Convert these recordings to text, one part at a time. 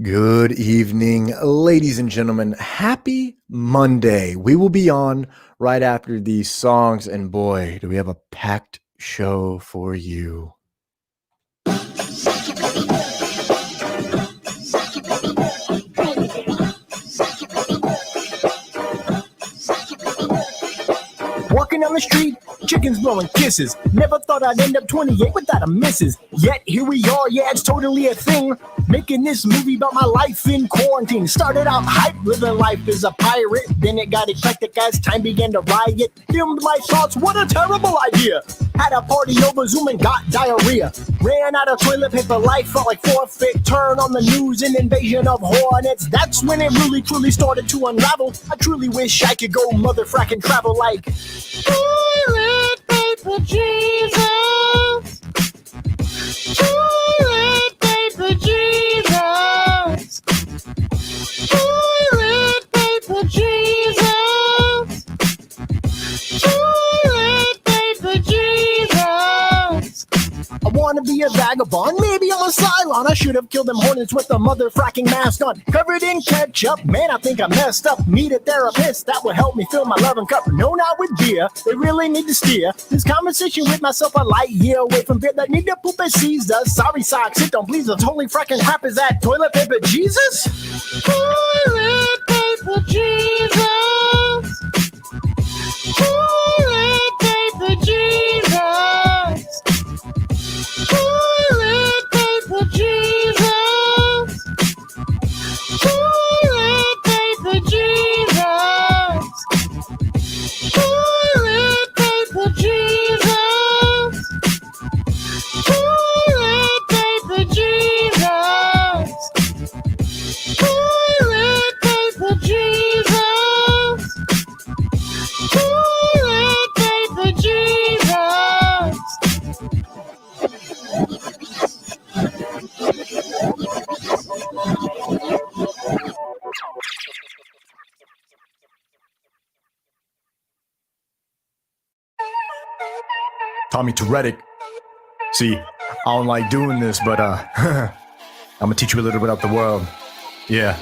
Good evening, ladies and gentlemen. Happy Monday. We will be on right after these songs, and boy, do we have a packed show for you. Walking down the street, chickens blowing kisses. Never thought I'd end up 28 without a missus. Yet here we are, yeah, it's totally a thing. Making this movie about my life in quarantine. Started out hype, living life as a pirate. Then it got eclectic as time began to riot. Filmed my thoughts, what a terrible idea. Had a party over Zoom and got diarrhea. Ran out of toilet paper, life felt like forfeit. Turn on the news, an invasion of hornets. That's when it really truly started to unravel. I truly wish I could go motherfracking travel like toilet paper Jesus. Toilet paper Jesus. Toilet paper Jesus. Toilet paper Jesus. I wanna be a vagabond, maybe on a Cylon. I should have killed them hornets with a motherfracking mask on. Covered in ketchup, man, I think I messed up. Need a therapist that would help me fill my loving cup. No, not with beer, they really need to steer this conversation with myself a light year away from beer that need to poop and seize us. Sorry socks, it don't please us. Holy fracking crap, is that toilet paper Jesus? Toilet paper Jesus. Toilet paper Jesus. Toilet paper Jesus. Toilet paper Jesus. Toilet paper Jesus. Toilet paper Jesus. Toilet paper Jesus. Toilet paper Jesus. Tommy Toretic. See, I don't like doing this, but I'm gonna teach you a little bit about the world. Yeah.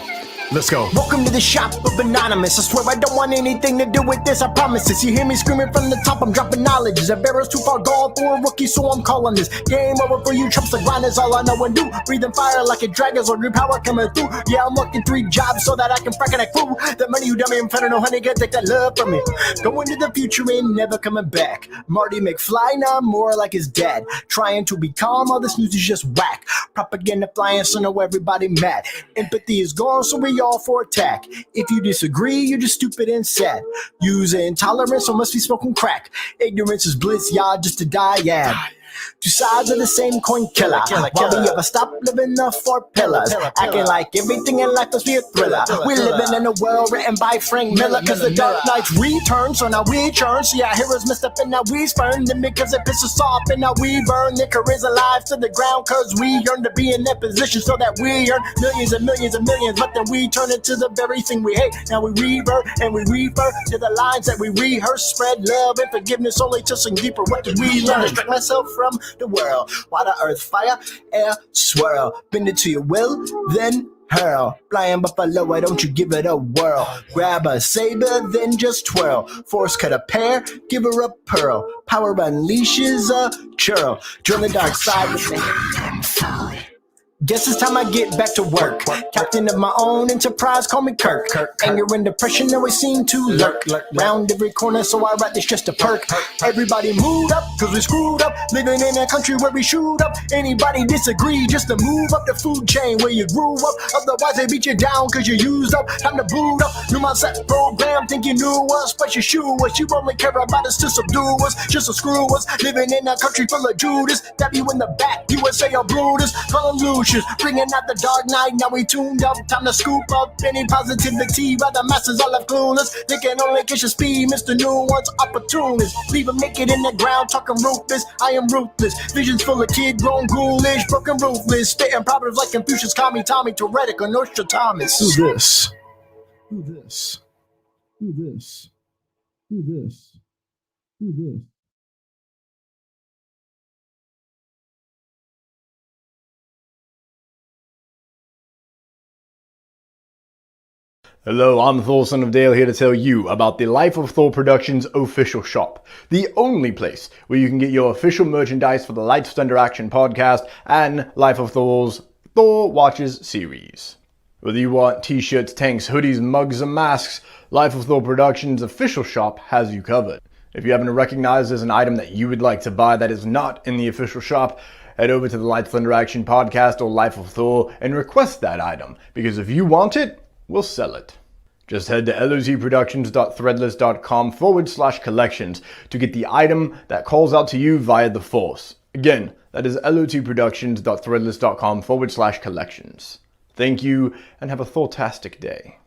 Let's go. Welcome to the shop of Anonymous. I swear I don't want anything to do with this, I promise this. You hear me screaming from the top, I'm dropping knowledge. A barrel's too far gone for a rookie, so I'm calling this. Game over for you, trumps the grind is all I know and do. Breathing fire like a dragon's or new power coming through. Yeah, I'm working 3 jobs so that I can frack and act fool. The money you dummy in front of no honey, can take that love from me. Going to the future and never coming back. Marty McFly, now more like his dad. Trying to be calm, all this news is just whack. Propaganda flying, so know everybody mad. Empathy is gone, so we all for attack. If you disagree, you're just stupid and sad. Use intolerance or must be smoking crack. Ignorance is bliss, y'all just a dyad. 2 sides of the same coin killer. Why we ever stop living up for pillars? Acting like everything in life must be a thriller. We're living in a world written by Frank Miller. Cause the Dark Knight's return, so now we turn. See our heroes messed up and now we spurn them because it pisses us off and now we burn their careers alive to the ground. Cause we yearn to be in that position so that we earn millions and millions and millions. But then we turn into the very thing we hate. Now we revert and we refer to the lines that we rehearse. Spread love and forgiveness only to sing deeper. What did we learn? Distract myself from the world. Water, earth, fire, air, swirl. Bend it to your will, then hurl. Flying buffalo, why don't you give it a whirl? Grab a saber, then just twirl. Force cut a pear, give her a pearl. Power unleashes a churl. Join the dark side with me. Guess it's time I get back to work. Captain of my own enterprise, call me Kirk. Anger and depression always seem to lurk. Round every corner, so I write this just a perk. Everybody moved up, cause we screwed up. Living in a country where we shoot up. Anybody disagree, just to move up the food chain where you grew up. Otherwise they beat you down cause you used up. Time to boot up, new mindset program. Think you knew us, but you shoe us. You only care about us to subdue us, just to screw us. Living in a country full of Judas. Stab you in the back, USA or Brutus. Convolution, bringing out the dark night. Now we tuned up, time to scoop up any positivity. While the masses all have clueless, they can only catch your speed. Mr. New One's opportunist, leave them naked in the ground, talking ruthless. I am ruthless, visions full of kid grown ghoulish, broken ruthless, spitting proverbs like Confucius. Call me Tommy Toretic or Nostradamus. Who this? Who this? Who this? Who this? Who this? Hello, I'm Thor, son of Dale, here to tell you about the Life of Thor Productions official shop. The only place where you can get your official merchandise for the Lights Thunder Action podcast and Life of Thor's Thor Watches series. Whether you want t-shirts, tanks, hoodies, mugs, and masks, Life of Thor Productions official shop has you covered. If you happen to recognize there's an item that you would like to buy that is not in the official shop, head over to the Lights Thunder Action podcast or Life of Thor and request that item, because if you want it, we'll sell it. Just head to lotproductions.threadless.com/collections to get the item that calls out to you via the Force. Again, that is lotproductions.threadless.com/collections. Thank you, and have a Thor-tastic day.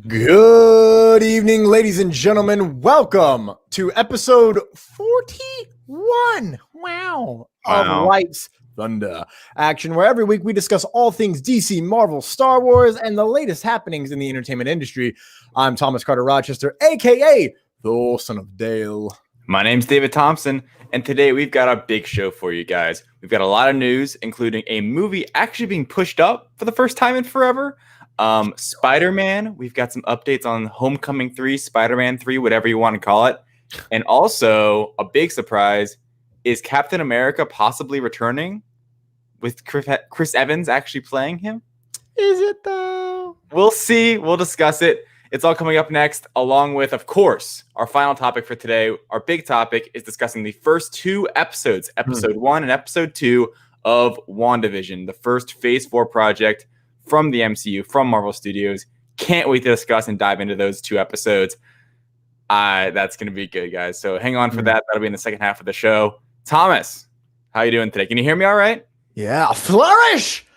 Good evening, ladies and gentlemen. Welcome to episode 41. Wow. Of Lights Thunder Action, where every week we discuss all things DC, Marvel, Star Wars, and the latest happenings in the entertainment industry. I'm Thomas Carter Rochester, aka Thor, son of Dale. My name's David Thompson, and today we've got a big show for you guys. We've got a lot of news, including a movie actually being pushed up for the first time in forever. Spider-Man, we've got some updates on Homecoming 3, Spider-Man 3, whatever you want to call it. And also, a big surprise, is Captain America possibly returning with Chris Evans actually playing him? Is it though? We'll see. We'll discuss it. It's all coming up next, along with, of course, our final topic for today. Our big topic is discussing the first two episodes, episode 1 and episode 2 of WandaVision, the first Phase 4 project from the MCU, from Marvel Studios. Can't wait to discuss and dive into those two episodes. That's going to be good, guys. So hang on for that. That'll be in the second half of the show. Thomas, how you doing today? Can you hear me all right? Yeah, flourish!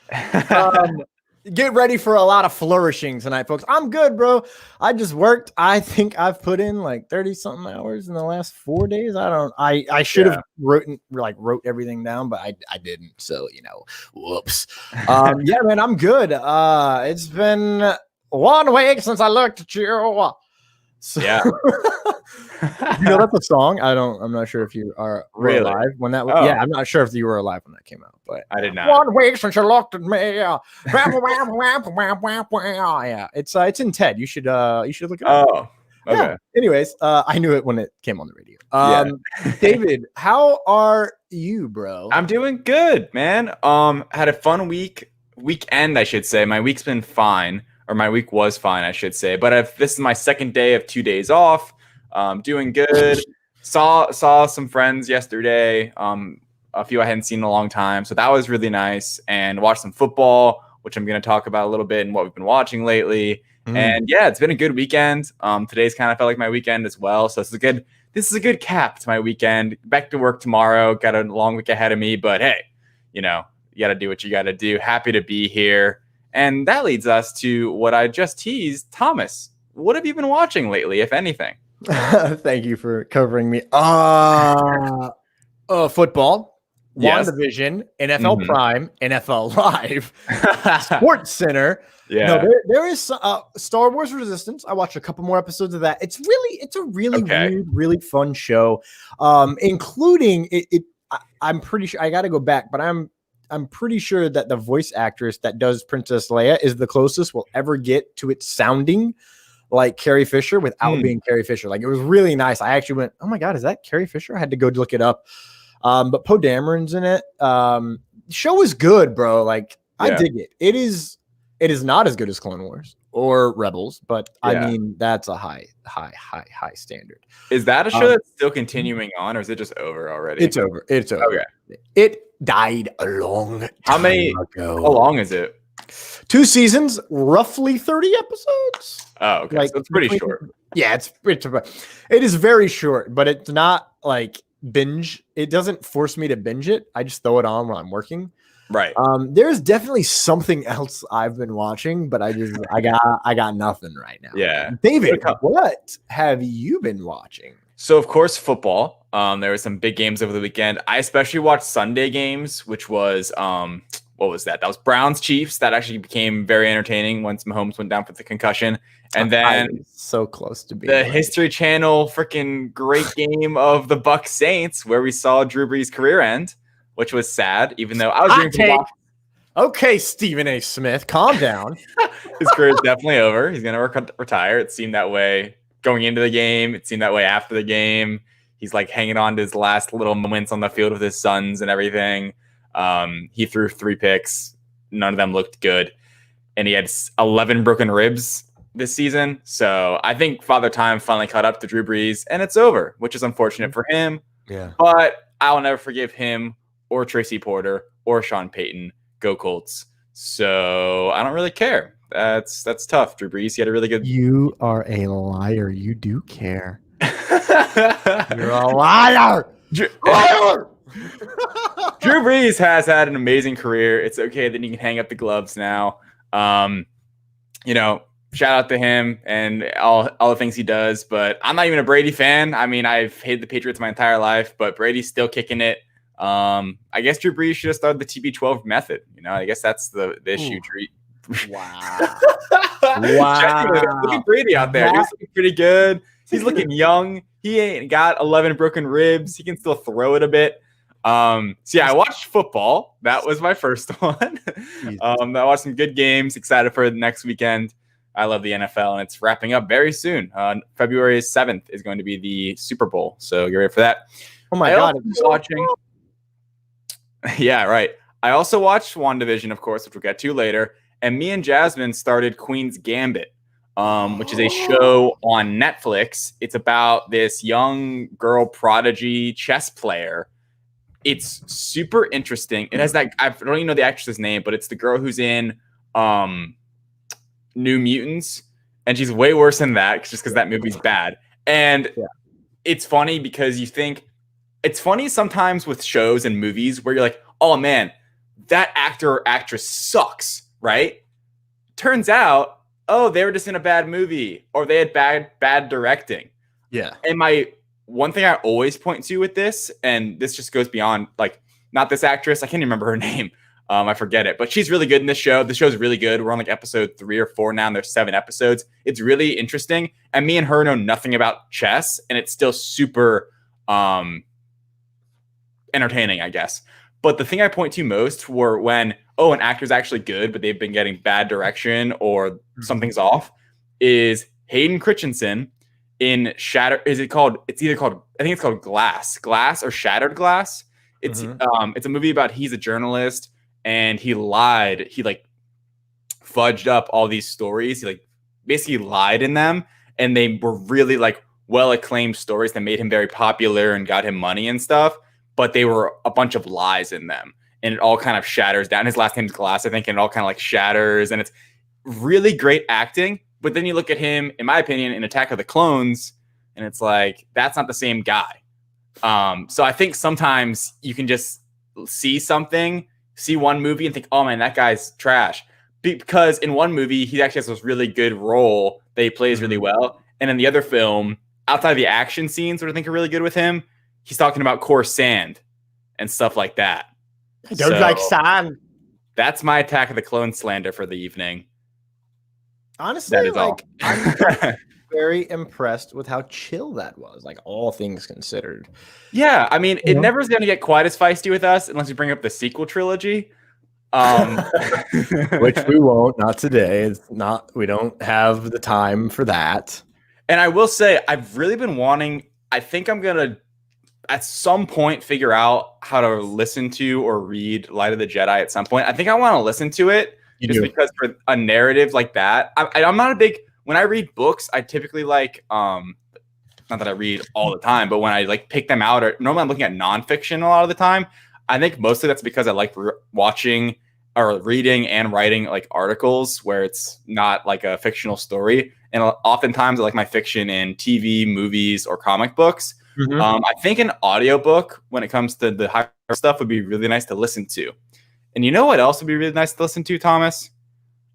Get ready for a lot of flourishing tonight, folks. I'm good, bro. I just worked. I think I've put in like 30-something hours in the last 4 days. I should have wrote everything down, but I didn't. So, whoops. Yeah, man, I'm good. It's been 1 week since I looked at you. So, yeah. That's a song. I'm not sure if you were really alive when that was. Oh. Yeah, I'm not sure if you were alive when that came out, but I did not. 1 week since you looked at me. Yeah, it's in TED. You should look it up. Oh, okay. Yeah. Anyways, I knew it when it came on the radio. David, how are you, bro? I'm doing good, man. Had a fun weekend, I should say. My week's been fine. Or my week was fine, I should say. But this is my second day of 2 days off. Doing good. Saw some friends yesterday. A few I hadn't seen in a long time. So that was really nice. And watched some football, which I'm going to talk about a little bit and what we've been watching lately. And yeah, it's been a good weekend. Today's kind of felt like my weekend as well. So this is a good cap to my weekend. Back to work tomorrow. Got a long week ahead of me. But hey, you got to do what you got to do. Happy to be here. And that leads us to what I just teased. Thomas, what have you been watching lately, if anything? Thank you for covering me. Football, yes. WandaVision, NFL Prime, NFL Live, Sports Center. Yeah, no, there is Star Wars Resistance. I watched a couple more episodes of that. It's a really weird, really fun show, including it. I'm pretty sure I got to go back, but I'm pretty sure that the voice actress that does Princess Leia is the closest we'll ever get to it sounding like Carrie Fisher without being Carrie Fisher. Like, it was really nice. I actually went, oh my God, is that Carrie Fisher? I had to go look it up. But Poe Dameron's in it. The show is good, bro. Like, I dig it. It is not as good as Clone Wars or Rebels, but I mean, that's a high standard. Is that a show that's still continuing on, or is it just over already? It's over. Okay. It died a long time ago. How long is it? 2 seasons, roughly 30 episodes. Oh, okay. So it's pretty short. Yeah, it is very short, but it's not like binge. It doesn't force me to binge it. I just throw it on when I'm working. Right. There's definitely something else I've been watching, but I got nothing right now. Yeah. David, what have you been watching? So of course, football. There were some big games over the weekend. I especially watched Sunday games, which was what was that? That was Browns Chiefs. That actually became very entertaining once Mahomes went down for the concussion. And then so close to being the History Channel freaking great game of the Bucs Saints, where we saw Drew Brees' career end, which was sad, even though I was rooting for the Bucs. Okay, Stephen A. Smith, calm down. His career is definitely over. He's gonna retire. It seemed that way going into the game. It seemed that way after the game. He's like hanging on to his last little moments on the field with his sons and everything. He threw 3 picks. None of them looked good. And he had 11 broken ribs this season. So I think Father Time finally caught up to Drew Brees, and it's over, which is unfortunate for him. Yeah. But I'll never forgive him or Tracy Porter or Sean Payton. Go Colts. So I don't really care. That's tough. Drew Brees, he had a really good... You are a liar. You do care. You're a liar. Liar! Drew Brees has had an amazing career. It's okay that he can hang up the gloves now. Shout out to him and all the things he does. But I'm not even a Brady fan. I mean, I've hated the Patriots my entire life, but Brady's still kicking it. I guess Drew Brees should have started the TB12 method. I guess that's the issue. Wow. Look at Brady out there. He's looking pretty good. He's looking young. He ain't got 11 broken ribs. He can still throw it a bit. I watched football. That was my first one. I watched some good games. Excited for the next weekend. I love the NFL, and it's wrapping up very soon. February 7th is going to be the Super Bowl. So get ready for that. Oh my God. Watching. Yeah, right. I also watched WandaVision, of course, which we'll get to later. And me and Jasmine started Queen's Gambit, which is a show on Netflix. It's about this young girl prodigy chess player. It's super interesting. It has that, I don't even know the actress's name, but it's the girl who's in New Mutants. And she's way worse than that just because that movie's bad. And it's funny because it's funny sometimes with shows and movies where you're like, oh man, that actor or actress sucks, right? Turns out, oh, they were just in a bad movie or they had bad directing. Yeah. And one thing I always point to with this, and this just goes beyond, like, not this actress, I can't even remember her name. I forget it, but she's really good in this show. The show's really good. We're on like episode 3 or 4 now, and there's 7 episodes. It's really interesting. And me and her know nothing about chess, and it's still super entertaining, I guess. But the thing I point to most were when, an actor's actually good, but they've been getting bad direction or something's off, is Hayden Christensen in Shatter. It's either called, I think it's called Glass or Shattered Glass. It's it's a movie about he's a journalist and he lied. He fudged up all these stories. He basically lied in them, and they were really well acclaimed stories that made him very popular and got him money and stuff. But they were a bunch of lies in them, and it all kind of shatters down. His last name's Glass, I think, and it all kind of shatters, and it's really great acting. But then you look at him, in my opinion, in Attack of the Clones, and it's like, that's not the same guy. So I think sometimes you can just see one movie and think, oh man, that guy's trash. Because in one movie, he actually has this really good role that he plays really well. And in the other film, outside of the action scenes, that I think are really good with him, he's talking about coarse sand and stuff like that. I don't like sand. That's my Attack of the Clones slander for the evening. Honestly, that is all. I'm very impressed with how chill that was, all things considered. Yeah, I mean, it never is going to get quite as feisty with us unless you bring up the sequel trilogy. Which we won't, not today. It's not, we don't have the time for that. And I will say, I've really been wanting, I think I'm going to, at some point, figure out how to listen to or read Light of the Jedi at some point. I think I want to listen to it because for a narrative like that, I'm not a big, when I read books, I typically not that I read all the time, but when I pick them out, or normally I'm looking at nonfiction a lot of the time. I think mostly that's because I like watching or reading and writing articles where it's not a fictional story. And oftentimes I like my fiction in TV, movies, or comic books. I think an audiobook, when it comes to the higher stuff, would be really nice to listen to. And you know what else would be really nice to listen to, Thomas?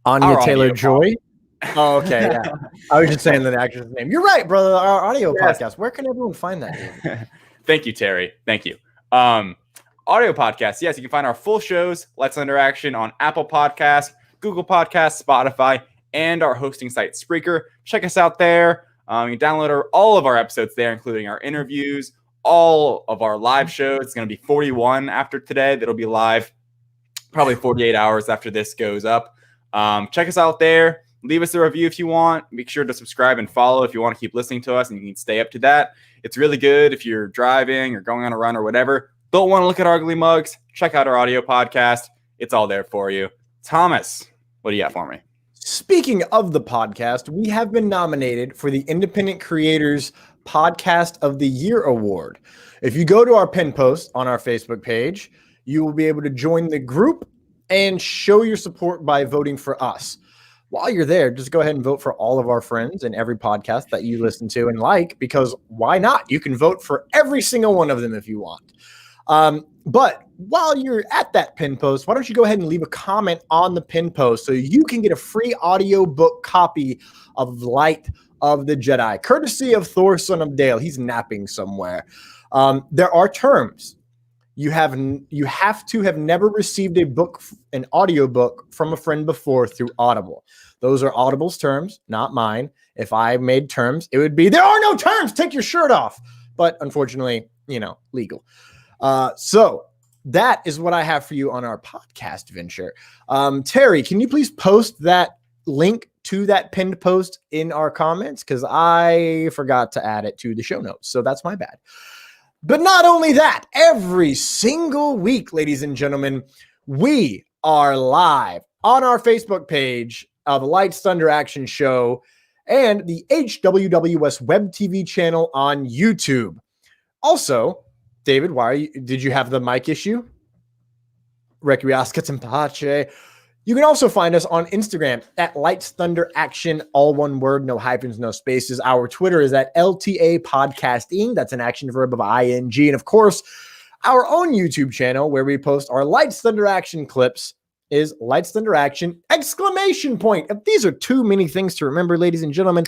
Anya Taylor-Joy. Oh, okay. Yeah. I was just saying the actress' name. You're right, brother. Our audio podcast. Where can everyone find that? Thank you, Terry. Thank you. Audio podcasts. Yes, you can find our full shows, Let's Under Action, on Apple Podcasts, Google Podcasts, Spotify, and our hosting site, Spreaker. Check us out there. You can download all of our episodes there, including our interviews, all of our live shows. It's going to be 41 after today. That'll be live probably 48 hours after this goes up. Check us out there. Leave us a review if you want. Make sure to subscribe and follow if you want to keep listening to us and you can stay up to that. It's really good if you're driving or going on a run or whatever. Don't want to look at our ugly mugs? Check out our audio podcast. It's all there for you. Thomas, what do you got for me? Speaking of the podcast, we have been nominated for the Independent Creators Podcast of the Year Award. If you go to our pin post on our Facebook page, you will be able to join the group and show your support by voting for us. While you're there, just go ahead and vote for all of our friends and every podcast that you listen to and like, because why not? You can vote for every single one of them if you want. But while you're at that pin post, why don't you go ahead and leave a comment on the pin post so you can get a free audiobook copy of Light of the Jedi, courtesy of Thor, son of Dale. He's napping somewhere. There are terms. You have to have never received an audiobook from a friend before through Audible. Those are Audible's terms, not mine. If I made terms, it would be, there are no terms, take your shirt off. But unfortunately, legal. So that is what I have for you on our podcast venture. Terry, can you please post that link to that pinned post in our comments? Because I forgot to add it to the show notes. So that's my bad. But not only that, every single week, ladies and gentlemen, we are live on our Facebook page of Lights Thunder Action Show and the HWWS WebTV channel on YouTube. Also, David, did you have the mic issue? Requiescat in pace. You can also find us on Instagram at Lights Thunder Action, all one word, no hyphens, no spaces. Our Twitter is at LTA Podcasting. That's an action verb of ing. And of course, our own YouTube channel where we post our Lights Thunder Action clips is Lights Thunder Action ! If these are too many things to remember, ladies and gentlemen,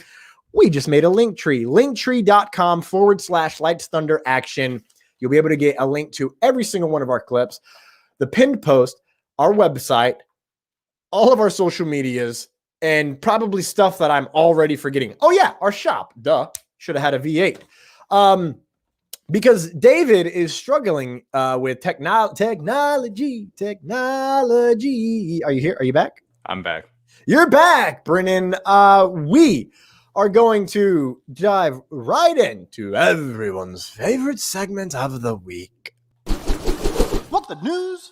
we just made a link tree, linktree.com/Lights Thunder Action. You'll be able to get a link to every single one of our clips, the pinned post, our website, all of our social medias, and probably stuff that I'm already forgetting. Oh, yeah, our shop. Duh. Should have had a V8. Because David is struggling with technology. Are you here? Are you back? I'm back. You're back, Brennan. We are going to dive right into everyone's favorite segment of the week. What the news?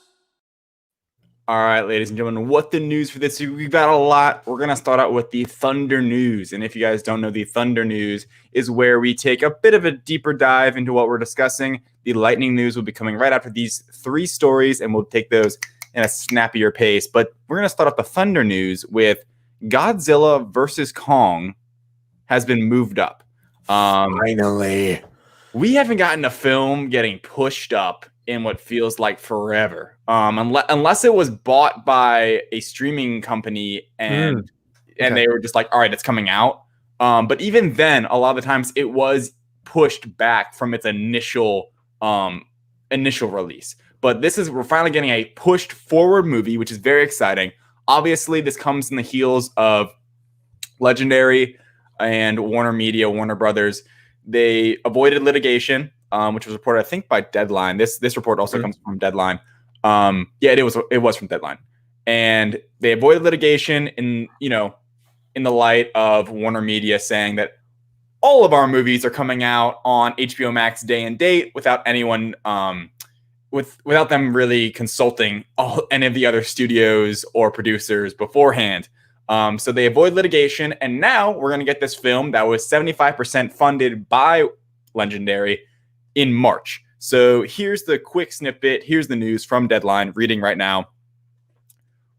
All right, ladies and gentlemen, what the news for this week? We've got a lot. We're going to start out with the Thunder News. And if you guys don't know, the Thunder News is where we take a bit of a deeper dive into what we're discussing. The Lightning News will be coming right after these three stories, and we'll take those in a snappier pace. But we're going to start off the Thunder News with Godzilla versus Kong has been moved up. Finally. We haven't gotten a film getting pushed up in what feels like forever. Unless it was bought by a streaming company and they were just like, all right, it's coming out. But even then, a lot of the times it was pushed back from its initial release. But we're finally getting a pushed forward movie, which is very exciting. Obviously, this comes in the heels of Legendary and Warner Brothers. They avoided litigation, which was reported, I think, by Deadline. This report also comes from Deadline. It was from Deadline. And they avoided litigation in the light of Warner Media saying that all of our movies are coming out on HBO Max day and date without anyone without them really consulting any of the other studios or producers beforehand. So they avoid litigation, and now we're going to get this film that was 75% funded by Legendary in March. So here's the quick snippet. Here's the news from Deadline, reading right now.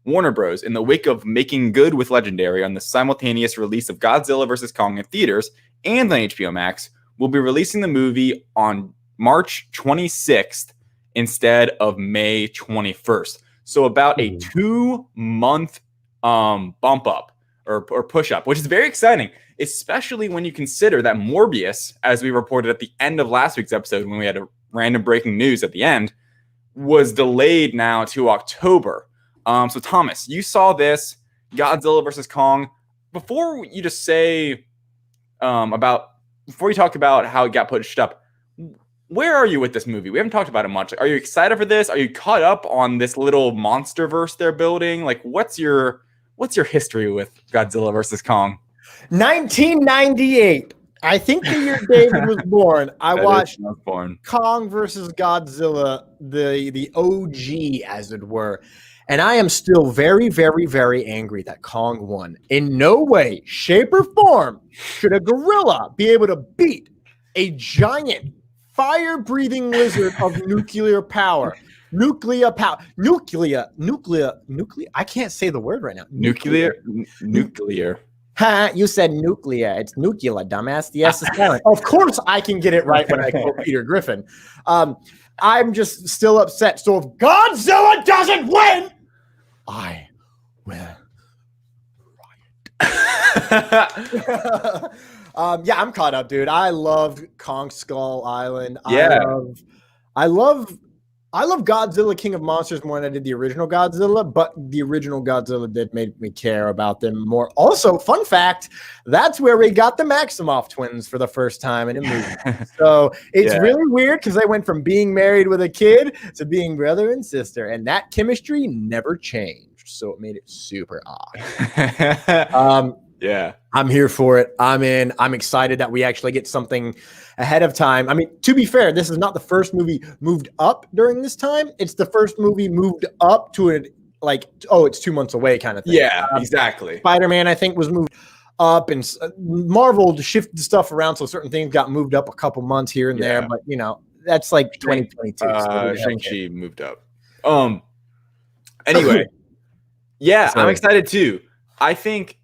Warner Bros., in the wake of making good with Legendary on the simultaneous release of Godzilla vs. Kong in theaters and on HBO Max, will be releasing the movie on March 26th instead of May 21st. So about a 2-month bump up or push up, which is very exciting, especially when you consider that Morbius, as we reported at the end of last week's episode when we had a random breaking news at the end, was delayed now to October. So Thomas, you saw this Godzilla versus Kong. Before you just say before you talk about how it got pushed up, where are you with this movie? We haven't talked about it much. Are you excited for this? Are you caught up on this little monster verse they're building? Like, what's your history with Godzilla versus Kong? 1998. I think the year David was born. I watched born. Kong versus Godzilla, the OG, as it were. And I am still very, very, very angry that Kong won. In no way, shape, or form should a gorilla be able to beat a giant fire-breathing lizard of nuclear power. Nuclear. I can't say the word right now. Nuclear. Ha, you said nuclear. It's nuclear, dumbass. The S is silent. Of course I can get it right when I quote Peter Griffin. I'm just still upset. So if Godzilla doesn't win, I will riot. Yeah, I'm caught up, dude. I love Kong Skull Island. Yeah. I love Godzilla King of Monsters more than I did the original Godzilla, but the original Godzilla did make me care about them more. Also, fun fact, that's where we got the Maximoff twins for the first time in a movie. So it's really weird because they went from being married with a kid to being brother and sister, and that chemistry never changed. So it made it super odd. Yeah. I'm here for it. I'm in. I'm excited that we actually get something ahead of time. I mean, to be fair, this is not the first movie moved up during this time. It's the first movie moved up to it, like, oh, it's 2 months away kind of thing. Yeah, exactly. Spider-Man, I think, was moved up, and Marvel shifted stuff around, so certain things got moved up a couple months here and there. But, you know, that's like 2022. Shang-Chi moved up. Anyway, I'm excited too. I think...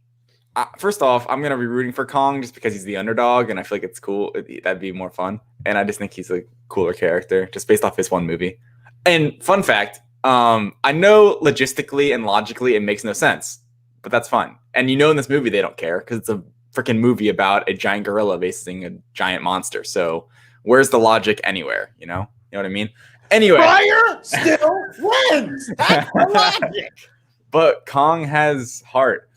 first off, I'm going to be rooting for Kong just because he's the underdog, and I feel like it's cool. That'd be more fun. And I just think he's a cooler character just based off his one movie. And fun fact, I know logistically and logically it makes no sense, but that's fun. And you know in this movie they don't care because it's a freaking movie about a giant gorilla facing a giant monster. So where's the logic anywhere, you know? You know what I mean? Anyway. Fire still wins! That's the logic! But Kong has heart.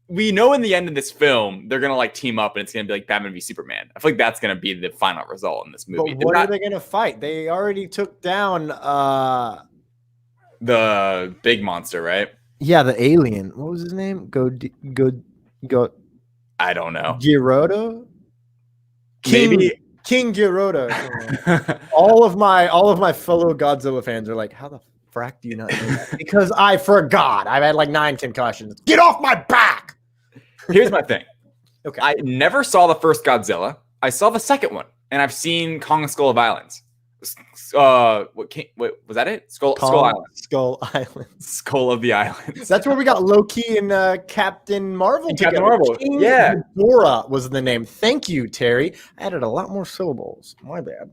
We know in the end of this film, they're going to like team up and it's going to be like Batman v Superman. I feel like that's going to be the final result in this movie. But what are they going to fight? They already took down the big monster, right? Yeah, the alien. What was his name? Go. I don't know. Gyrodo? Maybe King Gyrodo. all of my fellow Godzilla fans are like, how the frack do you not know that? Because I forgot. I've had like 9 concussions. Get off my back! Here's my thing. Okay. I never saw the first Godzilla. I saw the second one, and I've seen Kong Skull of Islands. What was that it? Skull Island. Skull Island. Skull of the Islands. That's where we got Loki and Captain Marvel. And Captain Marvel. King yeah. Ghidorah was the name. Thank you, Terry. I added a lot more syllables. My bad.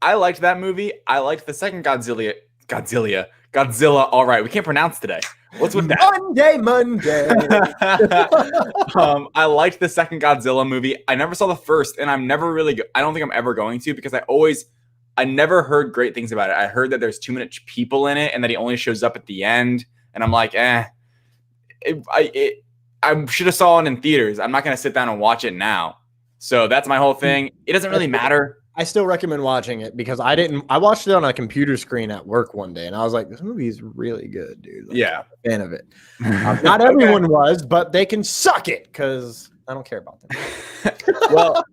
I liked that movie. I liked the second Godzilla. All right, we can't pronounce today. What's with that? Monday. I liked the second Godzilla movie. I never saw the first, and I'm never really. I don't think I'm ever going to because I never heard great things about it. I heard that there's too much people in it, and that he only shows up at the end. And I'm like, I should have saw it in theaters. I'm not gonna sit down and watch it now. So that's my whole thing. It doesn't really matter. I still recommend watching it because I watched it on a computer screen at work one day and I was like, this movie is really good, dude. Like, yeah. I'm a fan of it. Not everyone was, but they can suck it because I don't care about them. Well,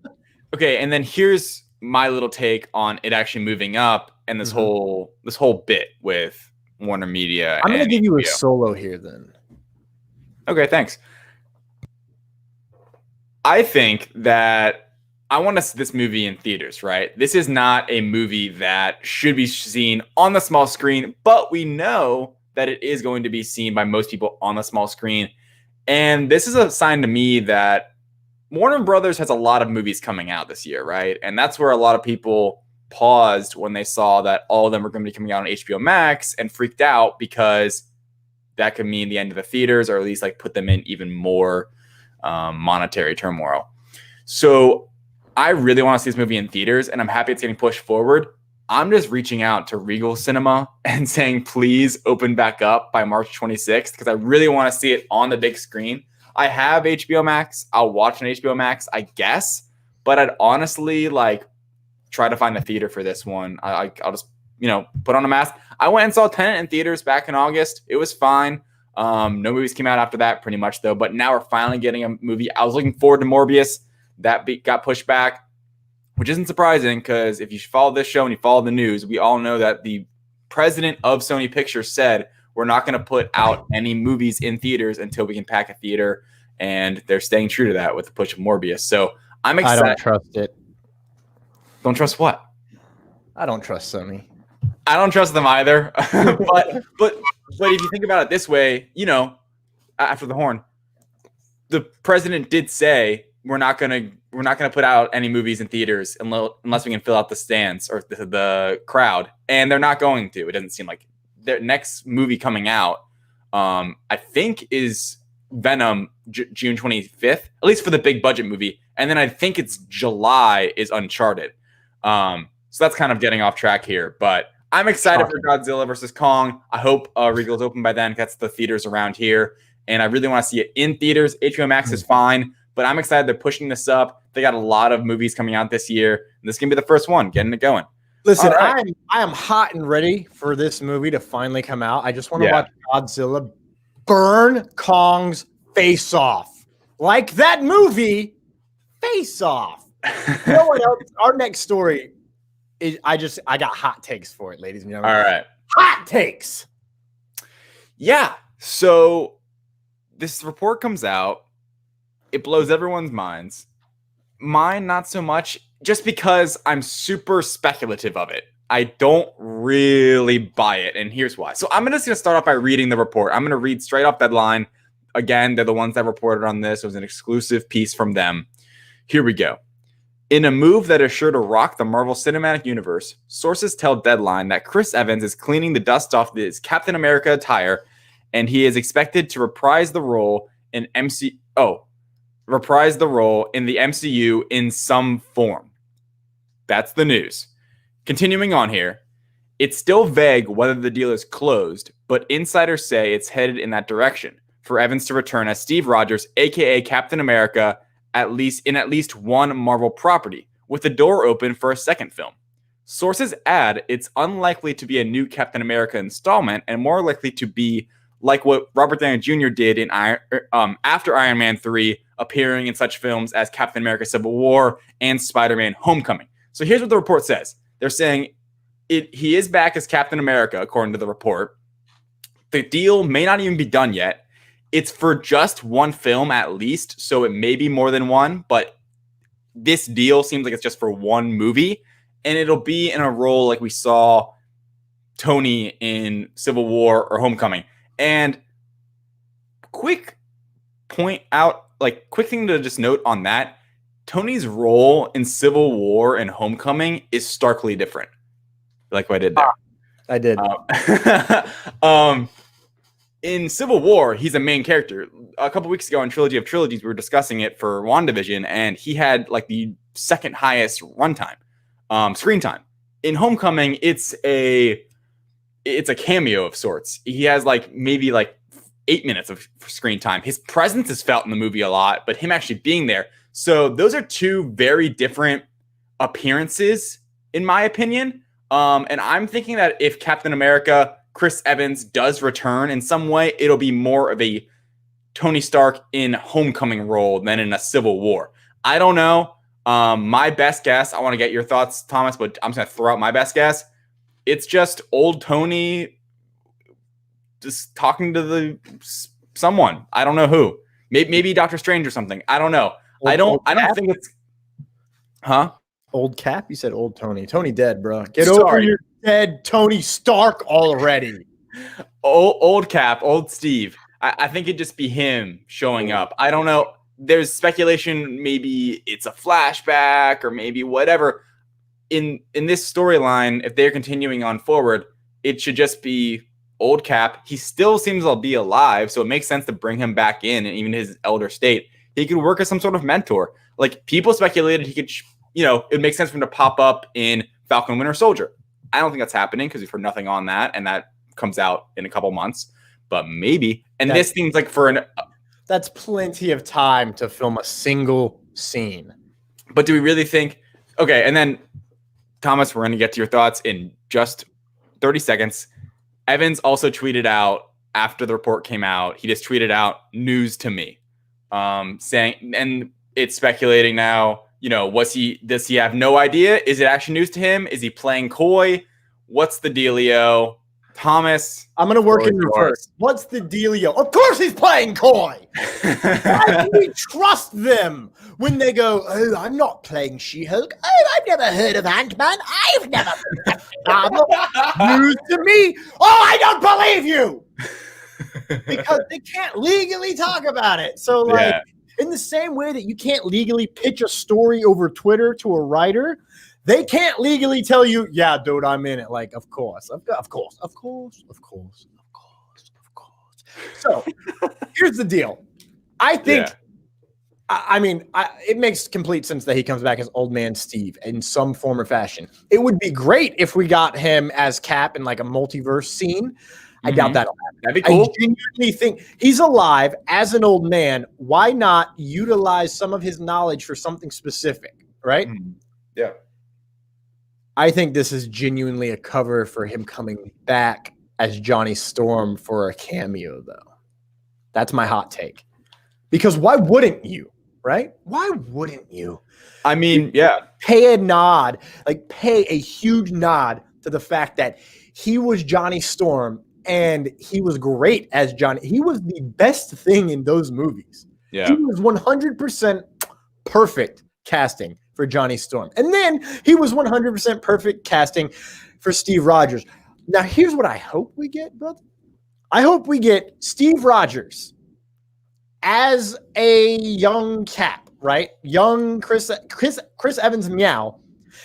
okay. And then here's my little take on it actually moving up and this whole bit with Warner Media. I'm going to give you a solo here then. Okay. Thanks. I think that I want to see this movie in theaters, right? This is not a movie that should be seen on the small screen, but we know that it is going to be seen by most people on the small screen. And this is a sign to me that Warner Brothers has a lot of movies coming out this year, right? And that's where a lot of people paused when they saw that all of them were going to be coming out on HBO Max and freaked out because that could mean the end of the theaters, or at least like put them in even more monetary turmoil. So I really want to see this movie in theaters, and I'm happy it's getting pushed forward. I'm just reaching out to Regal Cinema and saying, please open back up by March 26th, because I really want to see it on the big screen. I have HBO Max. I'll watch on HBO Max, I guess, but I'd honestly like try to find a theater for this one. I'll just, put on a mask. I went and saw Tenet in theaters back in August. It was fine. No movies came out after that pretty much though, but now we're finally getting a movie. I was looking forward to Morbius. That got pushed back, which isn't surprising because if you follow this show and you follow the news, we all know that the president of Sony Pictures said we're not going to put out any movies in theaters until we can pack a theater, and they're staying true to that with the push of Morbius. So I'm excited. I don't trust it. Don't trust what? I don't trust Sony. I don't trust them either. but if you think about it this way, after the horn, the president did say we're not gonna put out any movies in theaters unless we can fill out the stands or the crowd, and they're not going to. It doesn't seem like their next movie coming out. I think is Venom June 25th, at least for the big budget movie, and then I think it's July is Uncharted. So that's kind of getting off track here, but I'm excited for Godzilla versus Kong. I hope Regal's open by then. That's the theaters around here, and I really want to see it in theaters. HBO Max is fine, but I'm excited they're pushing this up. They got a lot of movies coming out this year, and this can be the first one, getting it going. Listen, right. I am hot and ready for this movie to finally come out. I just want to watch Godzilla burn Kong's face off. Like that movie, Face Off. You know what else? Our next story is I got hot takes for it, ladies and gentlemen. All right. Hot takes. Yeah. So this report comes out. It blows everyone's minds. Mine, not so much, just because I'm super speculative of it. I don't really buy it, and here's why. So I'm just going to start off by reading the report. I'm going to read straight off Deadline. Again, they're the ones that reported on this. It was an exclusive piece from them. Here we go. In a move that is sure to rock the Marvel Cinematic Universe, sources tell Deadline that Chris Evans is cleaning the dust off his Captain America attire, and he is expected to reprise the role in the MCU in some form. That's the news. Continuing on here, it's still vague whether the deal is closed, but insiders say it's headed in that direction for Evans to return as Steve Rogers, aka Captain America, at least one Marvel property, with the door open for a second film. Sources add it's unlikely to be a new Captain America installment and more likely to be like what Robert Downey Jr. did in after Iron Man 3, appearing in such films as Captain America Civil War and Spider-Man Homecoming. So here's what the report says. They're saying he is back as Captain America, according to the report. The deal may not even be done yet. It's for just one film at least, so it may be more than one, but this deal seems like it's just for one movie, and it'll be in a role like we saw Tony in Civil War or Homecoming. And quick thing to just note on that, Tony's role in Civil War and Homecoming is starkly different. Like what I did there. I did. In Civil War, he's a main character. A couple weeks ago in Trilogy of Trilogies, we were discussing it for WandaVision, and he had like the second highest runtime, screen time. In Homecoming, it's a cameo of sorts. He has maybe 8 minutes of screen time. His presence is felt in the movie a lot, but him actually being there. So those are two very different appearances, in my opinion. And I'm thinking that if Captain America, Chris Evans, does return in some way, it'll be more of a Tony Stark in Homecoming role than in a Civil War. I don't know. My best guess, I want to get your thoughts, Thomas, but I'm just going to throw out my best guess. It's just old Tony just talking to someone. I don't know who. Maybe Doctor Strange or something. I don't know. I don't think it's... Huh? Old Cap? You said old Tony. Tony dead, bro. Get over your dead Tony Stark already. Old Cap, old Steve. I think it'd just be him showing up. I don't know. There's speculation. Maybe it's a flashback or maybe whatever. In this storyline, if they're continuing on forward, it should just be old Cap. He still seems to be alive, so it makes sense to bring him back in, and even his elder state. He could work as some sort of mentor. Like, people speculated he could, it makes sense for him to pop up in Falcon Winter Soldier. I don't think that's happening because we've heard nothing on that, and that comes out in a couple months. But maybe. And this seems like that's plenty of time to film a single scene. But do we really think? Okay, and then Thomas, we're going to get to your thoughts in just 30 seconds. Evans also tweeted out after the report came out. He just tweeted out news to me, saying, and it's speculating now. Does he have no idea? Is it actually news to him? Is he playing coy? What's the dealio? Thomas, I'm going to work in reverse. What's the dealio? Of course he's playing coy. Why do we trust them when they go, oh, I'm not playing She-Hulk. Oh, I've never heard of Ant-Man. I've never heard of news to me. Oh, I don't believe you. Because they can't legally talk about it. So, in the same way that you can't legally pitch a story over Twitter to a writer, they can't legally tell you, yeah, dude, I'm in it. Like, of course. So here's the deal. I think, it makes complete sense that he comes back as Old Man Steve in some form or fashion. It would be great if we got him as Cap in like a multiverse scene. I doubt that'll happen. That'd be cool. I genuinely think he's alive as an old man. Why not utilize some of his knowledge for something specific, right? Yeah. I think this is genuinely a cover for him coming back as Johnny Storm for a cameo, though. That's my hot take. Because why wouldn't you, right? Why wouldn't you? I mean, yeah. Pay a huge nod to the fact that he was Johnny Storm and he was great as Johnny. He was the best thing in those movies. Yeah. He was 100% perfect casting for Johnny Storm. And then he was 100% perfect casting for Steve Rogers. Now, here's what I hope we get, brother. I hope we get Steve Rogers as a young Cap, right? Young Chris Evans meow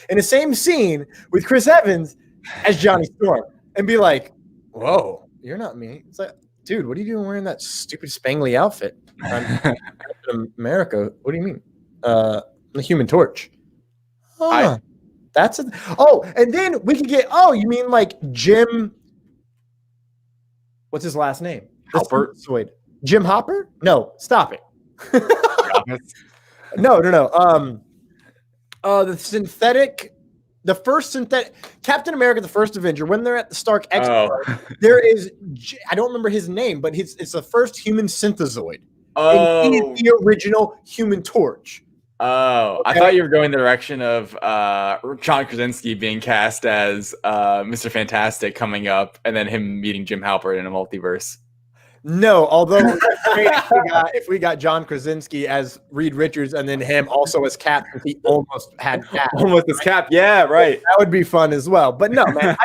in the same scene with Chris Evans as Johnny Storm and be like, whoa, you're not me. It's like, dude, what are you doing wearing that stupid spangly outfit? I'm America. What do you mean? The Human Torch. And then we could get, you mean like Jim, what's his last name? Halpert. Jim Hopper? No, stop it. No. The first synthetic Captain America, the first Avenger, when they're at the Stark Expo, there is, I don't remember his name, but it's the first human synthezoid. And he is the original Human Torch. Oh, okay. I thought you were going the direction of John Krasinski being cast as Mr. Fantastic coming up, and then him meeting Jim Halpert in a multiverse. No, although if we got John Krasinski as Reed Richards and then him also as Cap, because he almost had Cap. Almost as Cap, yeah, right. That would be fun as well. But no, man,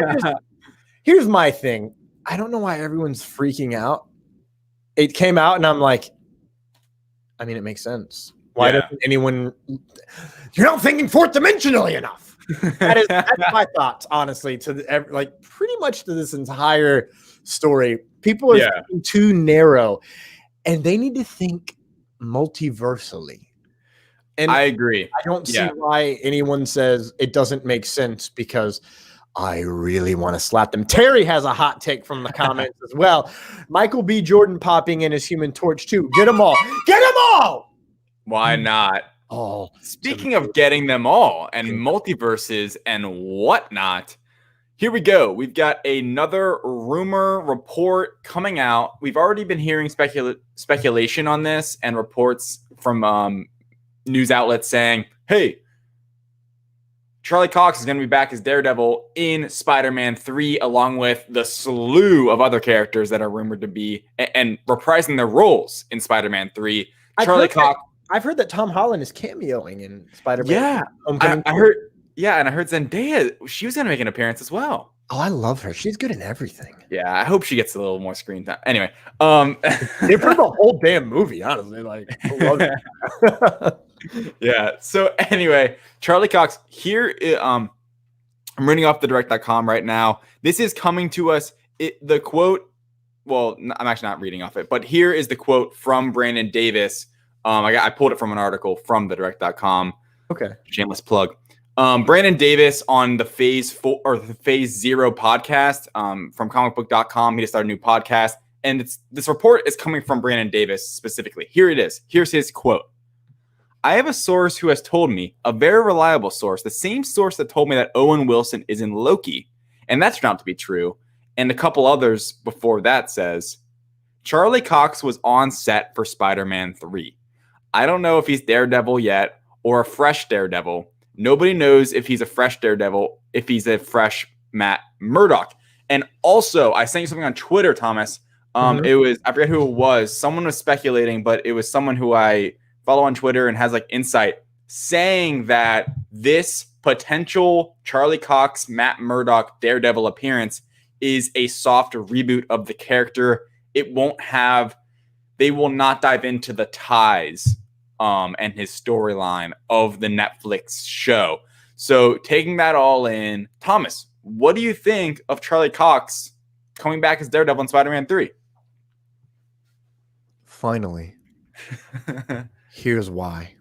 here's my thing. I don't know why everyone's freaking out. It came out, and I'm like, it makes sense. Why doesn't anyone? You're not thinking fourth dimensionally enough. That's my thoughts, honestly. Pretty much to this entire story, people are thinking too narrow, and they need to think multiversally. And I agree. I don't see why anyone says it doesn't make sense because I really want to slap them. Terry has a hot take from the comments as well. Michael B. Jordan popping in as Human Torch too. Get them all. Get them all. Why not? Speaking of getting them all and multiverses and whatnot, here we go. We've got another rumor report coming out. We've already been hearing speculation on this and reports from news outlets saying, hey, Charlie Cox is going to be back as Daredevil in Spider-Man 3, along with the slew of other characters that are rumored to be and reprising their roles in Spider-Man 3. I've heard that Tom Holland is cameoing in Spider-Man. Yeah, I heard. Yeah, and I heard Zendaya. She was going to make an appearance as well. Oh, I love her. She's good in everything. Yeah, I hope she gets a little more screen time. Anyway, they put the whole damn movie, honestly. Like, I love it. Yeah. So anyway, Charlie Cox here. I'm reading off the direct.com right now. This is coming to us. The quote. Well, I'm actually not reading off it, but here is the quote from Brandon Davis. I pulled it from an article from the direct.com. Okay. Shameless plug. Brandon Davis on the Phase 4 or the Phase 0 podcast from comicbook.com. He just started a new podcast. And this report is coming from Brandon Davis specifically. Here it is. Here's his quote. I have a source who has told me, a very reliable source, the same source that told me that Owen Wilson is in Loki. And that turned out to be true. And a couple others before that says, Charlie Cox was on set for Spider-Man 3. I don't know if he's Daredevil yet or a fresh Daredevil. Nobody knows if he's a fresh Daredevil, if he's a fresh Matt Murdock. And also, I sent you something on Twitter, Thomas. It was, I forget who it was. Someone was speculating, but it was someone who I follow on Twitter and has like insight saying that this potential Charlie Cox, Matt Murdock, Daredevil appearance is a soft reboot of the character. They will not dive into the ties and his storyline of the Netflix show. So taking that all in, Thomas, what do you think of Charlie Cox coming back as Daredevil in Spider-Man 3? Finally. Here's why.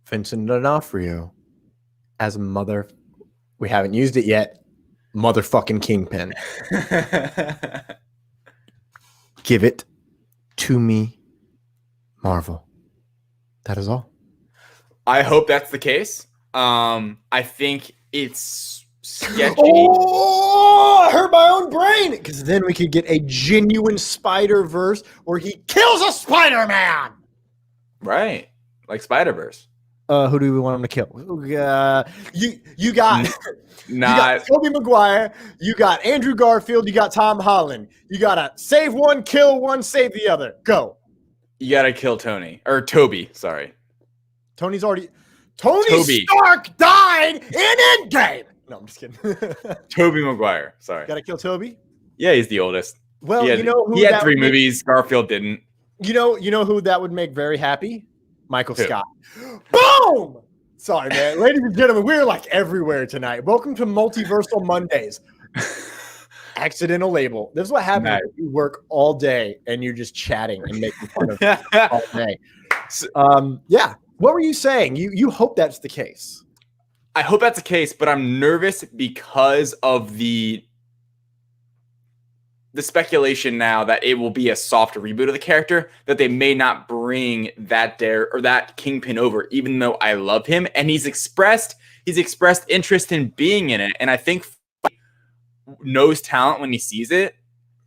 Vincent D'Onofrio as we haven't used it yet, motherfucking Kingpin. Give it to me, Marvel. That is all. I hope that's the case. I think it's sketchy. Oh, I hurt my own brain. Because then we could get a genuine Spider-Verse where he kills a Spider-Man. Right. Like Spider-Verse. Who do we want him to kill? You got Tobey Maguire, you got Andrew Garfield, you got Tom Holland. You gotta save one, kill one, save the other. Go. You gotta kill Toby. Sorry. Tony Stark died in Endgame. No, I'm just kidding. Tobey Maguire. Sorry. Gotta kill Toby? Yeah, he's the oldest. Well, he had 3 movies. Garfield didn't. You know who that would make very happy? Michael Scott. Boom! Sorry, man. Ladies and gentlemen, we're like everywhere tonight. Welcome to Multiversal Mondays. Accidental label. This is what happens when you work all day and you're just chatting and making fun of all day. Yeah. What were you saying? You hope that's the case. I hope that's the case, but I'm nervous because of the speculation now that it will be a soft reboot of the character, that they may not bring that Kingpin over, even though I love him. And he's expressed interest in being in it. And I think knows talent when he sees it.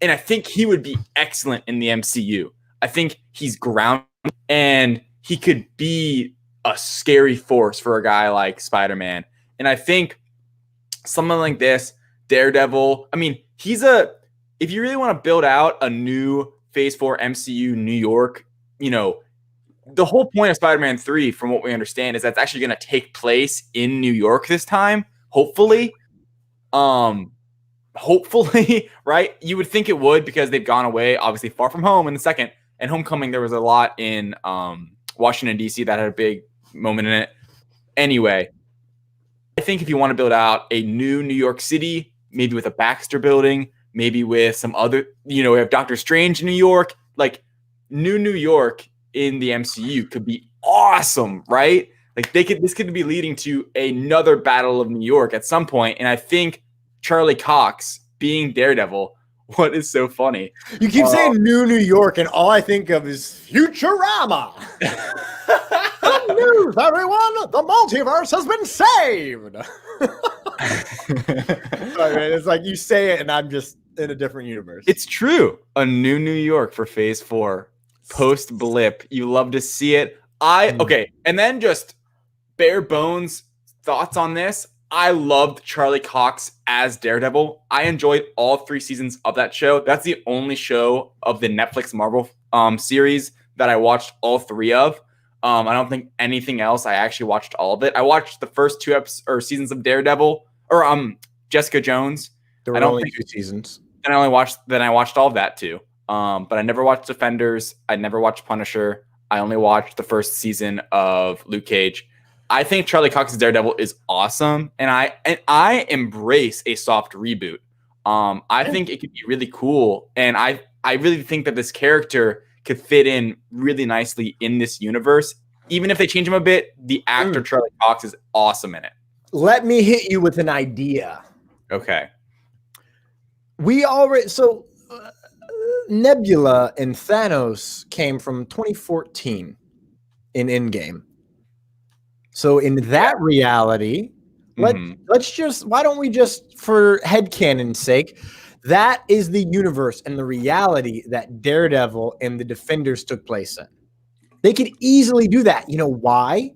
And I think he would be excellent in the MCU. I think he's grounded and he could be a scary force for a guy like Spider-Man. And I think someone like this, Daredevil, I mean, if you really want to build out a new Phase 4 MCU New York, the whole point of Spider-Man 3, from what we understand, is that's actually going to take place in New York this time, hopefully. Hopefully, right? You would think it would, because they've gone away, obviously, Far From Home in the second. And Homecoming, there was a lot in Washington, D.C. that had a big moment in it. Anyway, I think if you want to build out a new New York City, maybe with a Baxter building, maybe with some other, we have Doctor Strange in New York, like New York in the MCU could be awesome, right? Like this could be leading to another Battle of New York at some point. And I think Charlie Cox being Daredevil, what is so funny? You keep saying New York, and all I think of is Futurama. Good news, everyone! The multiverse has been saved. Sorry, man. It's like you say it, and I'm just in a different universe. It's true. A new New York for Phase 4, post blip. You love to see it. Okay, and then just bare bones thoughts on this. I loved Charlie Cox as Daredevil. I enjoyed all 3 seasons of that show. That's the only show of the Netflix Marvel series that I watched all 3 of. I don't think anything else. I actually watched all of it. I watched the first 2 seasons of Daredevil, or Jessica Jones. There were only 2 seasons. And I watched all of that too. But I never watched Defenders. I never watched Punisher. I only watched the first season of Luke Cage. I think Charlie Cox's Daredevil is awesome, and I embrace a soft reboot. I think it could be really cool, and I really think that this character could fit in really nicely in this universe. Even if they change him a bit, the actor Charlie Cox is awesome in it. Let me hit you with an idea. Okay. Nebula and Thanos came from 2014 in Endgame. So in that reality, let's just, why don't we just, for headcanon's sake, that is the universe and the reality that Daredevil and the Defenders took place in. They could easily do that. You know why?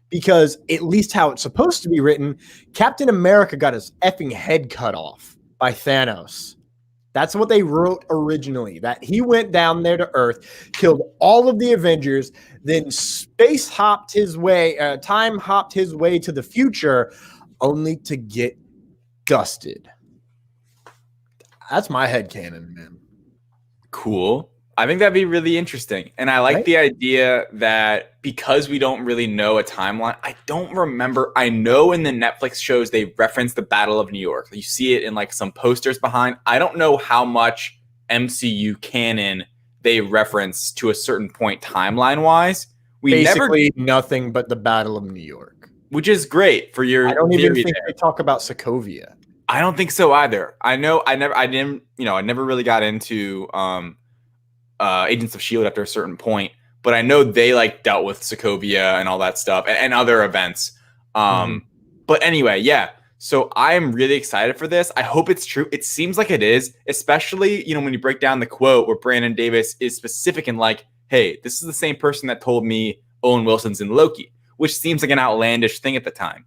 Because at least how it's supposed to be written, Captain America got his effing head cut off by Thanos. That's what they wrote originally, that he went down there to Earth, killed all of the Avengers, then time hopped his way to the future, only to get dusted. That's my headcanon, man. Cool. I think that'd be really interesting. And I like the idea that because we don't really know a timeline, I don't remember. I know in the Netflix shows they reference the Battle of New York. You see it in like some posters behind. I don't know how much MCU canon they reference to a certain point timeline wise. Basically nothing but the Battle of New York. Which is great for your. I don't even think they talk about Sokovia. I don't think so either. I never really got into Agents of S.H.I.E.L.D. after a certain point, but I know they like dealt with Sokovia and all that stuff and other events. But anyway, yeah. So I'm really excited for this. I hope it's true. It seems like it is, especially, when you break down the quote where Brandon Davis is specific and like, hey, this is the same person that told me Owen Wilson's in Loki, which seems like an outlandish thing at the time.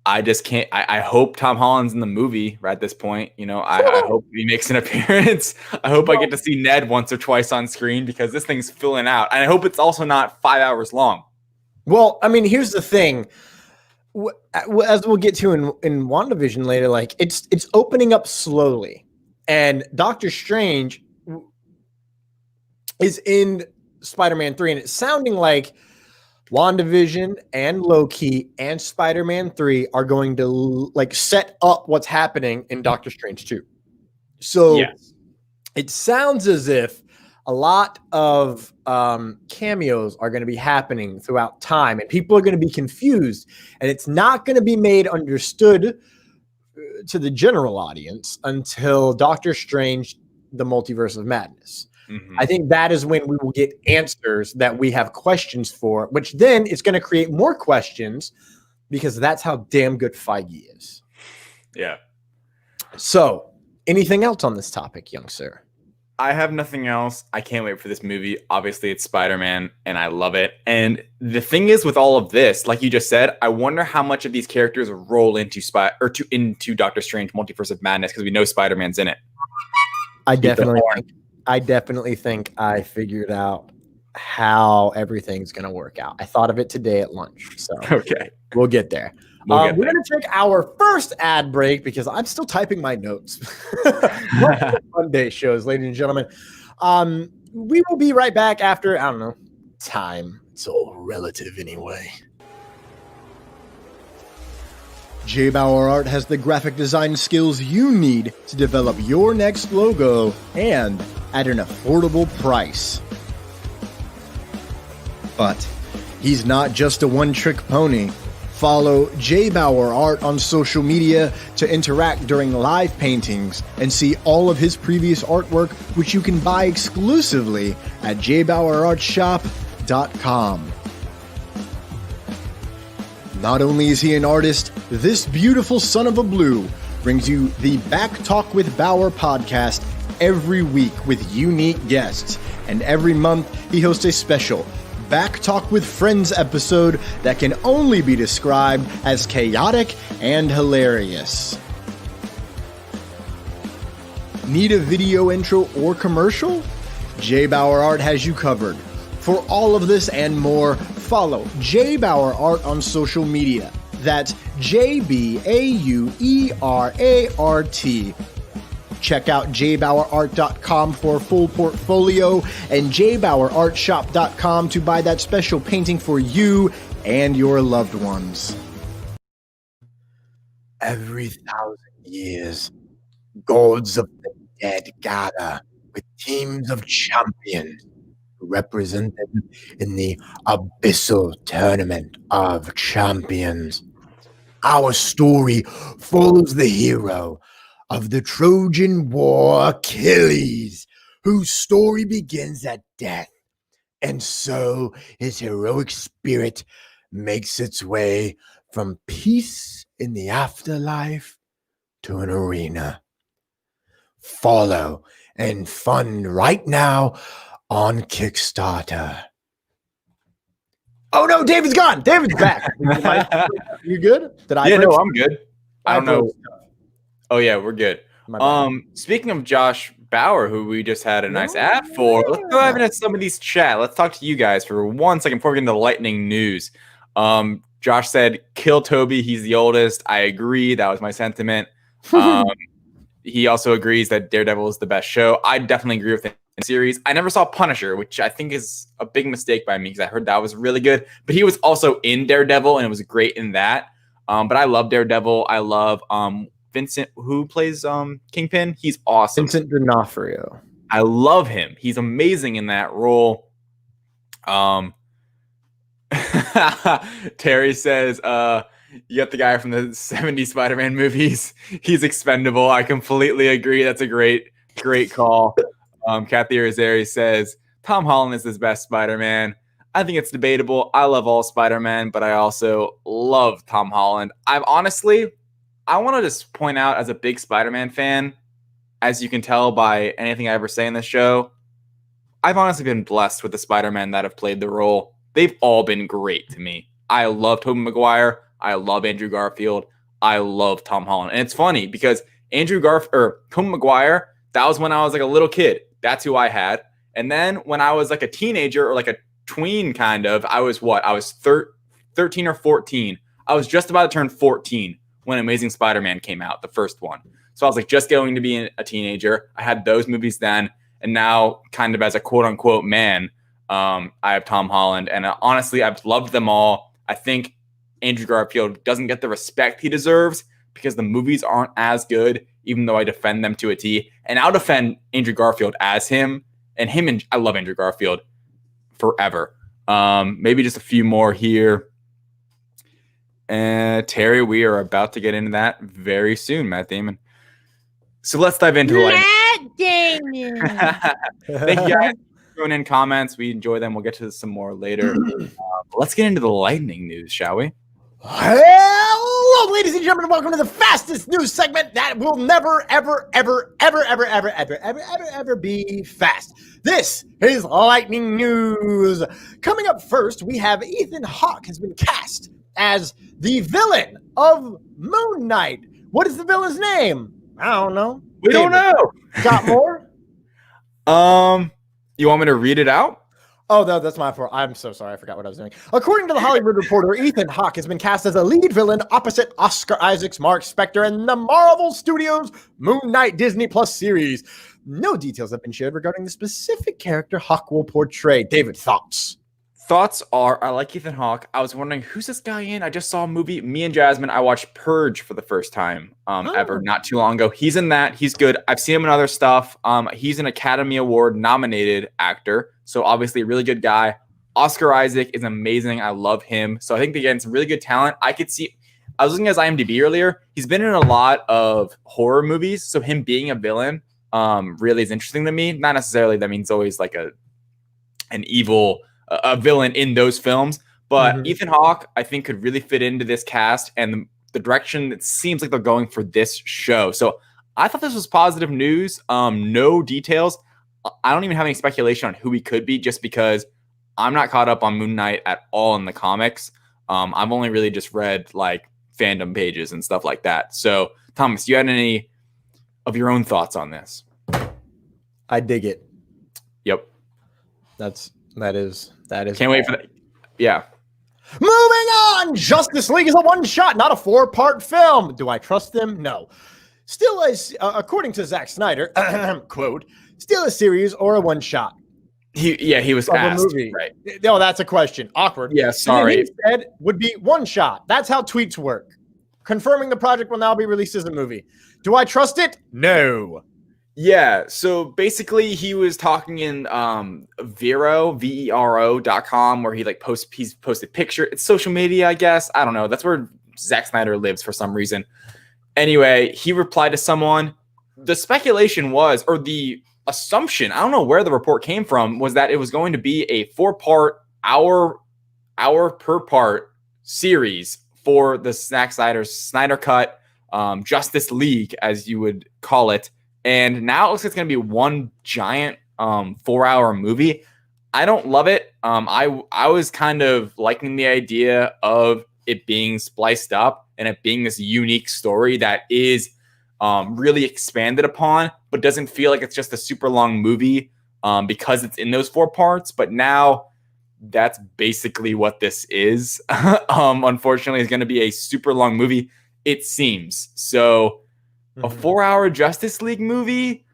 I just can't. I hope Tom Holland's in the movie right at this point. I hope he makes an appearance. I hope I get to see Ned once or twice on screen because this thing's filling out. And I hope it's also not 5 hours long. Well, I mean, here's the thing. As we'll get to in WandaVision later, like it's opening up slowly. And Doctor Strange is in Spider-Man 3, and it's sounding like WandaVision and Loki and Spider-Man 3 are going to like set up what's happening in Doctor Strange 2. So It sounds as if a lot of cameos are going to be happening throughout time, and people are going to be confused, and it's not going to be made understood to the general audience until Doctor Strange, the Multiverse of Madness. I think that is when we will get answers that we have questions for, which then is going to create more questions because that's how damn good Feige is. Yeah. So, anything else on this topic, young sir? I have nothing else. I can't wait for this movie. Obviously, it's Spider-Man, and I love it. And the thing is with all of this, like you just said, I wonder how much of these characters roll into Doctor Strange Multiverse of Madness because we know Spider-Man's in it. I definitely think I figured out how everything's going to work out. I thought of it today at lunch. So okay, we'll get there. We're going to take our first ad break because I'm still typing my notes. Monday shows, ladies and gentlemen. We will be right back after, I don't know, time. It's all relative anyway. JBauerArt has the graphic design skills you need to develop your next logo and at an affordable price. But he's not just a one-trick pony. Follow JBauerArt on social media to interact during live paintings and see all of his previous artwork, which you can buy exclusively at JBauerArtShop.com. Not only is he an artist, this beautiful son of a blue brings you the Back Talk with Bauer podcast every week with unique guests. And every month, he hosts a special Back Talk with Friends episode that can only be described as chaotic and hilarious. Need a video intro or commercial? JBauerArt has you covered. For all of this and more, follow JBauerArt on social media That's JBauerArt. Check out JBauerArt.com for a full portfolio and JBauerArtShop.com to buy that special painting for you and your loved ones. Every 1,000 years, gods of the dead gather with teams of champions to represent them in the abyssal tournament of champions. Our story follows the hero of the Trojan War, Achilles, whose story begins at death, and so his heroic spirit makes its way from peace in the afterlife to an arena. Follow and fund right now on Kickstarter. Oh no, David's gone. David's back. You good? Did I? Yeah, no, I'm good. I don't know. Oh yeah, we're good. Speaking of Josh Bauer, who we just had a nice ad for, let's go ahead and have some of these chat. Let's talk to you guys for 1 second before we get into the lightning news. Josh said, "Kill Toby. He's the oldest." I agree. That was my sentiment. He also agrees that Daredevil is the best show. I definitely agree with him. Series. I never saw Punisher, which I think is a big mistake by me because I heard that was really good. But he was also in Daredevil and it was great in that. But I love Daredevil. I love Vincent, who plays Kingpin. He's awesome. Vincent D'Onofrio. I love him. He's amazing in that role. Terry says, you got the guy from the 70s Spider-Man movies. He's expendable. I completely agree. That's a great call. Kathy Arizari says, Tom Holland is his best Spider-Man. I think it's debatable. I love all Spider-Man, but I also love Tom Holland. I want to just point out as a big Spider-Man fan, as you can tell by anything I ever say in this show, I've honestly been blessed with the Spider-Man that have played the role. They've all been great to me. I love Tobey Maguire. I love Andrew Garfield. I love Tom Holland. And it's funny because Tobey Maguire, that was when I was like a little kid. That's who I had. And then when I was like a teenager or like a tween kind of, I was 13 or 14. I was just about to turn 14 when Amazing Spider-Man came out, the first one. So I was like just going to be a teenager. I had those movies then. And now kind of as a quote unquote man, I have Tom Holland. And honestly, I've loved them all. I think Andrew Garfield doesn't get the respect he deserves because the movies aren't as good, even though I defend them to a T. And I'll defend Andrew Garfield as him. And I love Andrew Garfield forever. Maybe just a few more here. And Terry, we are about to get into that very soon, Matt Damon. So let's dive into Matt Damon. Thank you guys for throwing in comments. We enjoy them. We'll get to some more later. Let's get into the lightning news, shall we? Hello, ladies and gentlemen. Welcome to the fastest news segment that will never, ever, ever, ever, ever, ever, ever, ever, ever, ever be fast. This is lightning news. Coming up first, we have Ethan Hawke has been cast as the villain of Moon Knight. What is the villain's name? I don't know. We don't know. Got more? You want me to read it out? Oh, no, that's my fault. I'm so sorry. I forgot what I was doing. According to the Hollywood Reporter, Ethan Hawke has been cast as a lead villain opposite Oscar Isaac's Mark Spector in the Marvel Studios Moon Knight Disney Plus series. No details have been shared regarding the specific character Hawke will portray. David, thoughts? Thoughts are, I like Ethan Hawke. I was wondering, who's this guy in? I just saw a movie. Me and Jasmine, I watched Purge for the first time ever, not too long ago. He's in that. He's good. I've seen him in other stuff. He's an Academy Award nominated actor. So obviously a really good guy. Oscar Isaac is amazing. I love him. So I think, again, some really good talent. I was looking at his IMDb earlier. He's been in a lot of horror movies. So him being a villain really is interesting to me. Not necessarily that means always like an evil a villain in those films, but Ethan Hawke I think could really fit into this cast and the direction it seems like they're going for this show. So I thought this was positive news. No details. I don't even have any speculation on who he could be just because I'm not caught up on Moon Knight at all in the comics. I've only really just read like fandom pages and stuff like that. So Thomas, you had any of your own thoughts on this? I dig it. Yep. That is can't wait for that. Yeah. Moving on, Justice League is a one-shot, not a 4-part film. Do I trust them? No. Still, according to Zack Snyder, quote, still a series or a one-shot. He was asked. Movie. Right. No, that's a question. Awkward. Yeah, sorry. He said would be one shot. That's how tweets work. Confirming the project will now be released as a movie. Do I trust it? No. Yeah, so basically he was talking in Vero.com where he's posted picture. It's social media, I guess. I don't know. That's where Zack Snyder lives for some reason. Anyway, he replied to someone. The speculation was, or the assumption, I don't know where the report came from, was that it was going to be a 4-part, hour per part series for the Zack Snyder Cut, Justice League, as you would call it. And now it looks like it's going to be one giant 4-hour movie. I don't love it. I was kind of liking the idea of it being spliced up and it being this unique story that is really expanded upon, but doesn't feel like it's just a super long movie because it's in those 4 parts. But now that's basically what this is. Unfortunately, it's going to be a super long movie, it seems. So a 4-hour Justice League movie,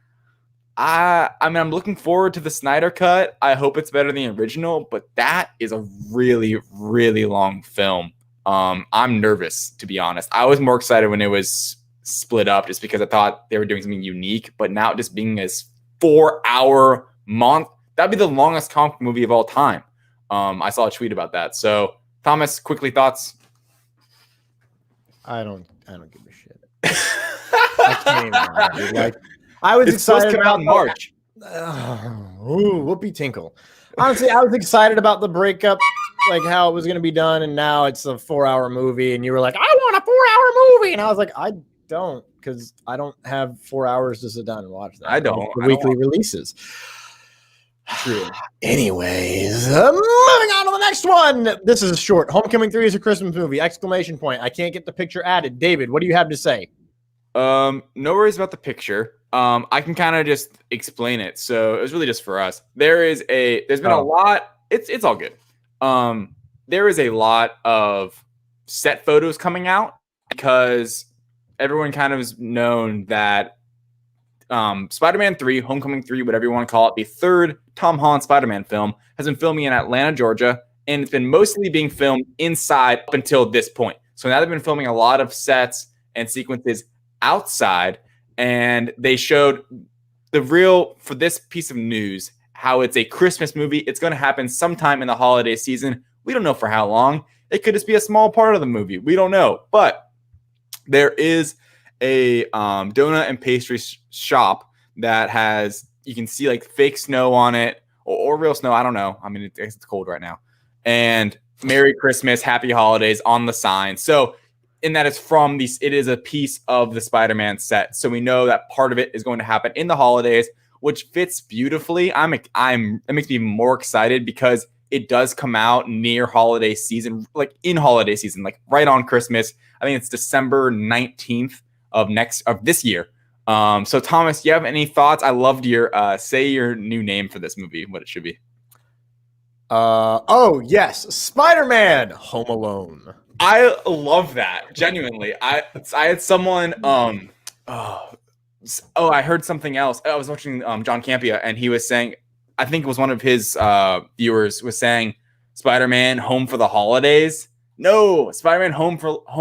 I mean, I'm looking forward to the Snyder Cut. I hope it's better than the original, but that is a really, really long film. I'm nervous, to be honest. I was more excited when it was split up just because I thought they were doing something unique, but now just being this 4-hour month, that'd be the longest comic movie of all time. I saw a tweet about that. So Thomas, quickly thoughts. I don't give a shit. I can't even dude. Like, I was excited about in March. Whoopee tinkle. Honestly, I was excited about the breakup, like how it was going to be done, and now it's a 4-hour movie, and you were like, I want a 4-hour movie, and I was like, I don't, because I don't have 4 hours to sit down and watch that. I don't. The weekly releases. True. Anyways, moving on to the next one. This is short. Homecoming 3 is a Christmas movie! Exclamation point. I can't get the picture added. David, what do you have to say? No worries about the picture. I can kind of just explain it. So it was really just for us. There's been a lot. It's all good. There is a lot of set photos coming out because everyone kind of has known that Spider-Man 3, Homecoming 3, whatever you want to call it, the third Tom Holland Spider-Man film, has been filming in Atlanta, Georgia, and it's been mostly being filmed inside up until this point. So now they've been filming a lot of sets and sequences outside, and they showed for this piece of news, how it's a Christmas movie. It's going to happen sometime in the holiday season. We don't know for how long. It could just be a small part of the movie. We don't know, but there is a donut and pastry shop that has, you can see like fake snow on it or real snow. I don't know. I mean, it's cold right now. And Merry Christmas, Happy Holidays on the sign. So in that it is a piece of the Spider-Man set. So we know that part of it is going to happen in the holidays, which fits beautifully. It makes me more excited because it does come out near holiday season, like in holiday season, like right on Christmas. I think it's December 19th of this year. So Thomas, do you have any thoughts? I loved say your new name for this movie, what it should be. Oh yes, Spider-Man Home Alone. I love that. Genuinely. I had someone I heard something else. I was watching John Campia, and he was saying, I think it was one of his viewers was saying Spider-Man Home for the Holidays. No, Spider-Man Home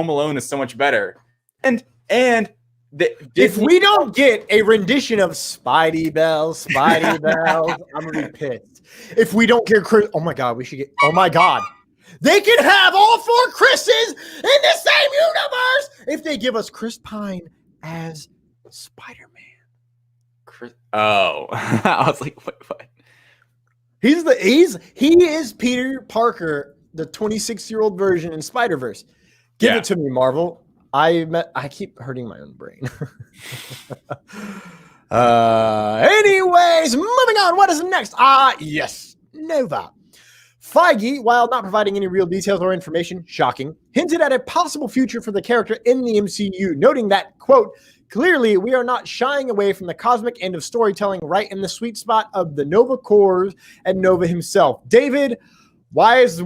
Alone is so much better. And if we don't get a rendition of Spidey Bells, I'm gonna be pissed. If we don't get Chris, oh my god, we should get. Oh my god, they can have all 4 Chris's in the same universe if they give us Chris Pine as Spider-Man. Oh, I was like, what? He is Peter Parker, the 26-year-old version in Spider-Verse. Give it to me, Marvel. I keep hurting my own brain. Anyways, moving on. What is next? Yes, Nova. Feige, while not providing any real details or information, shocking, hinted at a possible future for the character in the MCU, noting that, quote, clearly we are not shying away from the cosmic end of storytelling, right in the sweet spot of the Nova cores and Nova himself. David, Why is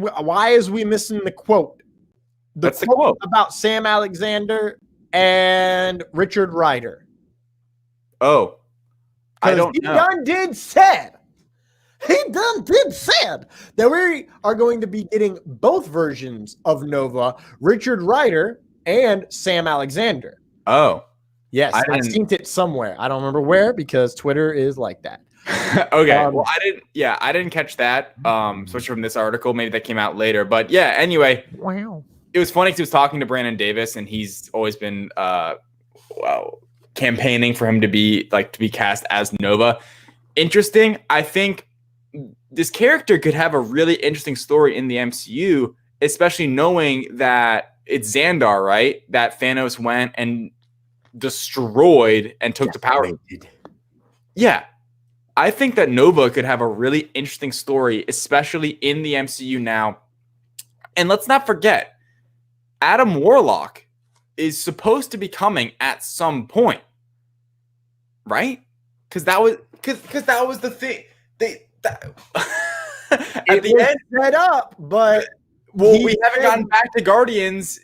we missing the quote? The quote about Sam Alexander and Richard Rider. Oh, I don't know. He done did said that we are going to be getting both versions of Nova, Richard Rider and Sam Alexander. Oh. Yes, I've seen it somewhere. I don't remember where because Twitter is like that. Okay. Well, I didn't catch that. Especially from this article. Maybe that came out later. But yeah, anyway. Wow. It was funny because he was talking to Brandon Davis, and he's always been campaigning for him to be cast as Nova. Interesting. I think this character could have a really interesting story in the MCU, especially knowing that it's Xandar, right? That Thanos went and destroyed and took the power. Yeah. I think that Nova could have a really interesting story, especially in the MCU now. And let's not forget, Adam Warlock is supposed to be coming at some point, right? Because that was the thing. At the end, set up, but we haven't gotten back to Guardians.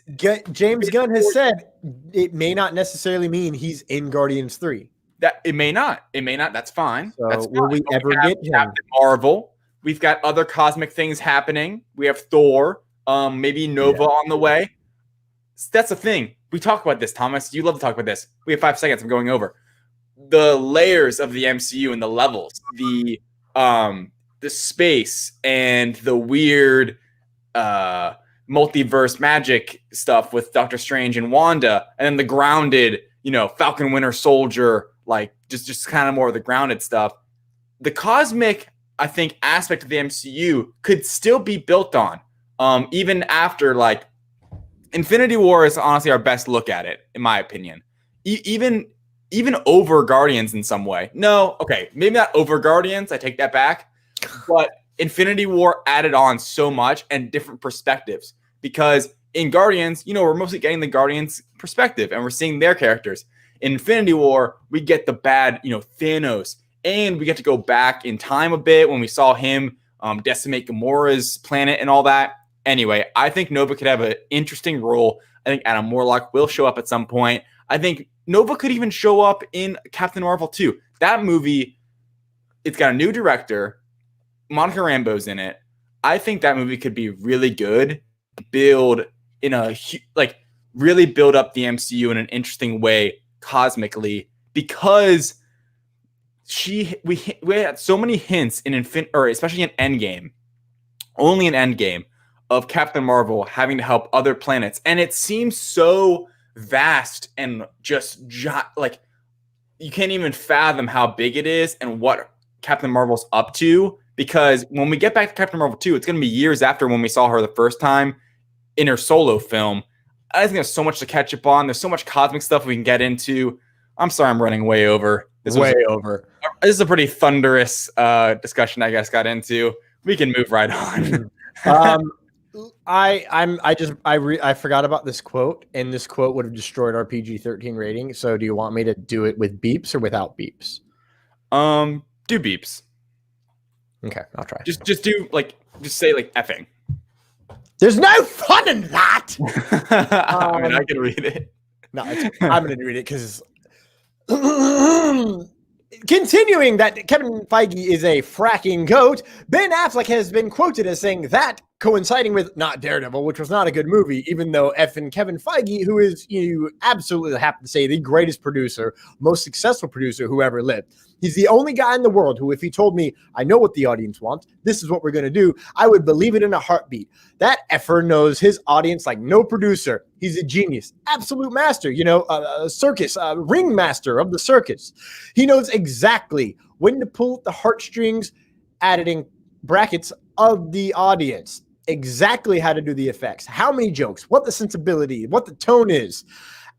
James Gunn has said it may not necessarily mean he's in Guardians 3. That it may not. That's fine. So that's will fine. we ever get him? Captain Marvel. We've got other cosmic things happening. We have Thor. Maybe Nova on the way. That's the thing. We talk about this, Thomas. You love to talk about this. We have 5 seconds. I'm going over the layers of the MCU and the levels, the space and the weird multiverse magic stuff with Doctor Strange and Wanda, and then the grounded, Falcon Winter Soldier, like just kind of more of the grounded stuff. The cosmic, I think, aspect of the MCU could still be built on, even after like Infinity War is honestly our best look at it, in my opinion. Even over Guardians in some way. No, okay, maybe not over Guardians. I take that back. But Infinity War added on so much and different perspectives, because in Guardians, we're mostly getting the Guardians perspective and we're seeing their characters. In Infinity War, we get the bad, Thanos, and we get to go back in time a bit when we saw him decimate Gamora's planet and all that. Anyway, I think Nova could have an interesting role. I think Adam Warlock will show up at some point. I think Nova could even show up in Captain Marvel 2. That movie, it's got a new director. Monica Rambeau's in it. I think that movie could be really good. Really build up the MCU in an interesting way cosmically, because we had so many hints in especially in Endgame, only in Endgame, of Captain Marvel having to help other planets, and it seems so vast and just like you can't even fathom how big it is and what Captain Marvel's up to. Because when we get back to Captain Marvel 2, it's going to be years after when we saw her the first time in her solo film. I think there's so much to catch up on. There's so much cosmic stuff we can get into. I'm sorry, I'm running way over. This is a pretty thunderous discussion I guess got into. We can move right on. I forgot about this quote, and this quote would have destroyed our PG-13 rating. So do you want me to do it with beeps or without beeps? Do beeps. Okay, I'll try. Just say effing. There's no fun in that. I can read it. No, I'm going to read it because continuing that Kevin Feige is a fracking goat, Ben Affleck has been quoted as saying that, coinciding with not Daredevil, which was not a good movie, even though effing Kevin Feige, who is, you absolutely have to say, the greatest producer, most successful producer who ever lived. He's the only guy in the world who, if he told me, I know what the audience wants, this is what we're going to do, I would believe it in a heartbeat. That effer knows his audience like no producer. He's a genius, absolute master, a circus, ring master of the circus. He knows exactly when to pull the heartstrings, adding brackets of the audience. Exactly how to do the effects, how many jokes, what the sensibility, what the tone is.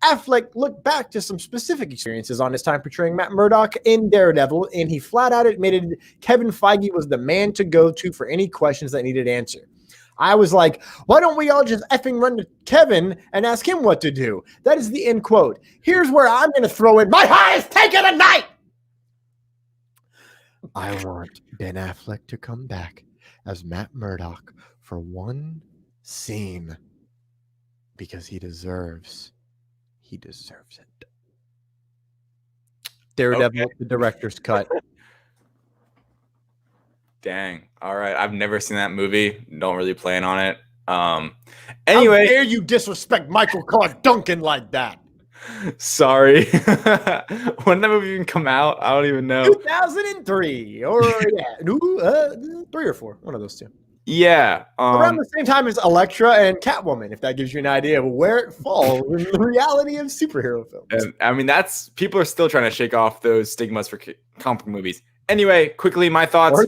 Affleck looked back to some specific experiences on his time portraying Matt Murdock in Daredevil, and he flat out admitted Kevin Feige was the man to go to for any questions that needed answer. I was like, why don't we all just effing run to Kevin and ask him what to do? That is the end quote. Here's where I'm going to throw in my highest take of the night. I want Ben Affleck to come back as Matt Murdock for one scene because he deserves it. Daredevil, the director's cut. Dang. All right. I've never seen that movie. Don't really plan on it. Anyway. How dare you disrespect Michael Clark Duncan like that? Sorry. When did that movie even come out? I don't even know. 2003 or 3 or 4. One of those two. Yeah. Around the same time as Elektra and Catwoman, if that gives you an idea of where it falls in the reality of superhero films. And, I mean, people are still trying to shake off those stigmas for comic movies. Anyway, quickly, my thoughts.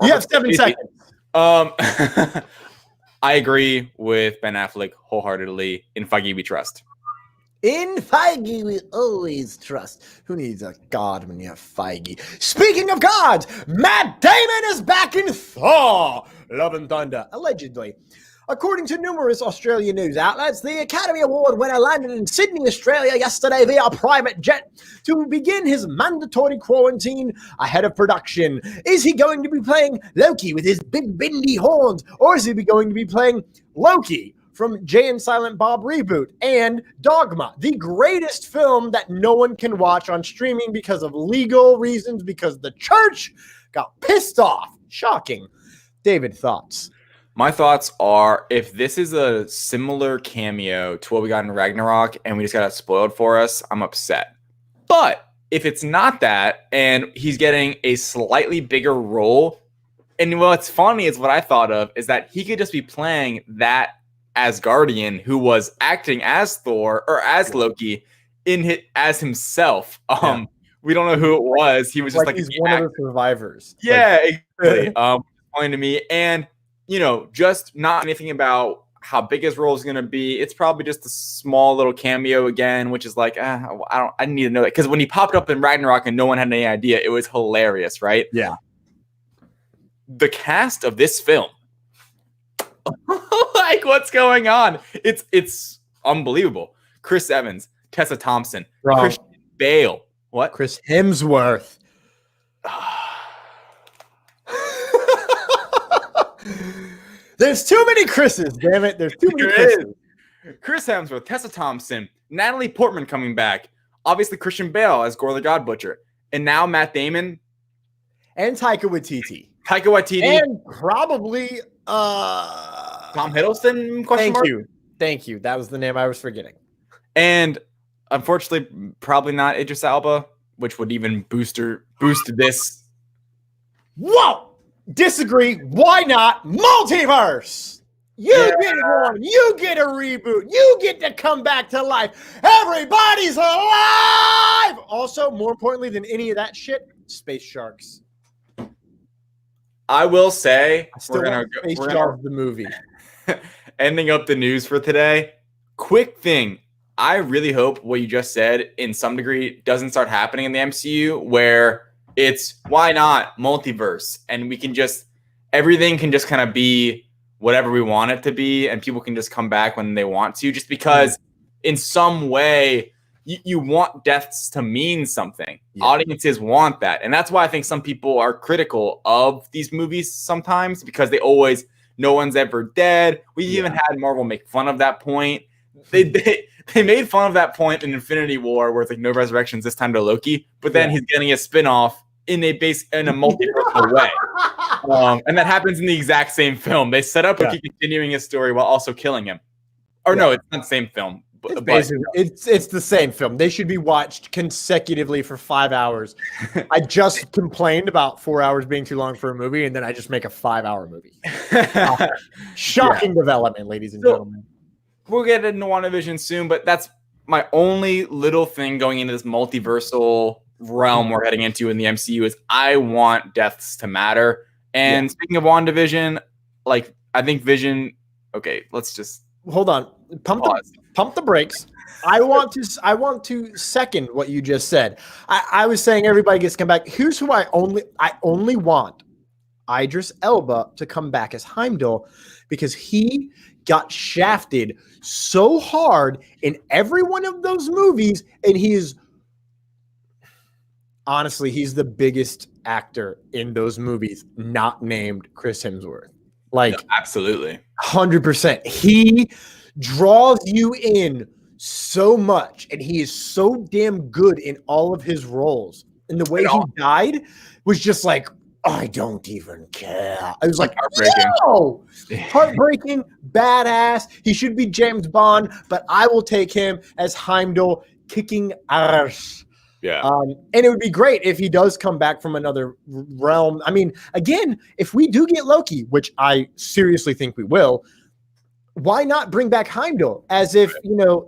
You have 7 seconds. I agree with Ben Affleck wholeheartedly. In Feige we trust. In Feige, we always trust. Who needs a god when you have Feige? Speaking of gods, Matt Damon is back in Thor, Love and Thunder, allegedly. According to numerous Australian news outlets, the Academy Award winner landed in Sydney, Australia yesterday via private jet to begin his mandatory quarantine ahead of production. Is he going to be playing Loki with his big bendy horns, or is he going to be playing Loki from Jay and Silent Bob reboot and Dogma, the greatest film that no one can watch on streaming because of legal reasons, because the church got pissed off? Shocking. David, thoughts? My thoughts are, if this is a similar cameo to what we got in Ragnarok and we just got it spoiled for us, I'm upset. But if it's not that and he's getting a slightly bigger role, and what's funny is what I thought of is that he could just be playing that Asgardian who was acting as Thor or as Loki as himself. We don't know who it was. He was just like he's one of the survivors. Yeah, exactly. Funny to me. And just not anything about how big his role is going to be. It's probably just a small little cameo again, which is like, I didn't need to know that. Because when he popped up in Ragnarok and no one had any idea, it was hilarious, right? Yeah. The cast of this film, like, what's going on? It's unbelievable. Chris Evans, Tessa Thompson, Christian Bale. What? Chris Hemsworth. There's too many Chris's, damn it. There's too many Chris's. Chris Hemsworth, Tessa Thompson, Natalie Portman coming back. Obviously, Christian Bale as Gore the God Butcher. And now Matt Damon. And Taika Waititi. And probably Tom Hiddleston? Thank you. That was the name I was forgetting. And unfortunately, probably not Idris Elba, which would even boost this. Whoa! Disagree. Why not? Multiverse! You get one. You get a reboot. You get to come back to life. Everybody's alive! Also, more importantly than any of that shit, space sharks. I will say, we're gonna the movie. Ending up the news for today. Quick thing. I really hope what you just said, in some degree, doesn't start happening in the MCU, where it's why not multiverse, and everything can just kind of be whatever we want it to be, and people can just come back when they want to, just because in some way you want deaths to mean something. Yeah. Audiences want that. And that's why I think some people are critical of these movies sometimes, because no one's ever dead. We even had Marvel make fun of that point. They made fun of that point in Infinity War, where it's like no resurrections, this time to Loki, but then he's getting a spin-off in a multiversal way. And that happens in the exact same film. They set up Loki continuing his story while also killing him. Or no, it's not the same film. It's the same film. They should be watched consecutively for 5 hours. I just complained about 4 hours being too long for a movie, and then I just make a 5-hour movie. Shocking development, ladies and gentlemen. We'll get into WandaVision soon, but that's my only little thing going into this multiversal realm we're heading into in the MCU is I want deaths to matter. And speaking of WandaVision, like, I think Vision. Okay, let's just hold on. Pump the brakes. I want to second what you just said. I was saying everybody gets to come back. Here's who I only want Idris Elba to come back as Heimdall, because he got shafted so hard in every one of those movies, and he is honestly, he's the biggest actor in those movies, not named Chris Hemsworth. Like, no, absolutely. 100%. He draws you in so much, and he is so damn good in all of his roles. And the way he died was just like, I don't even care. I was like, heartbreaking. No! Heartbreaking, badass. He should be James Bond, but I will take him as Heimdall kicking ass. Yeah. And it would be great if he does come back from another realm. I mean, again, if we do get Loki, which I seriously think we will, why not bring back Heimdall as if, you know,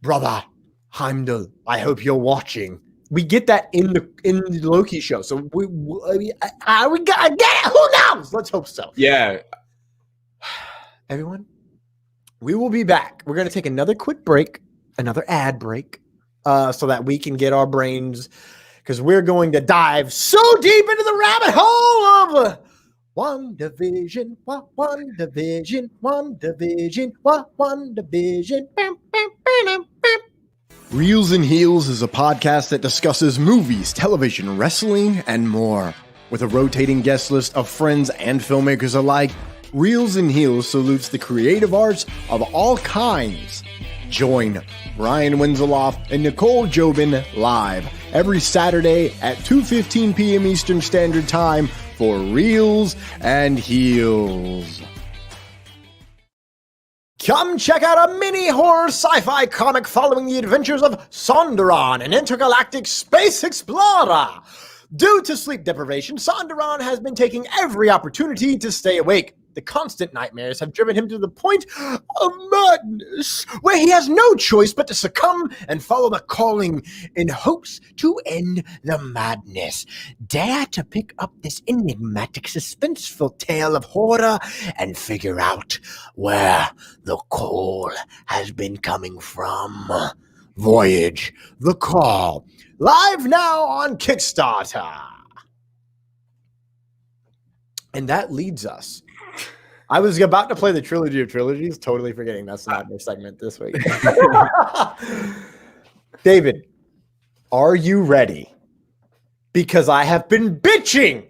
brother Heimdall, I hope you're watching. We get that in the Loki show. So we gotta get it. Who knows? Let's hope so. Yeah. Everyone, we will be back. We're going to take another quick break, another ad break, so that we can get our brains, because we're going to dive so deep into the rabbit hole of WandaVision, WandaVision, WandaVision, WandaVision. Reels and Heels is a podcast that discusses movies, television, wrestling, and more. With a rotating guest list of friends and filmmakers alike, Reels and Heels salutes the creative arts of all kinds. Join Brian Winzeloff and Nicole Jobin live every Saturday at 2:15 p.m. Eastern Standard Time for Reels and Heels. Come check out a mini horror sci-fi comic following the adventures of Sonderon, an intergalactic space explorer. Due to sleep deprivation, Sonderon has been taking every opportunity to stay awake. The constant nightmares have driven him to the point of madness, where he has no choice but to succumb and follow the calling in hopes to end the madness. Dare to pick up this enigmatic, suspenseful tale of horror and figure out where the call has been coming from. Voyage the Call, live now on Kickstarter. And that leads us. I was about to play the Trilogy of Trilogies, totally forgetting that's not their segment this week. David, are you ready? Because I have been bitching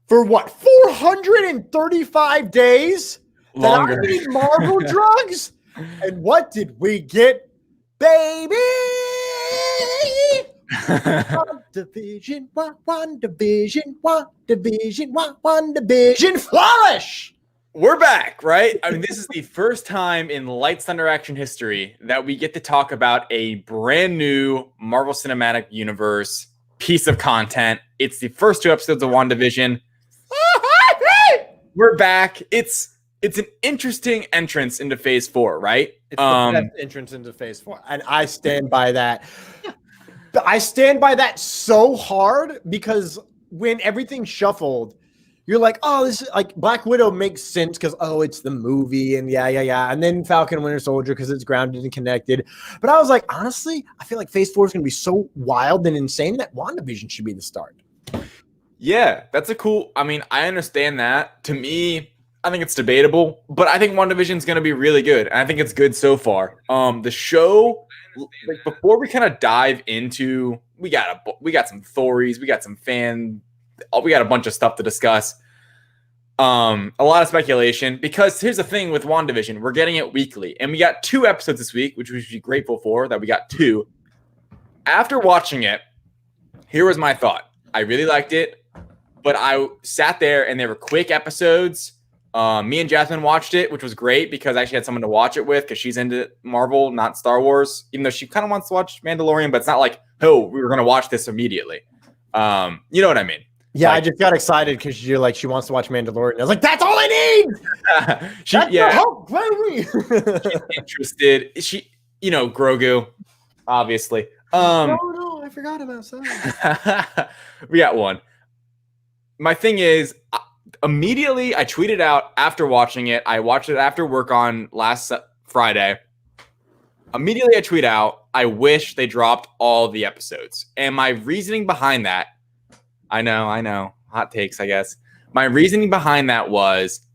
for 435 days Longer. that I need Marvel drugs? And what did we get, baby? WandaVision, WandaVision, flourish! We're back, right? I mean, this is the first time in Lights Thunder Action history that we get to talk about a brand new Marvel Cinematic Universe piece of content. It's the first 2 episodes of WandaVision. We're back. It's an interesting entrance into Phase 4, right? It's the best entrance into Phase 4, and I stand by that. I stand by that so hard, because when everything shuffled, you're like, oh, this is like Black Widow makes sense because, oh, it's the movie and yeah. And then Falcon and Winter Soldier because it's grounded and connected. But I was like, honestly, I feel like Phase 4 is going to be so wild and insane that WandaVision should be the start. Yeah, that's a cool. I mean, I understand that. To me, I think it's debatable, but I think WandaVision is going to be really good. And I think it's good so far. The show, like, before we kind of dive into, we got some thories, we got some we got a bunch of stuff to discuss. A lot of speculation, because here's the thing with WandaVision, we're getting it weekly, and we got 2 episodes this week, which we should be grateful for that we got 2. After watching it, here was my thought. I really liked it, but I sat there and they were quick episodes. Me and Jasmine watched it, which was great because I actually had someone to watch it with because she's into Marvel, not Star Wars, even though she kind of wants to watch Mandalorian, but it's not like, oh, we were going to watch this immediately. You know what I mean? Yeah, like, I just got excited because you're like, she wants to watch Mandalorian. I was like, that's all I need. That's the hope, baby. She's interested. She, Grogu, obviously. No, I forgot about that. We got one. My thing is, immediately I tweeted out after watching it. I watched it after work on last Friday. Immediately I tweet out, I wish they dropped all the episodes. And my reasoning behind that, I know. Hot takes, I guess. My reasoning behind that was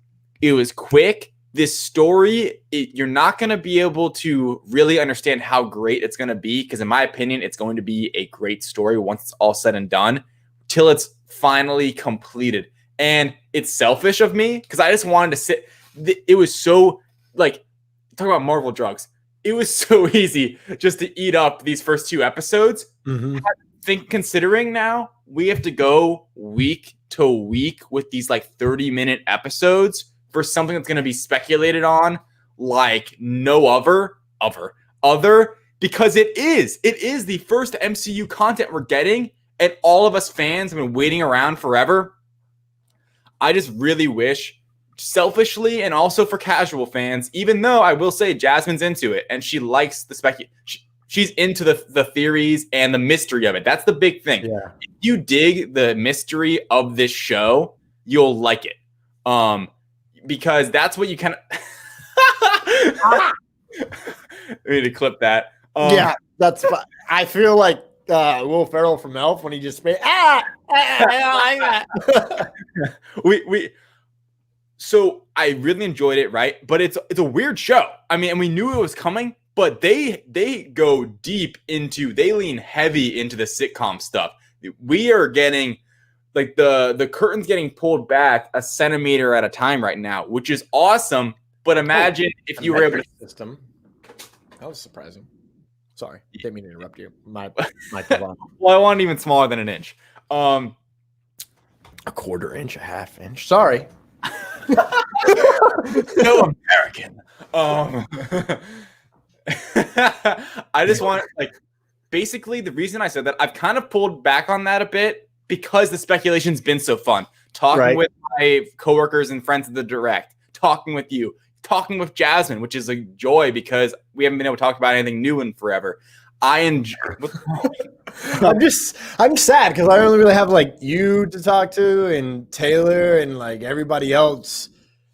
it was quick this story, you're not going to be able to really understand how great it's going to be, because in my opinion, it's going to be a great story once it's all said and done, till it's finally completed. And it's selfish of me because I just wanted to sit. It was so, like, talk about Marvel drugs. It was so easy just to eat up these first 2 episodes. Considering now we have to go week to week with these like 30-minute episodes for something that's going to be speculated on like no other, because it is the first MCU content we're getting, and all of us fans have been waiting around forever. I just really wish, selfishly and also for casual fans, even though I will say Jasmine's into it and she likes the she's into the theories and the mystery of it. That's the big thing. Yeah. If you dig the mystery of this show, you'll like it. Because that's what you kind of we need to clip that. Yeah, that's fine. I feel like Will Ferrell from Elf when he just made So I really enjoyed it, right? But it's a weird show. I mean, and we knew it was coming, but they go deep into, they lean heavy into the sitcom stuff. We are getting like the curtain's getting pulled back a centimeter at a time right now, which is awesome. But imagine if you were able to system. That was surprising. Sorry, didn't mean to interrupt you. My well, I want even smaller than an inch. A quarter inch, a half inch. Sorry. No American. I just want, like, basically the reason I said that, I've kind of pulled back on that a bit because the speculation's been so fun. Talking with my coworkers and friends at the Direct, talking with you, talking with Jasmine, which is a joy because we haven't been able to talk about anything new in forever. I enjoy. I'm sad because I only really have like you to talk to and Taylor and like everybody else.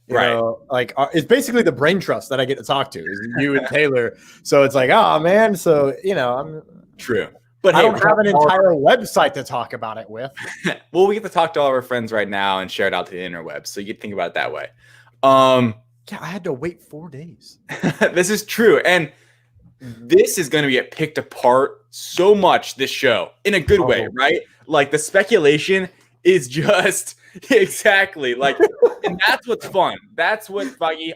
You know, like it's basically the brain trust that I get to talk to is you and Taylor. So it's like, oh man. So I'm true, but I don't have an entire website to talk about it with. Well, we get to talk to all our friends right now and share it out to the interwebs. So you can think about it that way. Yeah, I had to wait 4 days. This is true, and this is going to get picked apart so much, this show, in a good way, right? Like, the speculation is just exactly like, and that's what's fun. That's what Feige,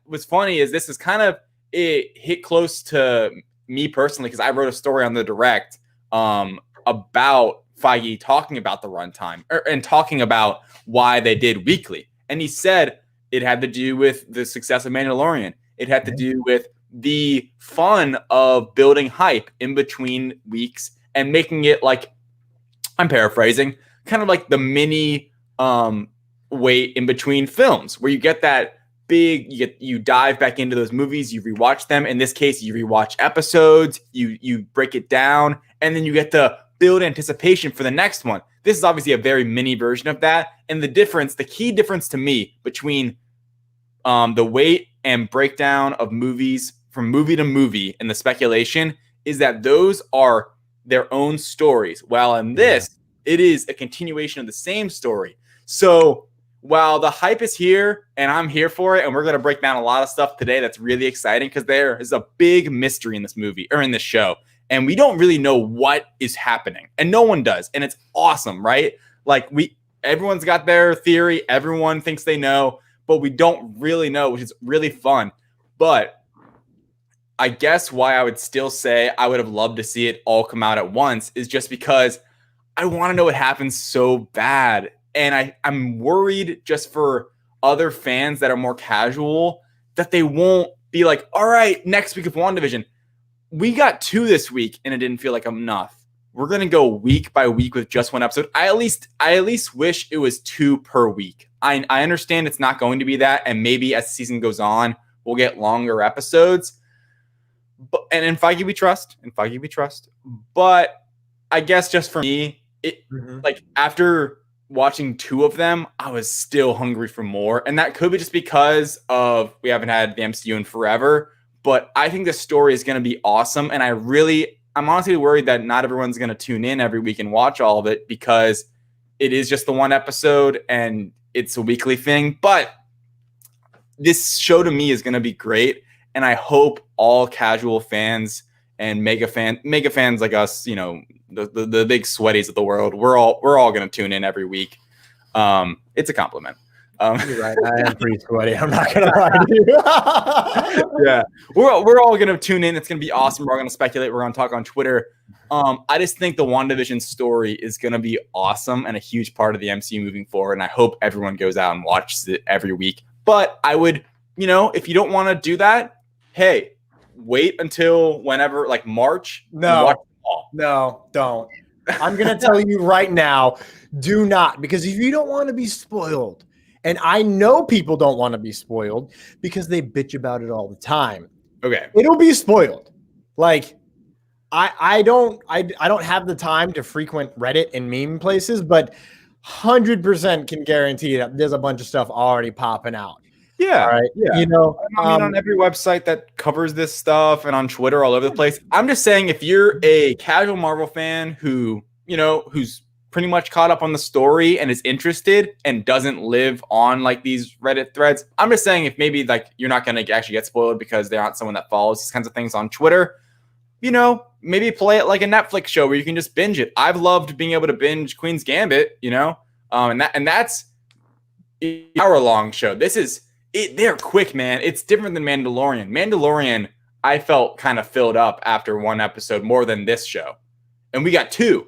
what's funny is this is kind of, it hit close to me personally because I wrote a story on the Direct about Feige talking about the runtime and talking about why they did weekly. And he said it had to do with the success of Mandalorian. It had to do with the fun of building hype in between weeks and making it, like, I'm paraphrasing, kind of like the mini wait in between films where you get that big, you dive back into those movies, you rewatch them. In this case, you rewatch episodes, you break it down, and then you get to build anticipation for the next one. This is obviously a very mini version of that. And the key difference to me between the wait and breakdown of movies from movie to movie and the speculation is that those are their own stories. While in this, it is a continuation of the same story. So while the hype is here and I'm here for it, and we're going to break down a lot of stuff today that's really exciting because there is a big mystery in this movie or in this show. And we don't really know what is happening, and no one does. And it's awesome, right? Like, everyone's got their theory. Everyone thinks they know, but we don't really know, which is really fun. But I guess why I would still say I would have loved to see it all come out at once is just because I want to know what happens so bad. And I'm worried just for other fans that are more casual that they won't be like, all right, next week of WandaVision. We got 2 this week and it didn't feel like enough. We're going to go week by week with just 1 episode. I at least wish it was 2 per week. I understand it's not going to be that. And maybe as the season goes on, we'll get longer episodes. But, and in Feige we trust. But I guess just for me, like, after watching 2 of them, I was still hungry for more. And that could be just because of we haven't had the MCU in forever. But I think the story is going to be awesome. And I'm honestly worried that not everyone's going to tune in every week and watch all of it because it is just the 1 episode and it's a weekly thing. But this show to me is going to be great, and I hope all casual fans and mega fans like us, you know, the big sweaties of the world, we're all going to tune in every week. It's a compliment. You're right. I am pretty sweaty. I'm not gonna lie to you. Yeah, we're all gonna tune in. It's gonna be awesome. We're all gonna speculate. We're gonna talk on Twitter. I just think the WandaVision story is gonna be awesome and a huge part of the MCU moving forward. And I hope everyone goes out and watches it every week. But I would, you know, if you don't want to do that, hey, wait until whenever, like March. No, don't. I'm gonna tell you right now, do not, because if you don't want to be spoiled. And I know people don't want to be spoiled because they bitch about it all the time. Okay. It'll be spoiled. Like I don't have the time to frequent Reddit and meme places, but 100% can guarantee that there's a bunch of stuff already popping out. Yeah. All right. Yeah. You know, I mean, on every website that covers this stuff and on Twitter all over the place. I'm just saying, if you're a casual Marvel fan who, you know, who's pretty much caught up on the story and is interested and doesn't live on like these Reddit threads, I'm just saying, if maybe like you're not going to actually get spoiled because they're not someone that follows these kinds of things on Twitter, you know, maybe play it like a Netflix show where you can just binge it. I've loved being able to binge Queen's Gambit, you know, and that's an hour-long show. This is it. They're quick, man. It's different than Mandalorian. Mandalorian, I felt kind of filled up after one episode more than this show, and we got two.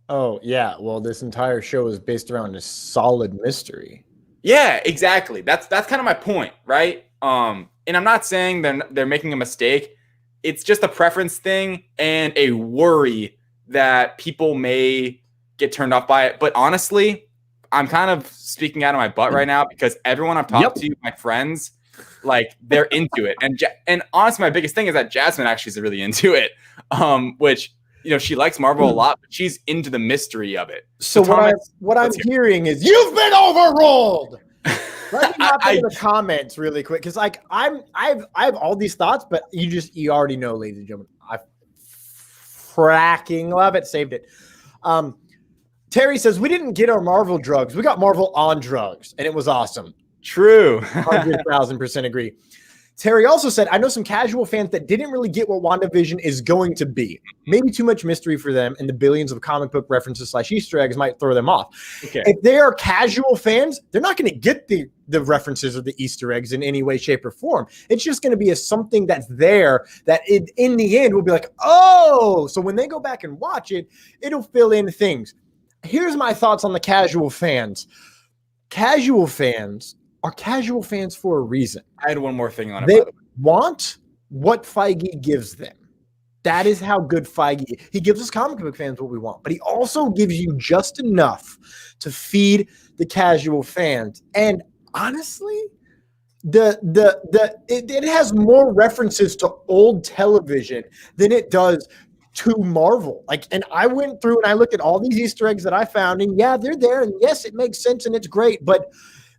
Oh, yeah. Well, this entire show is based around a solid mystery. Yeah, exactly. That's kind of my point, right? And I'm not saying they're making a mistake. It's just a preference thing and a worry that people may get turned off by it. But honestly, I'm kind of speaking out of my butt right now because everyone I've talked to, my friends, like they're into it. And honestly, my biggest thing is that Jasmine actually is really into it, which, you know, she likes Marvel a lot, but she's into the mystery of it. So what I'm hearing is you've been overruled. Let me hop into the comments really quick, because like I have all these thoughts, but you already know, ladies and gentlemen, I fracking love it. Saved it. Terry says we didn't get our Marvel drugs, we got Marvel on drugs, and it was awesome. True. 100,000% agree. Terry also said, I know some casual fans that didn't really get what WandaVision is going to be. Maybe too much mystery for them, and the billions of comic book references / Easter eggs might throw them off. Okay. If they are casual fans, they're not going to get the references or the Easter eggs in any way, shape, or form. It's just going to be something that's there that in the end will be like, oh, so when they go back and watch it, it'll fill in things. Here's my thoughts on the casual fans. Casual fans are casual fans for a reason. I had one more thing on it. They want what Feige gives them. That is how good Feige is. He gives us comic book fans what we want, but he also gives you just enough to feed the casual fans. And honestly, it has more references to old television than it does to Marvel. Like, and I went through and I looked at all these Easter eggs that I found, and yeah, they're there, and yes, it makes sense and it's great, but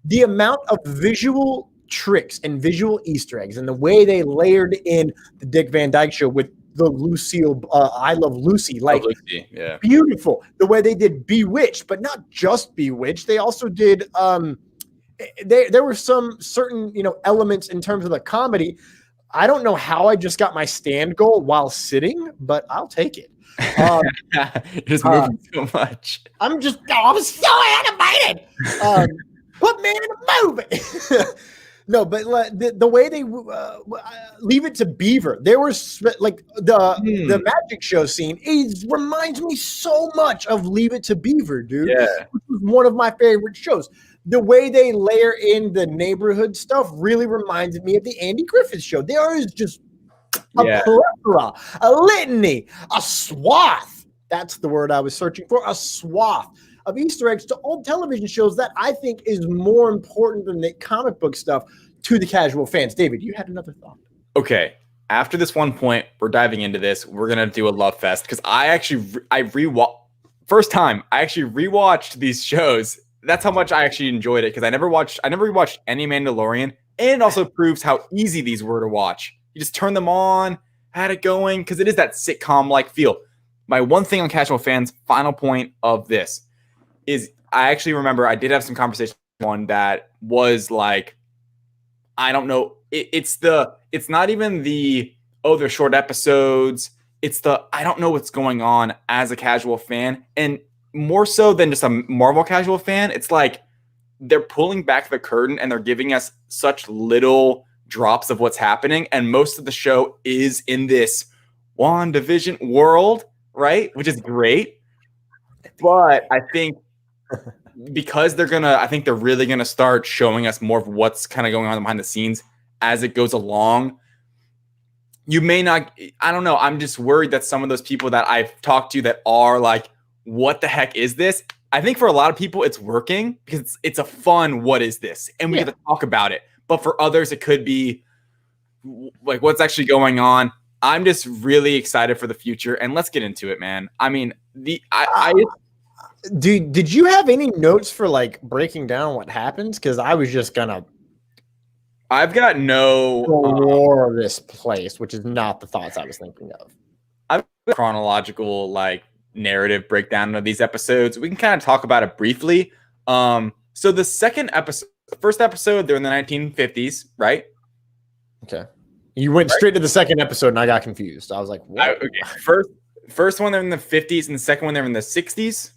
the amount of visual tricks and visual Easter eggs and the way they layered in the Dick Van Dyke Show with the Lucille, I Love Lucy, like Lucy, yeah, beautiful. The way they did Bewitched, but not just Bewitched. They also did, there were some certain, you know, elements in terms of the comedy. I don't know how I just got my stand goal while sitting, but I'll take it. You're just moving so much. I'm so animated. Put me in a movie. No, but the way they Leave It to Beaver, there was like the magic show scene. It reminds me so much of Leave It to Beaver, dude. Yeah, which was one of my favorite shows. The way they layer in the neighborhood stuff really reminded me of the Andy Griffith Show. There is just a plethora, a litany, a swath. That's the word I was searching for. A swath of Easter eggs to old television shows that I think is more important than the comic book stuff to the casual fans. David, you had another thought. Okay. After this one point, we're diving into this. We're going to do a love fest because I rewatched these shows. That's how much I actually enjoyed it, because I never rewatched any Mandalorian, and it also proves how easy these were to watch. You just turn them on, had it going, because it is that sitcom-like feel. My one thing on casual fans, final point of this, is I actually remember I did have some conversation on that was like, I don't know. It's not even the, oh, they're short episodes. It's the, I don't know what's going on as a casual fan. And more so than just a Marvel casual fan, it's like they're pulling back the curtain and they're giving us such little drops of what's happening. And most of the show is in this WandaVision world, right? Which is great. But I think because I think they're really going to start showing us more of what's kind of going on behind the scenes as it goes along. You may not, I don't know. I'm just worried that some of those people that I've talked to that are like, what the heck is this? I think for a lot of people it's working because it's a fun, what is this? And we get to talk about it. But for others, it could be like, what's actually going on? I'm just really excited for the future. And let's get into it, man. I mean, did you have any notes for like breaking down what happens? Because I was just gonna. I've got no war of this place, which is not the thoughts I was thinking of. I've got chronological like narrative breakdown of these episodes. We can kind of talk about it briefly. So the first episode, they're in the 1950s, right? Okay. You went straight to the second episode, and I got confused. I was like, what? Okay. First one, they're in the 50s, and the second one, they're in the 60s.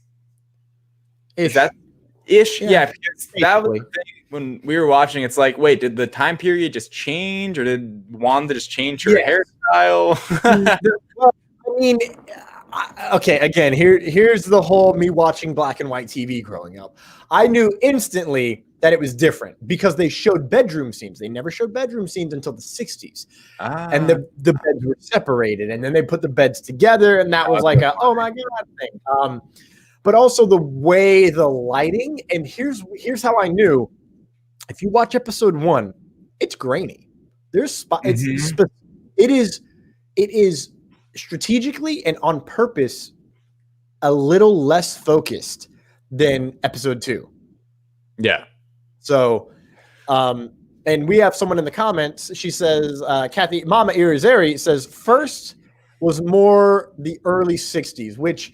Is that ish? Yeah, because that was the thing when we were watching. It's like, wait, did the time period just change, or did Wanda just change her hairstyle? Well, I mean, okay. Again, here's the whole me watching black and white TV growing up. I knew instantly that it was different because they showed bedroom scenes. They never showed bedroom scenes until the 60s. And the beds were separated, and then they put the beds together, and that was like a, oh my God thing. But also the way the lighting, and here's how I knew. If you watch episode 1, it's grainy. There's it is strategically and on purpose a little less focused than episode 2. Yeah. So, and we have someone in the comments. She says, Kathy, Mama Irizari says, first was more the early 60s, which,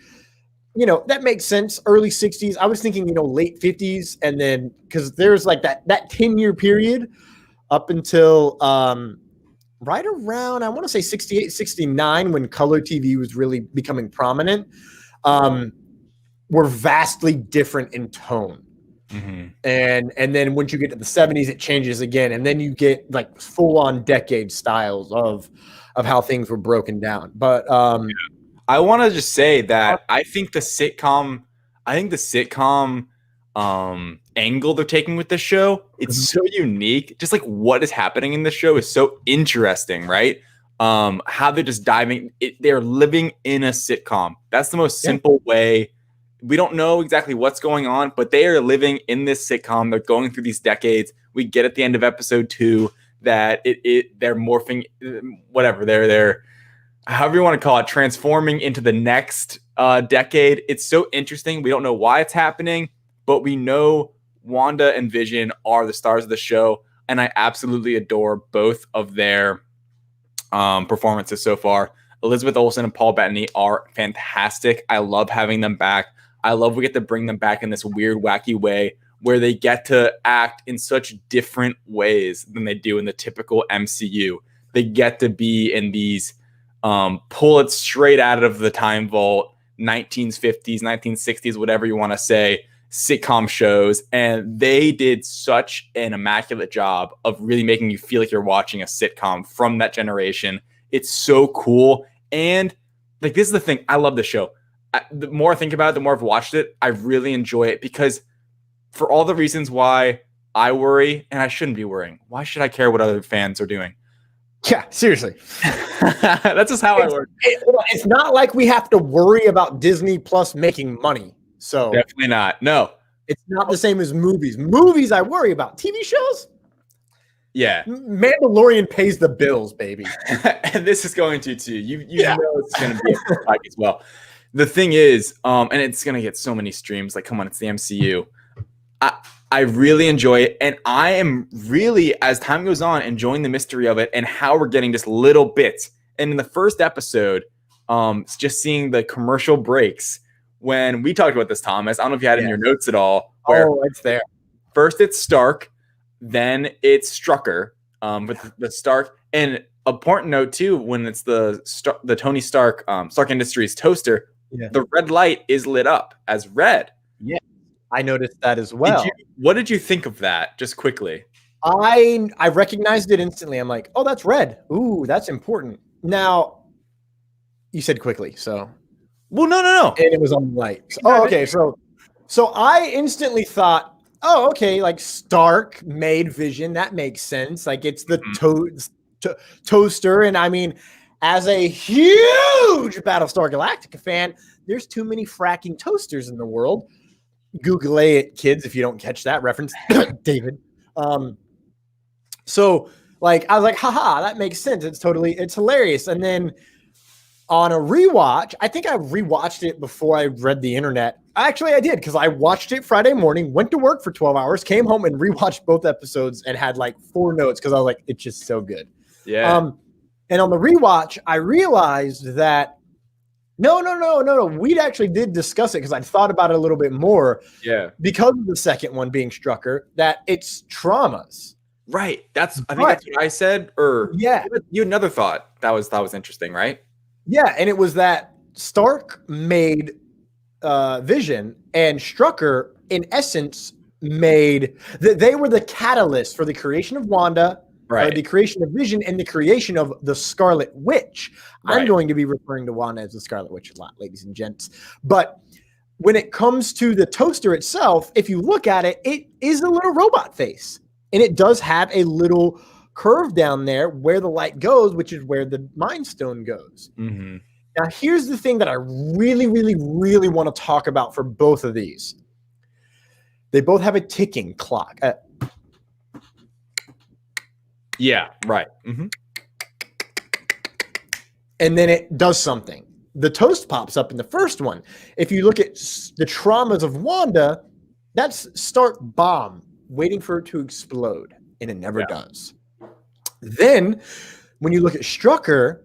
you know, that makes sense. Early 60s. I was thinking, you know, late 50s. And then because there's like that 10-year period up until right around, I want to say 68, 69, when color TV was really becoming prominent, were vastly different in tone. Mm-hmm. And then once you get to the 70s, it changes again, and then you get like full-on decade styles of how things were broken down. But I want to just say that I think the sitcom angle they're taking with this show, it's so unique. Just like what is happening in this show is so interesting, right? How they're just diving. They're living in a sitcom. That's the most simple way. We don't know exactly what's going on, but they are living in this sitcom. They're going through these decades. We get at the end of episode 2 that they're morphing, whatever. They're however you want to call it, transforming into the next decade. It's so interesting. We don't know why it's happening, but we know Wanda and Vision are the stars of the show, and I absolutely adore both of their performances so far. Elizabeth Olsen and Paul Bettany are fantastic. I love having them back. I love we get to bring them back in this weird, wacky way where they get to act in such different ways than they do in the typical MCU. They get to be in these pull it straight out of the time vault, 1950s, 1960s, whatever you want to say, sitcom shows. And they did such an immaculate job of really making you feel like you're watching a sitcom from that generation. It's so cool. And like, this is the thing. I love the show. The more I think about it, the more I've watched it, I really enjoy it because for all the reasons why I worry, and I shouldn't be worrying. Why should I care what other fans are doing? Yeah, seriously. That's just how I work. It's not like we have to worry about Disney Plus making money. So definitely not. No. It's not the same as movies. Movies I worry about. TV shows? Yeah. Mandalorian pays the bills, baby. And this is going to too. You know it's going to be like as well. The thing is, and it's going to get so many streams, like, come on, it's the MCU. I really enjoy it, and I am really, as time goes on, enjoying the mystery of it and how we're getting just little bits. And in the first episode, just seeing the commercial breaks, when we talked about this, Thomas, I don't know if you had it in your notes at all. Where it's there. First it's Stark, then it's Strucker, with the Stark. And important note too, when it's the Tony Stark Stark Industries toaster, the red light is lit up as red. Yeah, I noticed that as well. What did you think of that? Just quickly. I recognized it instantly. I'm like, oh, that's red. Ooh, that's important. Now, you said quickly, so. Well, no. And it was on the light. Oh, okay. So I instantly thought, oh, okay, like Stark made Vision. That makes sense. Like it's the toaster. And I mean, as a huge Battlestar Galactica fan, there's too many fracking toasters in the world. Google it, kids, if you don't catch that reference, David. So like, I was like, haha, that makes sense. It's hilarious. And then on a rewatch, I think I rewatched it before I read the internet. Actually, I did, because I watched it Friday morning, went to work for 12 hours, came home and rewatched both episodes and had like 4 notes because I was like, it's just so good. Yeah. And on the rewatch, I realized that no. We actually did discuss it because I thought about it a little bit more. Yeah. Because of the second one being Strucker, that it's traumas. Right. I think that's what I said. Or yeah, you had another thought that was interesting, right? Yeah, and it was that Stark made Vision, and Strucker, in essence, made they were the catalyst for the creation of Wanda, right? The creation of Vision, and the creation of the Scarlet Witch. Right. I'm going to be referring to Wanda as the Scarlet Witch a lot, ladies and gents. But when it comes to the toaster itself, if you look at it, it is a little robot face, and it does have a little curve down there where the light goes, which is where the Mind Stone goes. Mm-hmm. Now, here's the thing that I really, really, really want to talk about for both of these. They both have a ticking clock. Yeah, right. Mm-hmm. And then it does something. The toast pops up in the first one. If you look at the traumas of Wanda, that's Stark bomb waiting for it to explode, and it never does. Then, when you look at Strucker,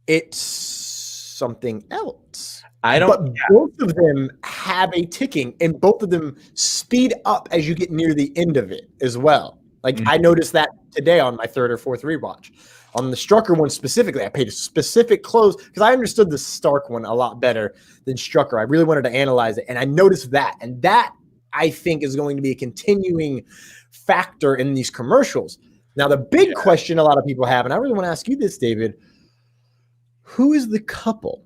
it's something else. But both of them have a ticking, and both of them speed up as you get near the end of it as well. Like I noticed that today on my 3rd or 4th rewatch. On the Strucker one specifically, I paid a specific close because I understood the Stark one a lot better than Strucker. I really wanted to analyze it, and I noticed that, and that I think is going to be a continuing factor in these commercials. Now, the big question a lot of people have, and I really want to ask you this, David, who is the couple?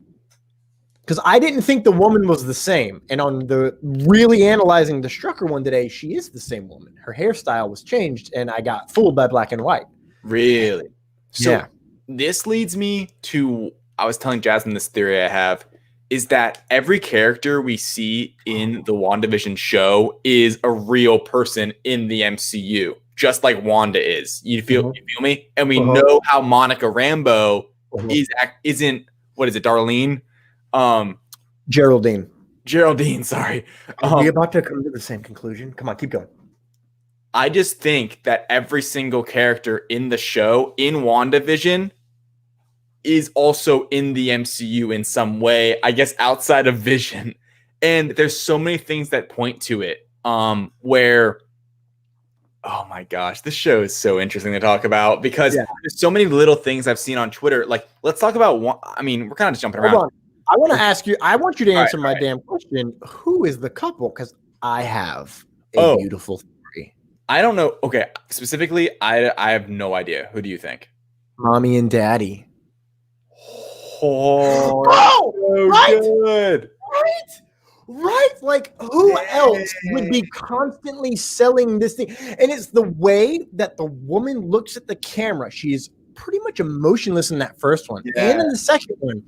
Because I didn't think the woman was the same. And on the really analyzing the Strucker one today, she is the same woman. Her hairstyle was changed, and I got fooled by black and white. Really? So this leads me to, I was telling Jasmine this theory I have, is that every character we see in the WandaVision show is a real person in the MCU. Just like Wanda is. You feel me? And we know how Monica Rambeau isn't, what is it, Darlene? Geraldine, sorry. Are we about to come to the same conclusion? Come on, keep going. I just think that every single character in the show, in WandaVision, is also in the MCU in some way, I guess outside of Vision. And there's so many things that point to it, where... Oh my gosh, this show is so interesting to talk about because there's so many little things I've seen on Twitter. Like, let's talk about one. I mean, we're kind of just jumping around. Hold on. I want to ask you, I want you to answer my damn question. Who is the couple? Because I have a beautiful theory. I don't know. Okay, specifically, I have no idea. Who do you think? Mommy and Daddy. Oh, so right? Good. Right? Like, who else would be constantly selling this thing? And it's the way that the woman looks at the camera. She's pretty much emotionless in that first one. And in the second one,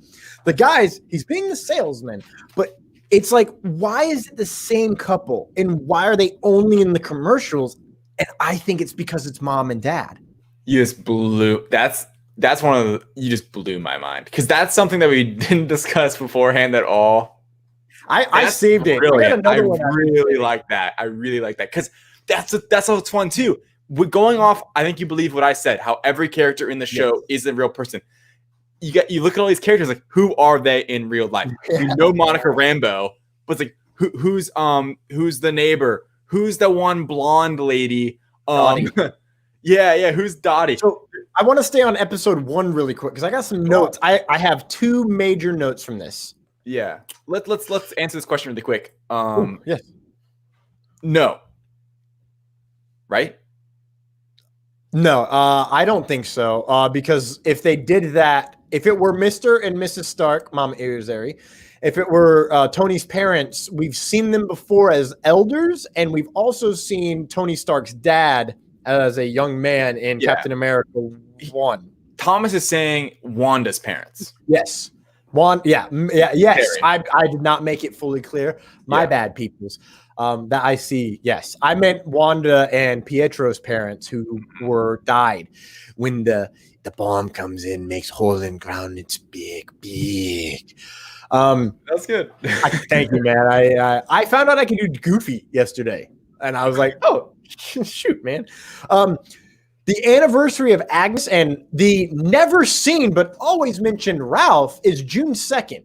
the guys, he's being the salesman. But it's like, why is it the same couple? And why are they only in the commercials? And I think it's because it's mom and dad. You just blew. That's one of the, you just blew my mind. Because that's something that we didn't discuss beforehand at all. I saved it. I really like that. I really like that because that's how it's fun too. We're going off. I think you believe what I said. How every character in the show is a real person. You look at all these characters like who are they in real life? You know Monica Rambeau, but it's like who's the neighbor? Who's the one blonde lady? Yeah. Who's Dottie? So I want to stay on episode 1 really quick because I got some notes. I have 2 major notes from this. Yeah. Let's answer this question really quick. Yes. No. Right? No, I don't think so. Because if they did that, if it were Mr. and Mrs. Stark, Mom Irizarry, if it were Tony's parents, we've seen them before as elders, and we've also seen Tony Stark's dad as a young man in Captain America 1. Thomas is saying Wanda's parents. Yes. Yes. I did not make it fully clear. My bad, peoples. That I see. Yes, I meant Wanda and Pietro's parents who were died when the bomb comes in, makes hole in ground. It's big. That's good. Thank you, man. I found out I could do Goofy yesterday, and I was like, oh, shoot, man. The anniversary of Agnes and the never seen but always mentioned Ralph is June 2nd.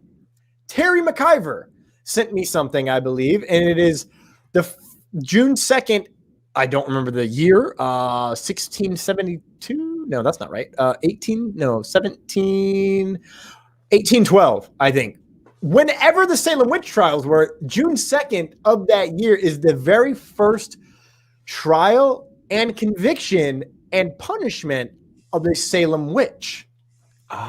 Terry McIver sent me something, I believe, and it is the June 2nd. I don't remember the year. 1672. No, that's not right. 1812, I think. Whenever the Salem witch trials were, June 2nd of that year is the very first trial and conviction and punishment of the Salem witch,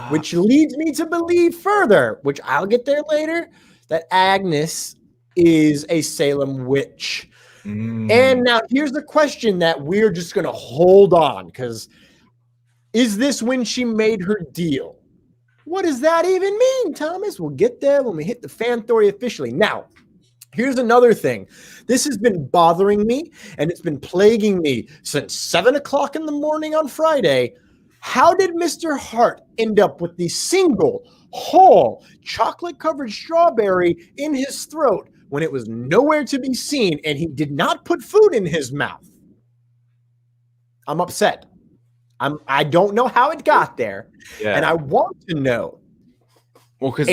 which leads me to believe further, which I'll get there later, that Agnes is a Salem witch. And now here's the question that we're just going to hold on, because is this when she made her deal? What does that even mean, Thomas? We'll get there when we hit the fan theory officially. Now, here's another thing. This has been bothering me, and it's been plaguing me since 7 o'clock in the morning on Friday. How did Mr. Hart end up with the single whole chocolate-covered strawberry in his throat when it was nowhere to be seen, and he did not put food in his mouth? I'm upset. I don't know how it got there, and I want to know. Well, because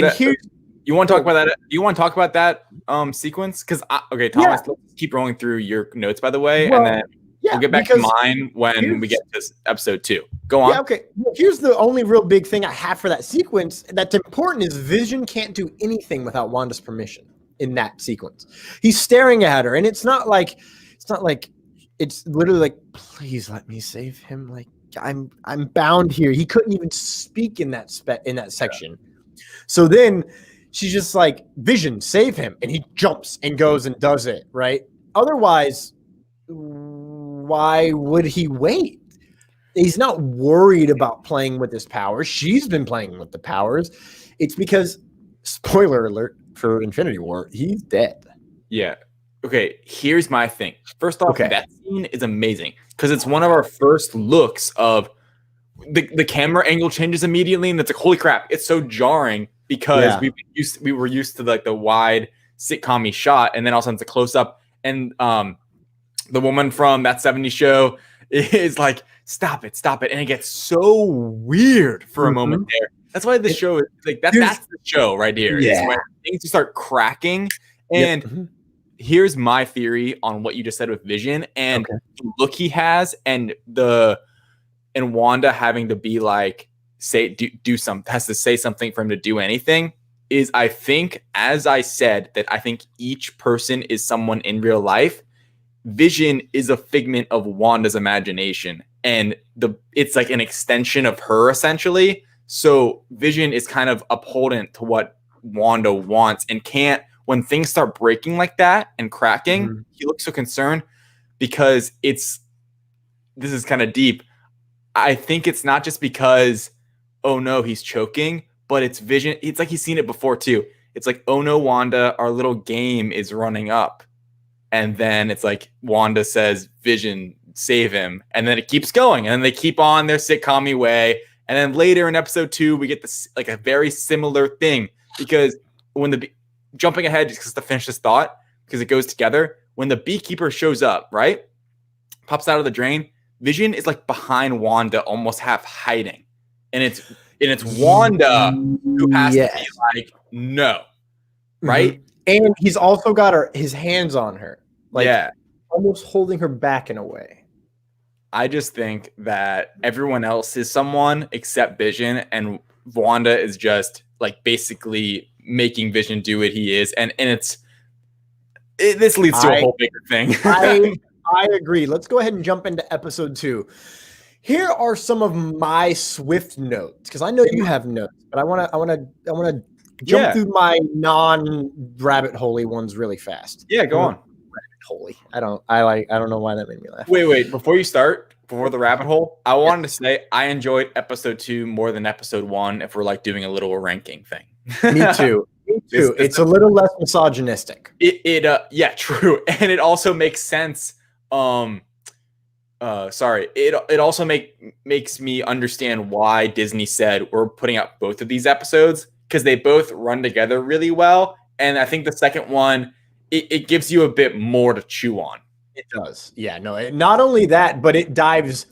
you want to talk about that? You want to talk about that sequence? Because Thomas, let's keep rolling through your notes, by the way, and then we'll get back to mine when we get to episode 2. Go on. Yeah, okay. Well, here's the only real big thing I have for that sequence that's important is Vision can't do anything without Wanda's permission in that sequence. He's staring at her, and it's literally like, please let me save him. Like, I'm bound here. He couldn't even speak in that section. So then she's just like, Vision, save him. And he jumps and goes and does it, right? Otherwise, why would he wait? He's not worried about playing with his powers. She's been playing with the powers. It's because, spoiler alert for Infinity War, he's dead. Yeah. Okay, here's my thing. First off, that scene is amazing because it's one of our first looks of the camera angle changes immediately, and it's like, holy crap, it's so jarring because we were used to like the wide sitcom-y shot, and then all of a sudden it's a close up, and the woman from that 70s show is like, stop it, and it gets so weird for a moment there. That's why the show is like that's the show right here. Yeah. Is when things start cracking, and here's my theory on what you just said with Vision and the look he has, and Wanda having to be like, has to say something for him to do anything. Is I think, as I said, that I think each person is someone in real life. Vision is a figment of Wanda's imagination, and it's like an extension of her essentially. So Vision is kind of upholdent to what Wanda wants and can't. When things start breaking like that and cracking, he looks so concerned because this is kind of deep. I think it's not just because, oh no, he's choking, but it's Vision. It's like he's seen it before too. It's like, oh no, Wanda, our little game is running up. And then it's like Wanda says, Vision, save him. And then it keeps going. And then they keep on their sitcom-y way. And then later in episode 2, we get this like a very similar thing because when jumping ahead just to finish this thought, because it goes together. When the beekeeper shows up, right? Pops out of the drain, Vision is like behind Wanda, almost half hiding. And it's Wanda who has to be like, no. Right? And he's also got his hands on her. Like almost holding her back in a way. I just think that everyone else is someone except Vision, and Wanda is just like basically making Vision do what he is, and this leads to a whole bigger thing. I agree. Let's go ahead and jump into episode 2. Here are some of my swift notes, because I know you have notes, but I want to jump through my non-rabbit holy ones really fast. Yeah, go on. Rabbit holy. I don't know why that made me laugh. Wait. Before the rabbit hole, I wanted to say I enjoyed episode 2 more than episode 1. If we're like doing a little ranking thing. Me too. It's a little less misogynistic. Yeah, true, and it also makes sense. It also makes me understand why Disney said we're putting out both of these episodes, because they both run together really well. And I think the second one, it gives you a bit more to chew on. It does. Yeah, no, not only that, but it dives.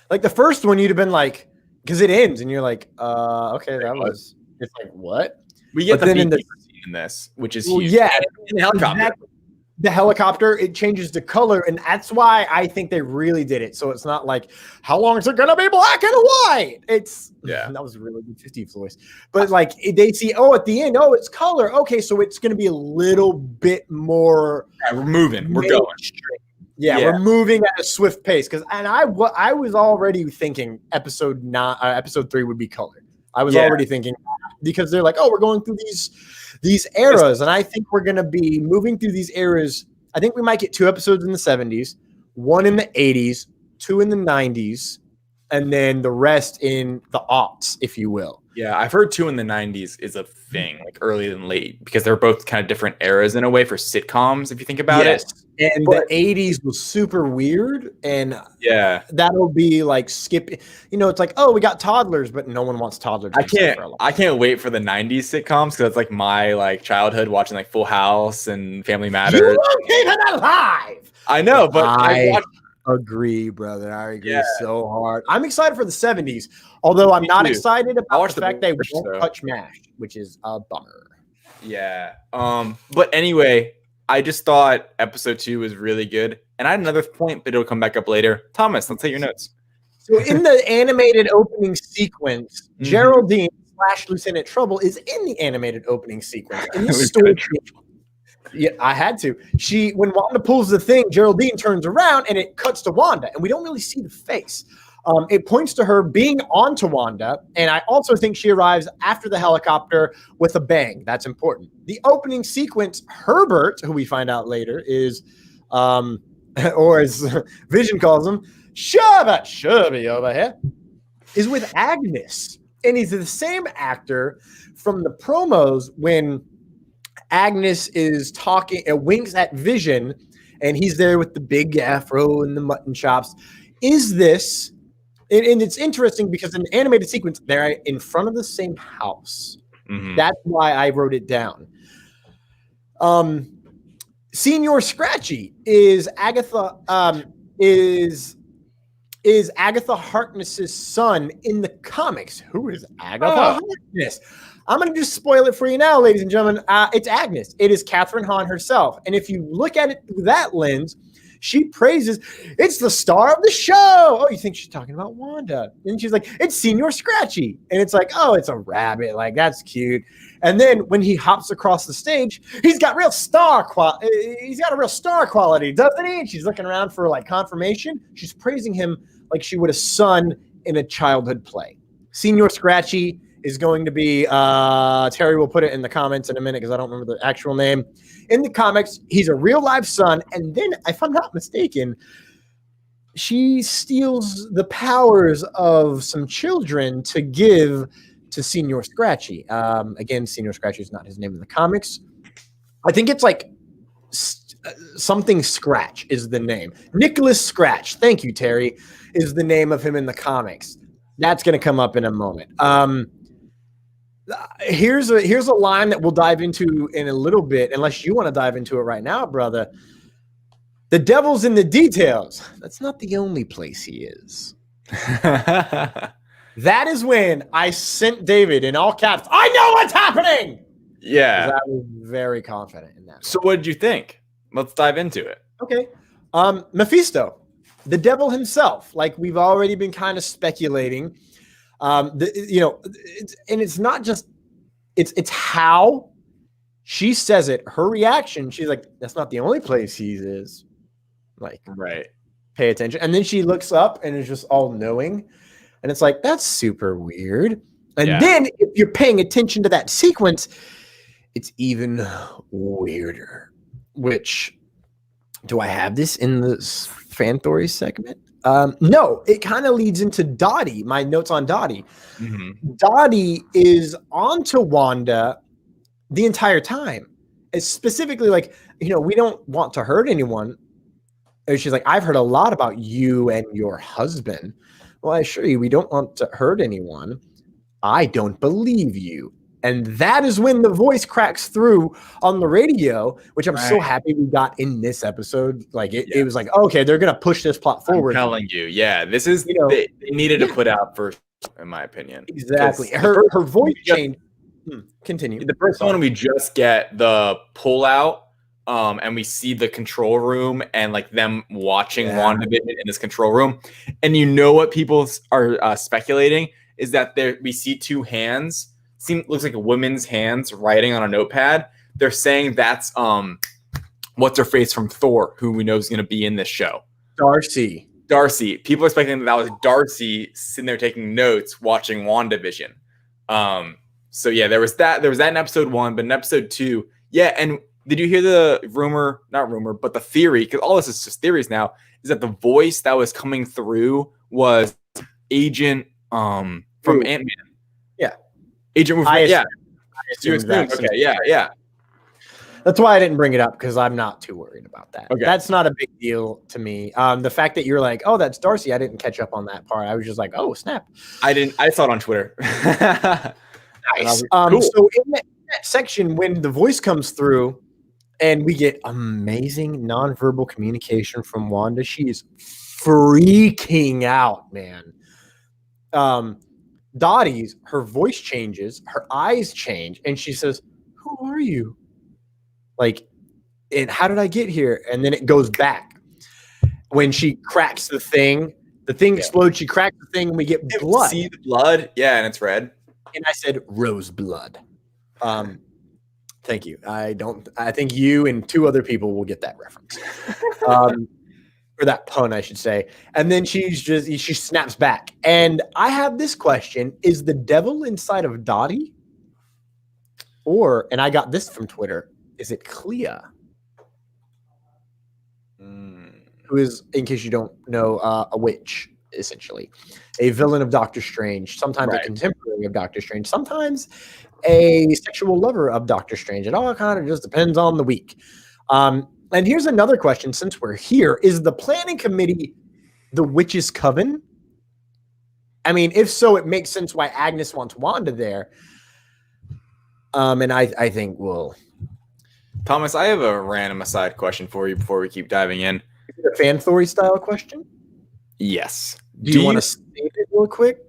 Like the first one, you'd have been like, because it ends and you're like, okay, it's like, what? We get the beekeeper scene in this, which is huge. Yeah, in the helicopter. Exactly. The helicopter, it changes the color, and that's why I think they really did it. So it's not like, how long is it gonna be black and white? That was a really good 50s voice. But like they see, at the end, it's color. Okay, so it's gonna be a little bit more. Yeah, we're moving. We're going. Yeah, we're moving at a swift pace. I was already thinking episode 3 would be colored. I was already thinking, because they're like, we're going through these eras, and I think we're going to be moving through these eras. I think we might get 2 episodes in the 70s, 1 in the 80s, 2 in the 90s, and then the rest in the aughts, if you will. Yeah, I've heard 2 in the 90s is a thing, like early and late, because they're both kind of different eras in a way for sitcoms, if you think about it. And the 80s was super weird, and that'll be like skipping. It's like, we got toddlers, but no one wants toddlers. I can't wait for the 90s sitcoms, because it's like my like childhood watching like Full House and Family Matters. You won't keep it alive. I know, but I agree, brother. I agree so hard. I'm excited for the 70s, although I'm not excited about the fact they won't touch MASH, which is a bummer. Yeah. But anyway, I just thought episode 2 was really good. And I had another point, but it'll come back up later. Thomas, let's take your notes. So in the animated opening sequence, Geraldine / Lieutenant Trouble is in the animated opening sequence. In the story. Yeah, I had to. When Wanda pulls the thing, Geraldine turns around and it cuts to Wanda, and we don't really see the face. It points to her being onto Wanda, and I also think she arrives after the helicopter with a bang. That's important. The opening sequence, Herbert, who we find out later is, or as Vision calls him, Shubby over here, is with Agnes. And he's the same actor from the promos when Agnes is talking and winks at Vision, and he's there with the big afro and the mutton chops. Is this, and it's interesting because in the animated sequence, they're in front of the same house. Mm-hmm. That's why I wrote it down. Senior Scratchy is Agatha, is Agatha Harkness's son in the comics. Who is Agatha Harkness? I'm going to just spoil it for you now, ladies and gentlemen. It's Agnes. It is Catherine Hahn herself. And if you look at it through that lens, she praises, it's the star of the show. Oh, you think she's talking about Wanda. And she's like, it's Senior Scratchy. And it's like, it's a rabbit. Like, that's cute. And then when he hops across the stage, he's got a real star quality, doesn't he? And she's looking around for like confirmation. She's praising him like she would a son in a childhood play. Senior Scratchy is going to be, Terry will put it in the comments in a minute because I don't remember the actual name. In the comics, he's a real live son. And then, if I'm not mistaken, she steals the powers of some children to give to Senior Scratchy. Again, Senior Scratchy is not his name in the comics. I think it's like something Scratch is the name. Nicholas Scratch, thank you, Terry, is the name of him in the comics. That's going to come up in a moment. Here's a line that we'll dive into in a little bit, unless you want to dive into it right now, brother. The devil's in the details. That's not the only place he is. That is when I sent David in all caps, I know what's happening! Yeah. I was very confident in that. So what did you think? Let's dive into it. Okay. Mephisto. the devil himself, like we've already been kind of speculating. It's not just it's how she says it. Her reaction, she's like, "That's not the only place he is." Like, right. Pay attention, and then she looks up and is just all knowing, and it's like that's super weird. And then if you're paying attention to that sequence, it's even weirder. Which, do I have this in the fan theories segment? No, it kind of leads into Dottie. My notes on Dottie. Mm-hmm. Dottie is onto Wanda the entire time. It's specifically like, we don't want to hurt anyone. And she's like, I've heard a lot about you and your husband. Well, I assure you, we don't want to hurt anyone. I don't believe you. And that is when the voice cracks through on the radio, which I'm so happy we got in this episode. Like it was like, okay, they're going to push this plot forward. I'm telling you. Yeah. This is, they needed to put out first, in my opinion. Exactly. Her voice changed. Continue. The first one, we just get the pull out. And we see the control room and like them watching WandaVision in this control room. And what people are speculating is that we see two hands. Looks like a woman's hands writing on a notepad. They're saying that's what's her face from Thor, who we know is going to be in this show. Darcy. People are speculating that was Darcy sitting there taking notes, watching WandaVision. So yeah, there was that in episode 1, but in episode 2, and did you hear the the theory? Because all this is just theories now. Is that the voice that was coming through was Agent from Ant-Man? Yeah, Agent. Okay, yeah. That's why I didn't bring it up, because I'm not too worried about that. Okay. That's not a big deal to me. The fact that you're like, oh, that's Darcy, I didn't catch up on that part. I was just like, oh, snap. I saw it on Twitter. Nice. Cool. So in that section, when the voice comes through and we get amazing nonverbal communication from Wanda, she is freaking out, man. Dottie's, her voice changes, her eyes change, and she says, "Who are you?" Like, and how did I get here? And then it goes back. When she cracks the thing explodes, she cracks the thing, and we get blood. See the blood? Yeah, and it's red. And I said roseblood. Thank you. I think you and 2 other people will get that reference. Or that pun, I should say. And then she snaps back. And I have this question. Is the devil inside of Dottie? And I got this from Twitter, is it Clea? Who is, in case you don't know, a witch, essentially. A villain of Doctor Strange. Sometimes a contemporary of Doctor Strange. Sometimes a sexual lover of Doctor Strange. It all kind of just depends on the week. And here's another question, since we're here. Is the planning committee the witches' coven? I mean, if so, it makes sense why Agnes wants Wanda there. And I think we'll... Thomas, I have a random aside question for you before we keep diving in. Is it a fan theory style question? Yes. Do you want to state it real quick?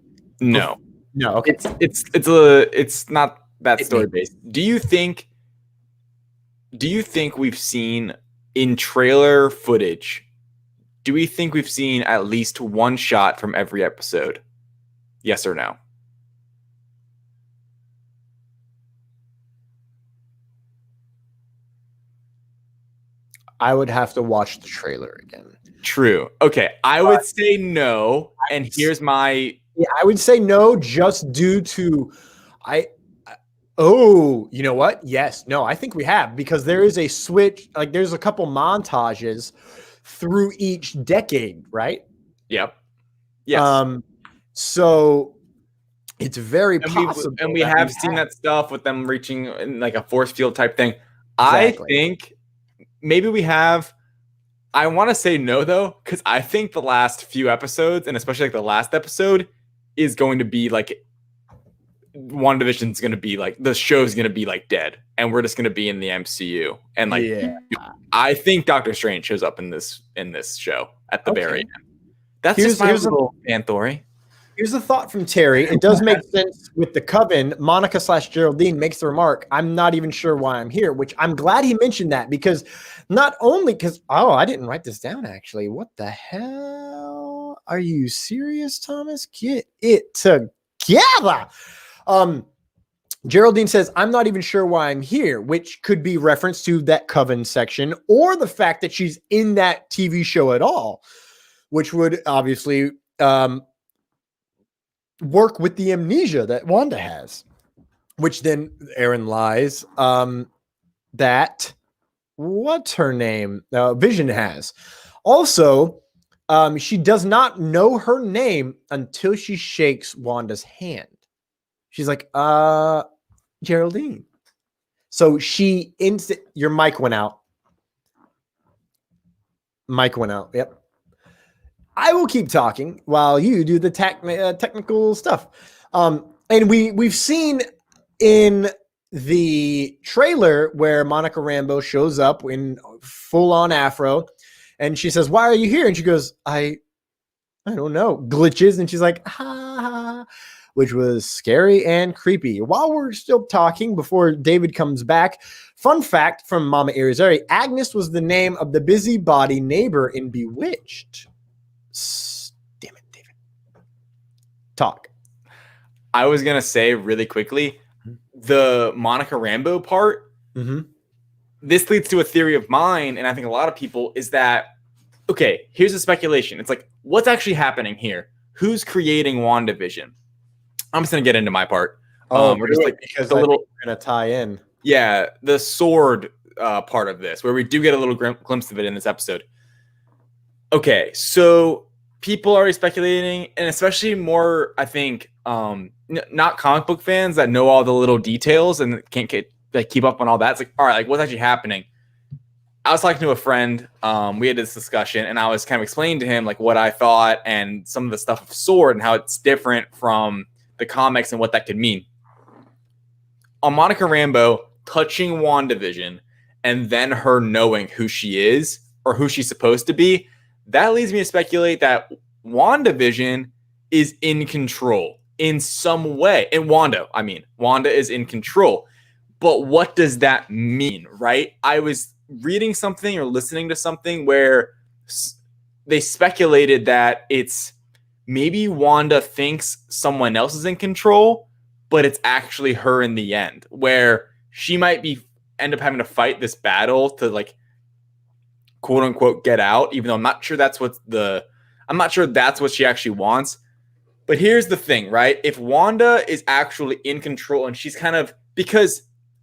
No. No, okay. It's not that story based. Do you think we've seen in trailer footage? Do we think we've seen at least one shot from every episode? Yes or no? I would have to watch the trailer again. True. Okay, I would say no, and here's my... Yeah, I would say no, just due to... you know what? Yes. No, I think we have, because there is a switch. Like, there's a couple montages through each decade, right? Yep. Yes. So it's very possible. And we have seen that stuff with them reaching in like a force field type thing. Exactly. I think maybe we have. I want to say no, though, because I think the last few episodes, and especially like the last episode, is going to be like... WandaVision's going to be like, the show's going to be like dead, and we're just going to be in the MCU. And like, I think Doctor Strange shows up in this show at the very end. That's just my little fan theory. Here's a thought from Terry. It does make sense with the coven. Monica/Geraldine makes the remark, I'm not even sure why I'm here, which I'm glad he mentioned that because not only I didn't write this down actually. What the hell? Are you serious, Thomas? Get it together. Geraldine says, I'm not even sure why I'm here, which could be reference to that coven section or the fact that she's in that TV show at all, which would obviously work with the amnesia that Wanda has, which then Aaron lies that what's her name? Vision has. Also, she does not know her name until she shakes Wanda's hand. She's like, Geraldine. So your mic went out. Mic went out. Yep. I will keep talking while you do the technical stuff. And we've seen in the trailer where Monica Rambeau shows up in full on afro and she says, why are you here? And she goes, I don't know, glitches. And she's like, ha, which was scary and creepy. While we're still talking before David comes back, fun fact from Mama Irizarry, Agnes was the name of the busybody neighbor in Bewitched. Damn it, David. Talk. I was going to say really quickly, the Monica Rambeau part, this leads to a theory of mine, and I think a lot of people, is that, okay, here's a speculation. It's like, what's actually happening here? Who's creating WandaVision? I'm just going to get into my part. We're just like, because we're going to tie in. Yeah, the sword part of this, where we do get a little glimpse of it in this episode. Okay, so people are already speculating, and especially more, I think, not comic book fans that know all the little details and can't keep up on all that. It's like, all right, like what's actually happening? I was talking to a friend. We had this discussion, and I was kind of explaining to him like what I thought and some of the stuff of Sword and how it's different from the comics and what that could mean. On Monica Rambeau touching WandaVision and then her knowing who she is or who she's supposed to be, that leads me to speculate that WandaVision is in control in some way. And Wanda is in control. But what does that mean, right? I was reading something or listening to something where they speculated that it's maybe Wanda thinks someone else is in control, but it's actually her in the end, where she might end up having to fight this battle to like quote unquote get out, even though I'm not sure that's what she actually wants. But here's the thing, right? If Wanda is actually in control and she's kind of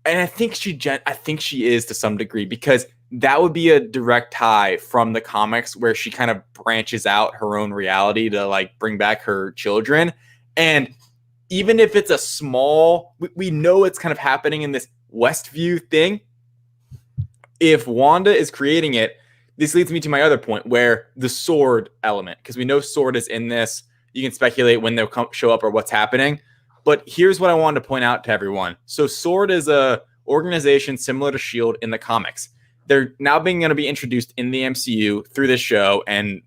I think she is to some degree, because that would be a direct tie from the comics where she kind of branches out her own reality to like bring back her children. And even if it's a small, we know it's kind of happening in this Westview thing. If Wanda is creating it, this leads me to my other point where the sword element, because we know sword is in this. You can speculate when they'll show up or what's happening. But here's what I wanted to point out to everyone. So sword is a organization similar to S.H.I.E.L.D. in the comics. They're now going to be introduced in the MCU through this show and,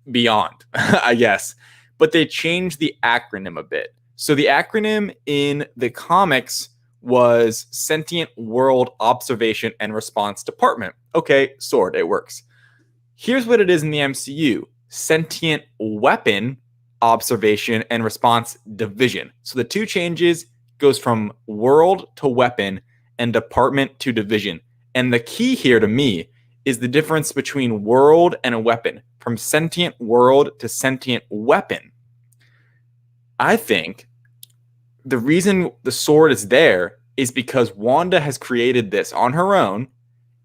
beyond, I guess. But they changed the acronym a bit. So the acronym in the comics was Sentient World Observation and Response Department. Okay, sword, it works. Here's what it is in the MCU. Sentient Weapon Observation and Response Division. So the two changes goes from world to weapon and department to division. And the key here to me is the difference between world and a weapon, from sentient world to sentient weapon. I think the reason the sword is there is because Wanda has created this on her own.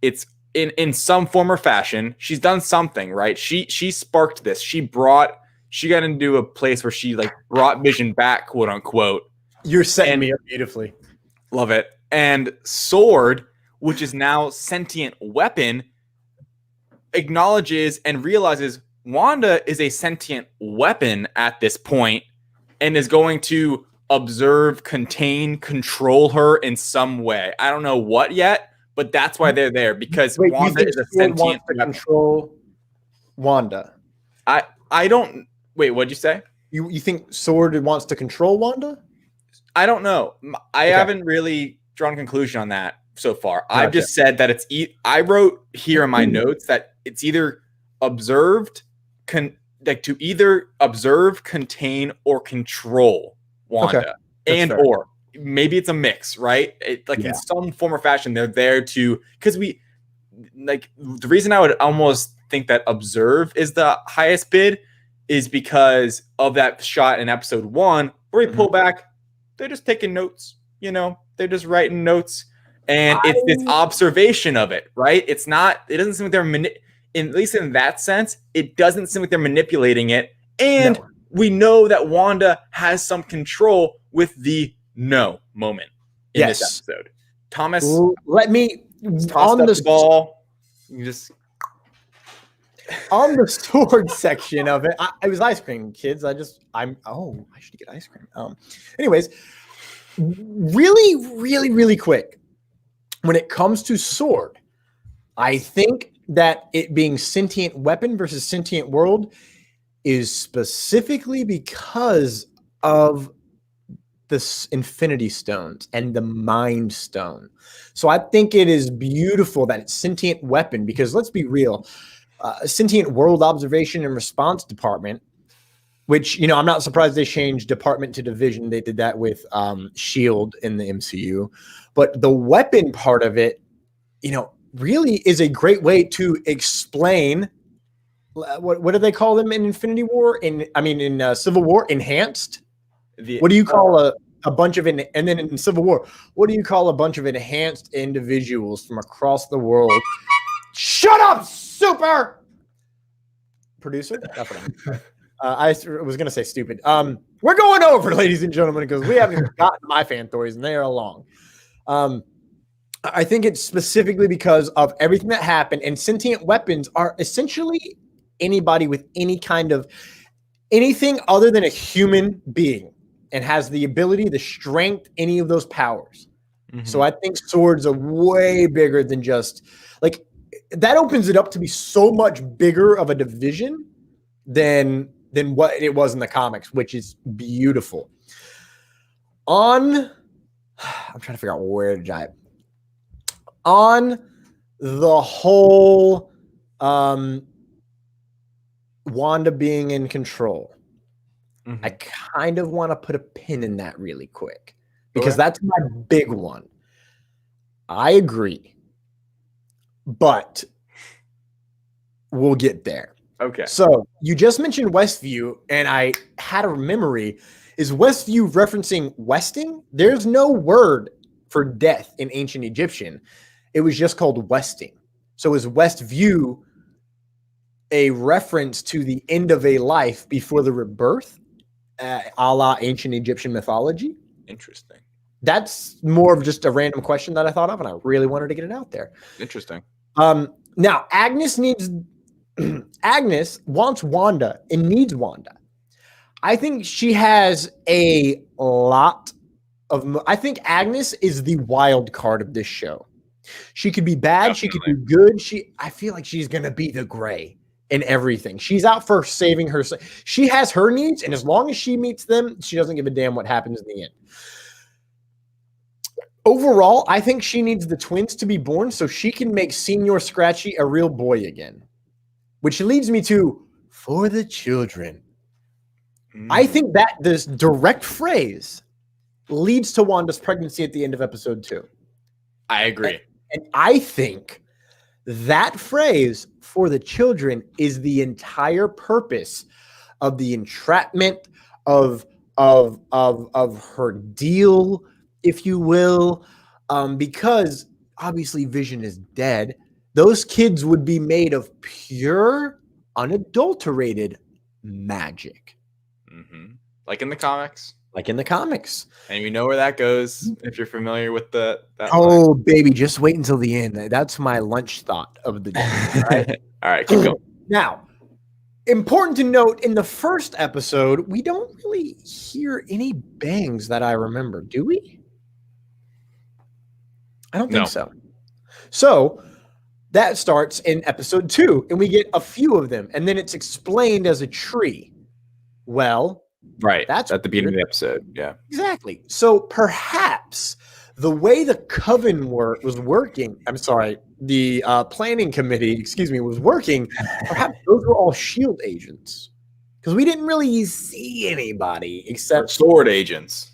It's in some form or fashion. She's done something, right? She sparked this. She got into a place where she like brought Vision back, quote unquote. You're setting me up beautifully. Love it. And sword, which is now sentient weapon, acknowledges and realizes Wanda is a sentient weapon at this point and is going to observe, contain, control her in some way. I don't know what yet, but that's why they're there, because Wanda is a sentient weapon. Control Wanda. I don't. Wait, what'd you say? You think Sword wants to control Wanda? I don't know. I haven't really drawn a conclusion on that so far. Gotcha. I've just said that it's. I wrote here in my notes that it's either observed, to either observe, contain, or control Wanda, or maybe it's a mix, right? In some form or fashion, they're there to the reason I would almost think that observe is the highest bid is because of that shot in episode 1 where he pulled back. They're just taking notes, they're just writing notes. And it's this observation of it, right? It doesn't seem like they're, at least in that sense, it doesn't seem like they're manipulating it. And we know that Wanda has some control with the no moment in this episode. Thomas, let me, on the ball, you just... On the Sword section of it, it was ice cream, kids. I should get ice cream. Anyways, really quick. When it comes to Sword, I think that it being sentient weapon versus sentient world is specifically because of the Infinity Stones and the Mind Stone. So I think it is beautiful that it's sentient weapon because let's be real. Sentient World Observation and Response Department, which, I'm not surprised they changed department to division. They did that with S.H.I.E.L.D. in the MCU. But the weapon part of it, really is a great way to explain what do they call them in Infinity War? In Civil War? Enhanced? What do you call a bunch of, and then in Civil War, what do you call a bunch of enhanced individuals from across the world? Shut up, super producer. That's what I was going to say stupid. We're going over, ladies and gentlemen, because we haven't even gotten my fan stories, and they are long. I think it's specifically because of everything that happened, and sentient weapons are essentially anybody with any kind of anything other than a human being and has the ability, the strength, any of those powers. Mm-hmm. So I think Swords are way bigger than just that opens it up to be so much bigger of a division than what it was in the comics, which is beautiful. I'm trying to figure out where to dive. On the whole Wanda being in control, I kind of want to put a pin in that really quick because that's my big one. I agree. But we'll get there. Okay. So you just mentioned Westview, and I had a memory. Is Westview referencing westing? There's no word for death in ancient Egyptian. It was just called westing. So is Westview a reference to the end of a life before the rebirth, a la ancient Egyptian mythology? Interesting. That's more of just a random question that I thought of, and I really wanted to get it out there. Interesting. Now Agnes wants Wanda and needs Wanda. I think she has a lot of. I think Agnes is the wild card of this show. She could be bad. Definitely. She could be good. I feel like she's gonna be the gray in everything. She's out for saving her. She has her needs, and as long as she meets them, she doesn't give a damn what happens in the end. Overall, I think she needs the twins to be born so she can make Senior Scratchy a real boy again. Which leads me to, for the children. I think that this direct phrase leads to Wanda's pregnancy at the end of episode 2. I agree. And I think that phrase, for the children, is the entire purpose of the entrapment of her deal, if you will, because obviously Vision is dead. Those kids would be made of pure, unadulterated magic. Mm-hmm. Like in the comics. Like in the comics. And you know where that goes if you're familiar with that line. Baby, just wait until the end. That's my lunch thought of the day. Right? All right, keep going. Now, important to note, in the first episode, we don't really hear any bangs that I remember, do we? I don't think so. So that starts in episode 2, and we get a few of them, and then it's explained as a tree. Well, Right. That's at the beginning weird. of the episode. Yeah. Exactly. So perhaps the way the coven was working, the planning committee, was working, perhaps those were all SHIELD agents. Because we didn't really see anybody except sword agents.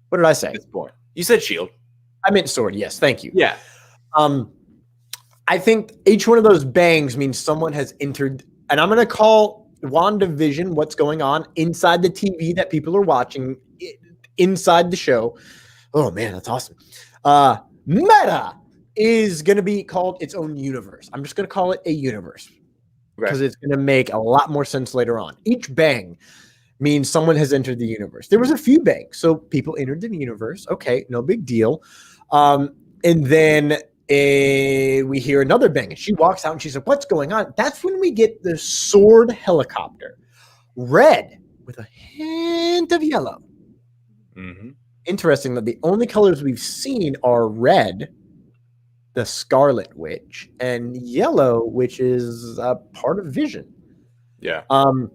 What did I say? At this point. You said SHIELD. I meant sword, yes, thank you. Yeah. I think each one of those bangs means someone has entered, and I'm going to call WandaVision what's going on inside the TV that people are watching inside the show. Oh man, that's awesome. Meta is going to be called its own universe. I'm just going to call it a universe because it's going to make a lot more sense later on. Each bang means someone has entered the universe. There was a few bangs, so people entered the universe. Okay, no big deal. And then we hear another bang, and she walks out and she's like, "What's going on?" That's when we get the sword helicopter, red with a hint of yellow. Mm-hmm. Interesting that the only colors we've seen are red, the Scarlet Witch, and yellow, which is a part of Vision. Yeah. And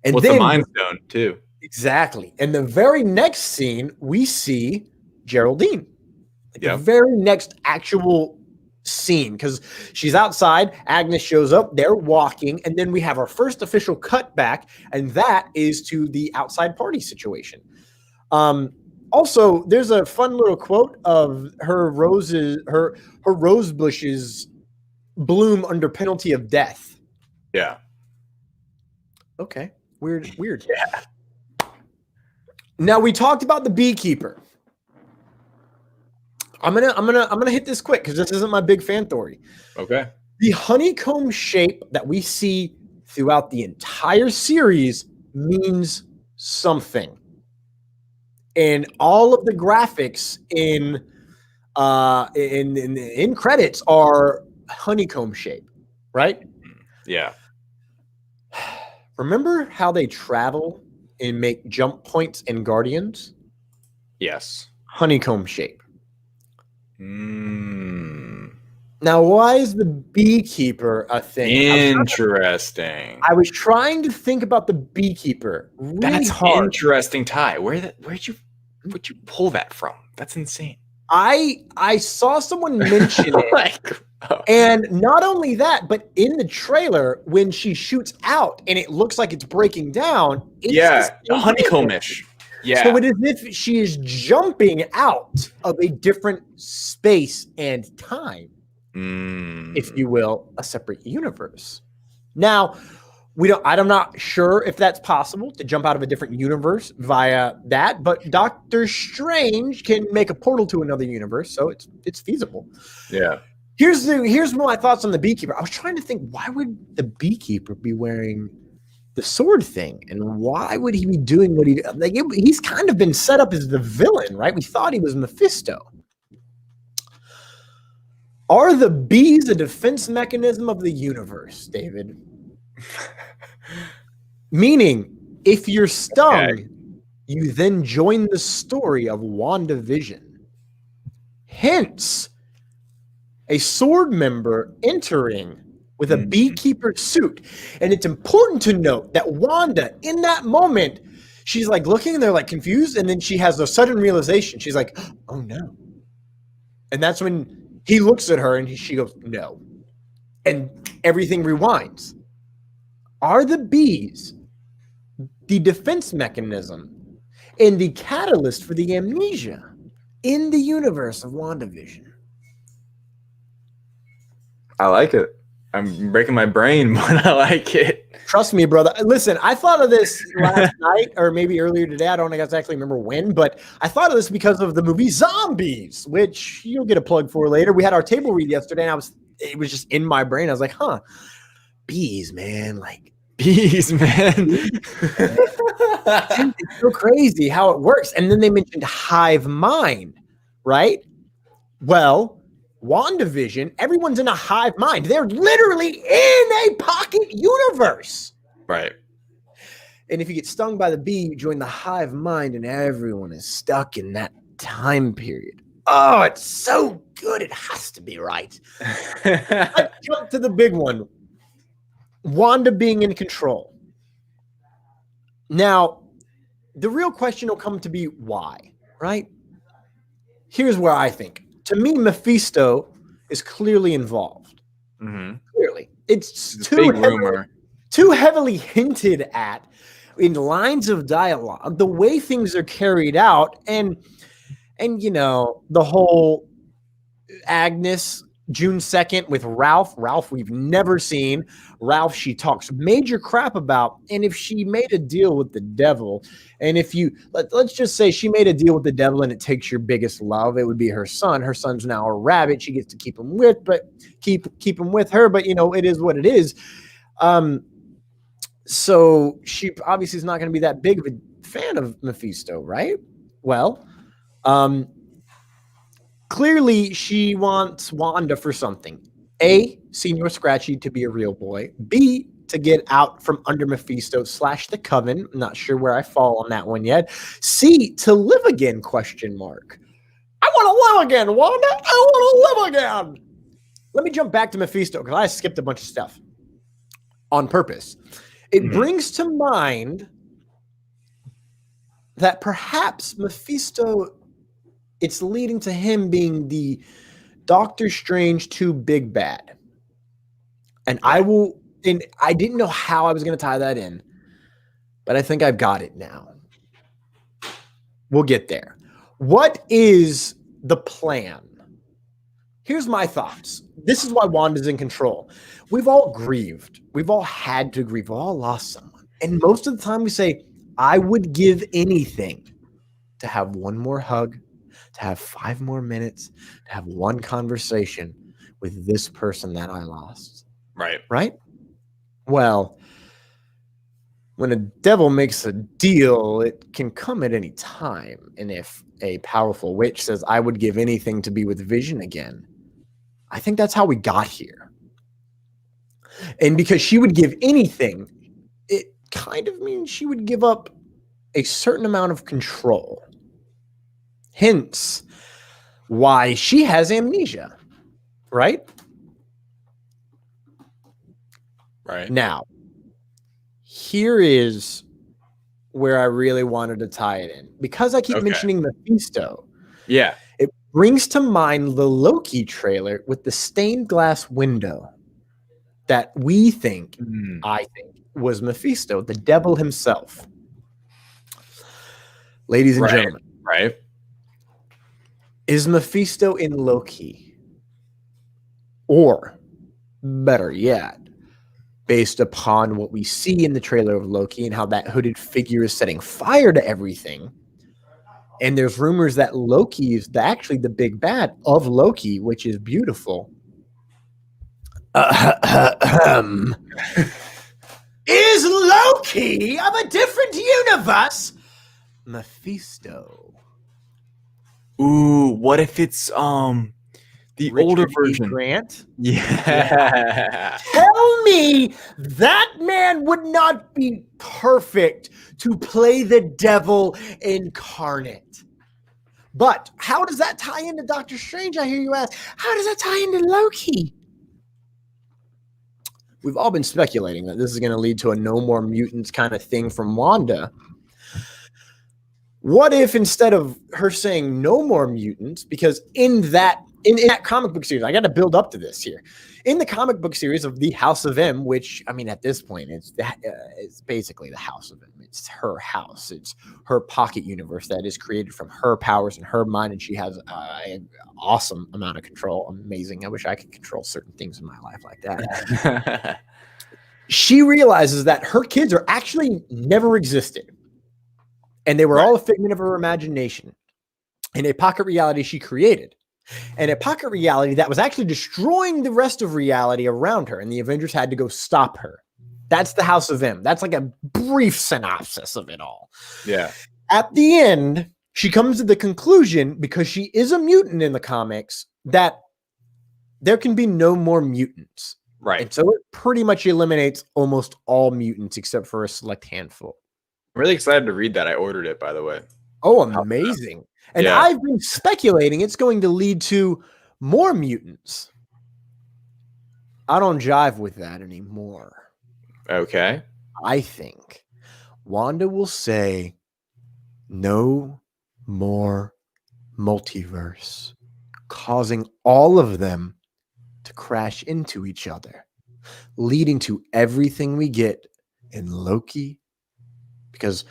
then the Mind Stone too. Exactly. And the very next scene, we see Geraldine. The very next actual scene, because she's outside, Agnes shows up, they're walking, and then we have our first official cutback, and that is to the outside party situation. Also, there's a fun little quote of her roses, her rose bushes bloom under penalty of death. Yeah. Okay. Weird. Yeah. Now we talked about the beekeeper. I'm gonna hit this quick because this isn't my big fan theory. Okay. The honeycomb shape that we see throughout the entire series means something. And all of the graphics in credits are honeycomb shape, right? Yeah. Remember how they travel and make jump points in Guardians? Yes. Honeycomb shape. Now, why is the beekeeper a thing? Interesting. I was trying to think about the beekeeper. Really That's hard. Interesting, Ty. Where'd you pull that from? That's insane. I saw someone mention it. And not only that, but in the trailer, when she shoots out and it looks like it's breaking down, it's honeycomb-ish. Yeah. So it is as if she is jumping out of a different space and time, if you will, a separate universe. Now, I'm not sure if that's possible to jump out of a different universe via that, but Doctor Strange can make a portal to another universe, so it's feasible. Yeah. Here's my thoughts on the beekeeper. I was trying to think, why would the beekeeper be wearing the sword thing, and why would he be doing what he like? He's kind of been set up as the villain, right? We thought he was Mephisto. Are the bees a defense mechanism of the universe, David? Meaning, if you're stung, you then join the story of WandaVision. Hence, a sword member entering with a beekeeper suit. And it's important to note that Wanda, in that moment, she's like looking and they're like confused. And then she has a sudden realization. She's like, oh no. And that's when he looks at her and she goes, no. And everything rewinds. Are the bees the defense mechanism and the catalyst for the amnesia in the universe of WandaVision? I like it. I'm breaking my brain, but I like it. Trust me, brother. Listen, I thought of this last night or maybe earlier today. I don't exactly remember when, but I thought of this because of the movie Zombies, which you'll get a plug for later. We had our table read yesterday, and it was just in my brain. I was like, bees, man. Like, bees, man. It's so crazy how it works. And then they mentioned hive mind, right? Well, WandaVision, everyone's in a hive mind. They're literally in a pocket universe. Right. And if you get stung by the bee, you join the hive mind, and everyone is stuck in that time period. Oh, it's so good. It has to be right. Let's jump to the big one. Wanda being in control. Now, the real question will come to be why, right? Here's where I think. To me, Mephisto is clearly involved. Clearly. It's too heavily hinted at in lines of dialogue, the way things are carried out, and you know, the whole Agnes June 2nd with Ralph we've never seen. Ralph she talks major crap about, and if she made a deal with the devil, and if you let's just say she made a deal with the devil and it takes your biggest love, it would be her son. Her son's now a rabbit. She gets to keep him with her, but you know, it is what it is. So she obviously is not going to be that big of a fan of Mephisto, right? Well, clearly she wants Wanda for something. A, Senior Scratchy to be a real boy. B, to get out from under Mephisto / the Coven. I'm not sure where I fall on that one yet. C, to live again, ? I want to live again, Wanda. I want to live again. Let me jump back to Mephisto because I skipped a bunch of stuff on purpose. It brings to mind that perhaps Mephisto, it's leading to him being the Doctor Strange 2 big bad. And I didn't know how I was going to tie that in, but I think I've got it now. We'll get there. What is the plan? Here's my thoughts. This is why Wanda's in control. We've all grieved. We've all had to grieve. We've all lost someone. And most of the time we say, I would give anything to have one more hug, to have 5 more minutes, to have one conversation with this person that I lost. Right? Well, when a devil makes a deal, it can come at any time. And if a powerful witch says, I would give anything to be with Vision again, I think that's how we got here. And because she would give anything, it kind of means she would give up a certain amount of control. Hence, why she has amnesia, right? Right. Now, here is where I really wanted to tie it in. Because I keep mentioning Mephisto. Yeah. It brings to mind the Loki trailer with the stained glass window that we think, I think, was Mephisto, the devil himself. Ladies and gentlemen. Right. Is Mephisto in Loki? Or, better yet, based upon what we see in the trailer of Loki and how that hooded figure is setting fire to everything, and there's rumors that Loki is actually the big bad of Loki, which is beautiful. Is Loki of a different universe Mephisto? Ooh, what if it's the Richard older E. version? Grant? Yeah. Tell me that man would not be perfect to play the devil incarnate. But how does that tie into Doctor Strange, I hear you ask? How does that tie into Loki? We've all been speculating that this is going to lead to a no more mutants kind of thing from Wanda. What if instead of her saying no more mutants, because in that comic book series, I got to build up to this here. In the comic book series of the House of M, which, I mean, at this point, it's basically the House of M. It's her house. It's her pocket universe that is created from her powers and her mind, and she has an awesome amount of control. Amazing. I wish I could control certain things in my life like that. She realizes that her kids are actually never existed, and they were all a figment of her imagination in a pocket reality she created. And a pocket reality that was actually destroying the rest of reality around her, and the Avengers had to go stop her. That's the House of M. That's like a brief synopsis of it all. Yeah. At the end, she comes to the conclusion, because she is a mutant in the comics, that there can be no more mutants. Right. And so it pretty much eliminates almost all mutants except for a select handful. I'm really excited to read that. I ordered it, by the way. Oh, amazing. And I've been speculating it's going to lead to more mutants. I don't jive with that anymore. Okay. I think Wanda will say, no more multiverse, causing all of them to crash into each other, leading to everything we get in Loki. Because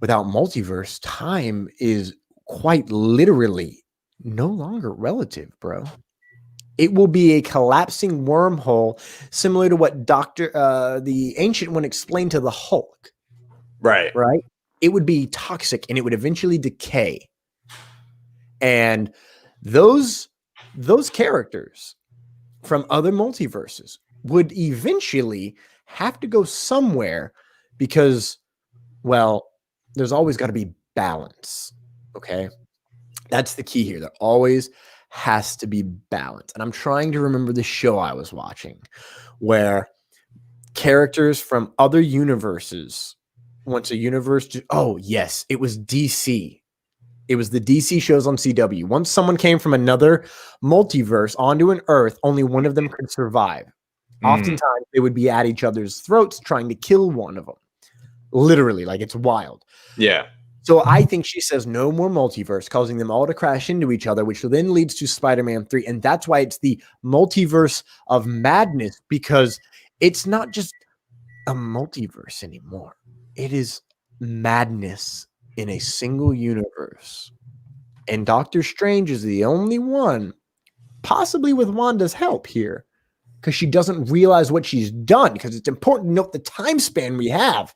without multiverse, time is quite literally no longer relative, bro. It will be a collapsing wormhole, similar to what the Ancient One explained to the Hulk. Right. It would be toxic and it would eventually decay. And those characters from other multiverses would eventually have to go somewhere because, well, there's always got to be balance. Okay. That's the key here. There always has to be balance. And I'm trying to remember the show I was watching where characters from other universes, once a universe, oh yes, it was DC. It was the DC shows on CW. Once someone came from another multiverse onto an Earth, only one of them could survive. Oftentimes, they would be at each other's throats trying to kill one of them. Literally, like it's wild. Yeah. So I think she says no more multiverse, causing them all to crash into each other, which then leads to Spider-Man 3. And that's why it's the multiverse of madness, because it's not just a multiverse anymore. It is madness in a single universe. And Doctor Strange is the only one, possibly with Wanda's help here, because she doesn't realize what she's done, because it's important to note the time span we have.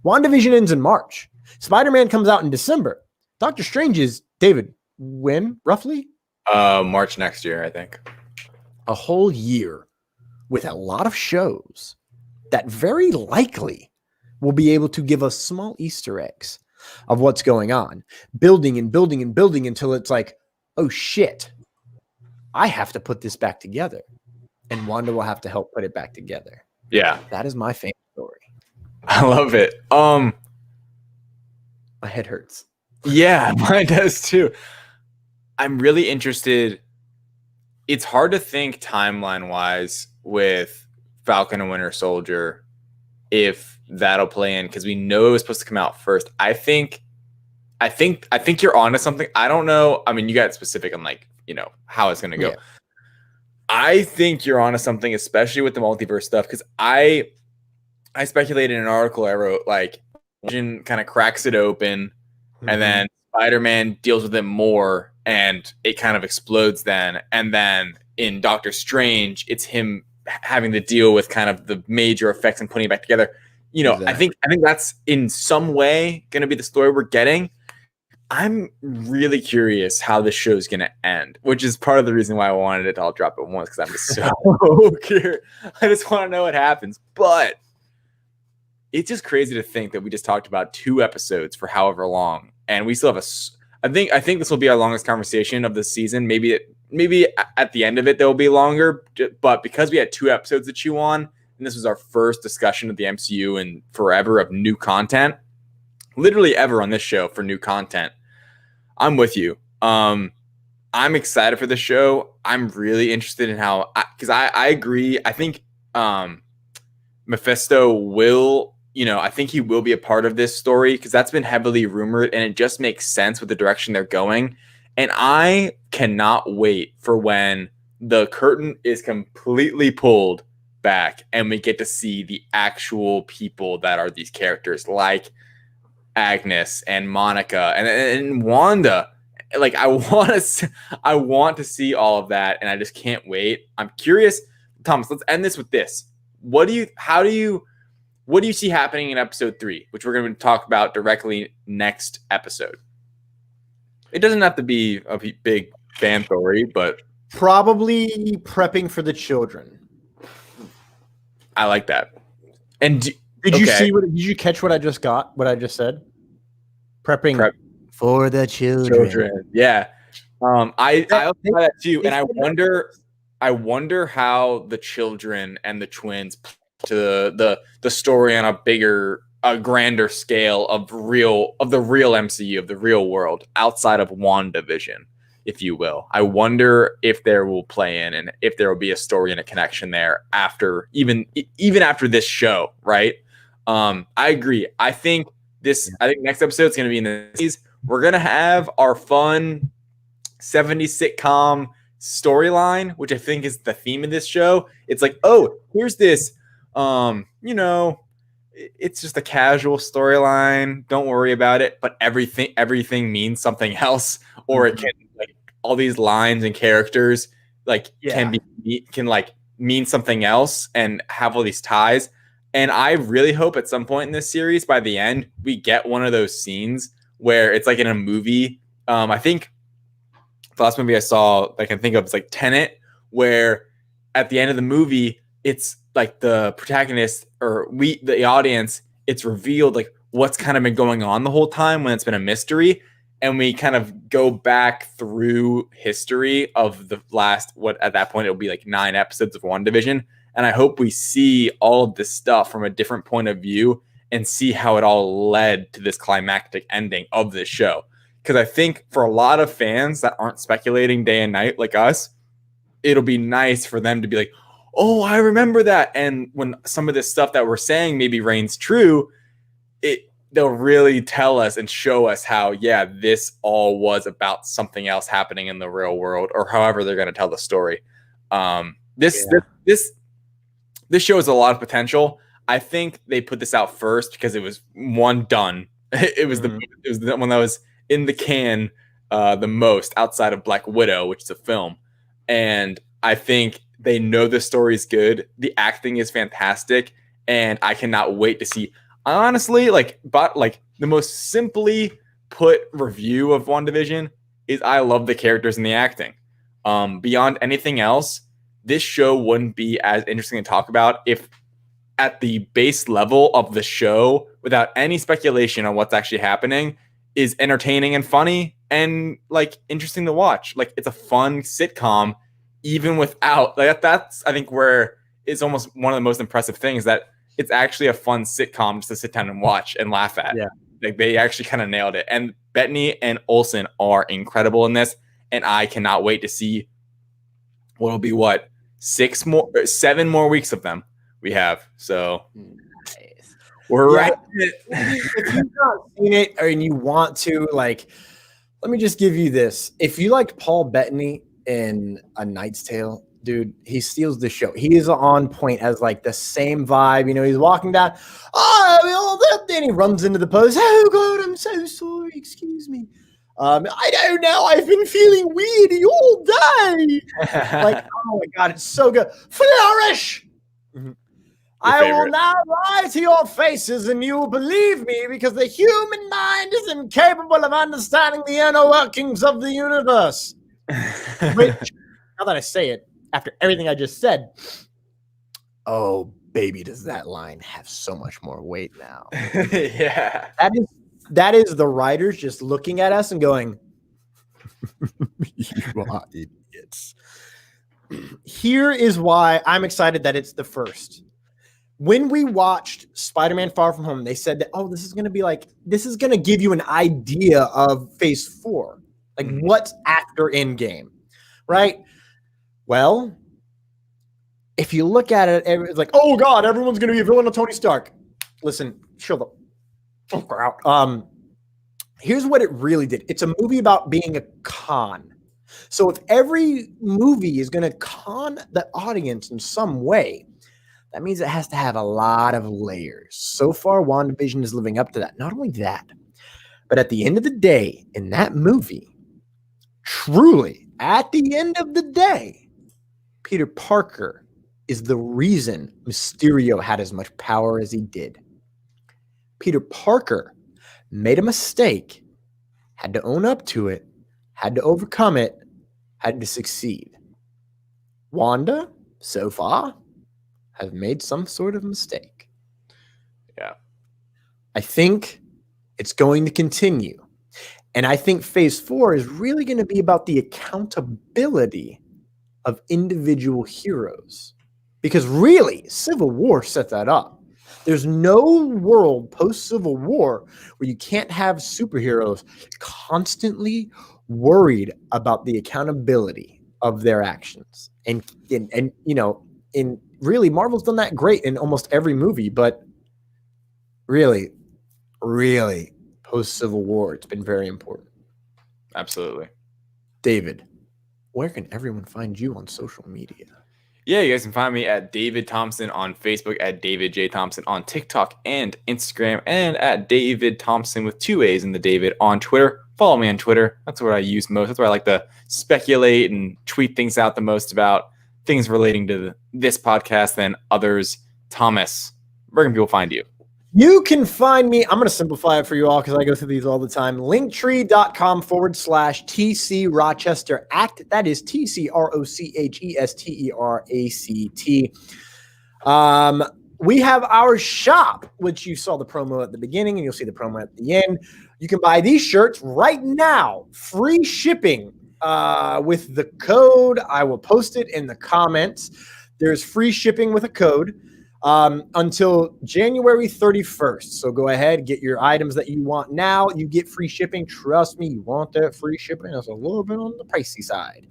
WandaVision ends in March. Spider-Man comes out in December. Doctor Strange is, David, when, roughly? March next year, I think. A whole year with a lot of shows that very likely will be able to give us small Easter eggs of what's going on, building and building and building until it's like, oh shit, I have to put this back together. And Wanda will have to help put it back together. Yeah. That is my favorite story. I love it. My head hurts. Yeah, mine does too. I'm really interested. It's hard to think timeline-wise with Falcon and Winter Soldier if that'll play in, because we know it was supposed to come out first. I think you're onto something. I don't know. I mean, you got specific on like, how it's gonna go. Yeah. I think you're onto something, especially with the multiverse stuff, because I speculated in an article I wrote, like, Vision kind of cracks it open, and then Spider-Man deals with it more, and it kind of explodes then. And then in Doctor Strange, it's him having to deal with kind of the major effects and putting it back together. Exactly. I think that's in some way going to be the story we're getting. I'm really curious how this show is going to end, which is part of the reason why I wanted it to all drop at once, because I'm just so curious. I just want to know what happens. But it's just crazy to think that we just talked about 2 episodes for however long, and we still have I think this will be our longest conversation of the season. Maybe at the end of it they'll be longer, but because we had 2 episodes to chew on, and this was our first discussion of the MCU in forever of new content, literally ever on this show for new content, I'm with you. I'm excited for the show. I'm really interested in how, because I agree. I think Mephisto will. I think he will be a part of this story, because that's been heavily rumored, and it just makes sense with the direction they're going. And I cannot wait for when the curtain is completely pulled back and we get to see the actual people that are these characters, like Agnes and Monica and Wanda. Like, I want to see all of that, and I just can't wait. I'm curious. Thomas, let's end this with this. What do you see happening in episode 3, which we're going to talk about directly next episode? It doesn't have to be a big fan story, but probably prepping for the children. I like that. And did you catch what I just got? What I just said? Prepping for the children. Yeah. I also saw that too, and I wonder how the children and the twins to the story on a grander scale of the real MCU, of the real world, outside of WandaVision, if you will. I wonder if there will play in, and if there will be a story and a connection there after even after this show, right? I agree. I think I think next episode is going to be in the 80s. We're going to have our fun 70s sitcom storyline, which I think is the theme of this show. It's like, oh, here's this, it's just a casual storyline. Don't worry about it. But everything means something else, or it can, like, all these lines and characters can mean something else and have all these ties. And I really hope at some point in this series, by the end, we get one of those scenes where it's like in a movie. I think the last movie I saw, I can think of, is like Tenet, where at the end of the movie, it's like the protagonist or the audience, it's revealed like what's kind of been going on the whole time when it's been a mystery. And we kind of go back through history of the last, at that point, it'll be like 9 episodes of WandaVision. And I hope we see all of this stuff from a different point of view and see how it all led to this climactic ending of this show. Because I think for a lot of fans that aren't speculating day and night like us, it'll be nice for them to be like, oh, I remember that. And when some of this stuff that we're saying maybe reigns true, they'll really tell us and show us how, yeah, this all was about something else happening in the real world, or however they're going to tell the story. This show has a lot of potential. I think they put this out first because it was done. It was the one that was in the can the most outside of Black Widow, which is a film. And I think they know the story is good. The acting is fantastic. And I cannot wait to see, honestly, the most simply put review of WandaVision is I love the characters and the acting. Beyond anything else, this show wouldn't be as interesting to talk about if at the base level of the show, without any speculation on what's actually happening, is entertaining and funny and interesting to watch. It's a fun sitcom, even without that's I think where it's almost one of the most impressive things, that it's actually a fun sitcom just to sit down and watch and laugh at. Yeah. They actually kind of nailed it. And Bettany and Olsen are incredible in this. And I cannot wait to see what'll be 7 more weeks of them we have. So nice. We're right. If you've not seen it and you want to, let me just give you this. If you like Paul Bettany in A Knight's Tale, dude, he steals the show. He is on point as the same vibe. He's walking down. Then he runs into the post. Oh God, I'm so sorry. Excuse me. I don't know. I've been feeling weird all day. Oh my God, it's so good. Flourish. I will now lie to your faces, and you will believe me, because the human mind is incapable of understanding the inner workings of the universe. Which, now that I say it, after everything I just said, oh baby, does that line have so much more weight now? Yeah, that is the writers just looking at us and going, "You are idiots." Here is why I'm excited that it's the first. When we watched Spider-Man Far From Home, they said that, oh, this is going to give you an idea of Phase 4, what's after Endgame, right? Well, if you look at it, it's like, oh God, everyone's going to be a villain of Tony Stark. Listen, chill the fuck out. Here's what it really did. It's a movie about being a con. So if every movie is going to con the audience in some way, that means it has to have a lot of layers. So far, WandaVision is living up to that. Not only that, but at the end of the day, in that movie, truly, at the end of the day, Peter Parker is the reason Mysterio had as much power as he did. Peter Parker made a mistake, had to own up to it, had to overcome it, had to succeed. Wanda, so far, has made some sort of mistake. Yeah. I think it's going to continue. And I think Phase 4 is really going to be about the accountability of individual heroes. Because really, Civil War set that up. There's no world post-Civil War where you can't have superheroes constantly worried about the accountability of their actions. And really, Marvel's done that great in almost every movie, but really, really, post-Civil War, it's been very important. Absolutely. David, where can everyone find you on social media? Yeah, you guys can find me at David Thompson on Facebook, at David J. Thompson on TikTok and Instagram, and at David Thompson with 2 A's in the David on Twitter. Follow me on Twitter. That's what I use most. That's where I like to speculate and tweet things out the most about things relating to this podcast than others. Thomas, where can people find you? You can find me. I'm going to simplify it for you all because I go through these all the time. Linktree.com/TC Rochester Act. That is TCROCHESTERACT. We have our shop, which you saw the promo at the beginning and you'll see the promo at the end. You can buy these shirts right now. Free shipping with the code. I will post it in the comments. There's free shipping with a code. Until January 31st. So go ahead, get your items that you want now. You get free shipping. Trust me, you want that free shipping. That's a little bit on the pricey side.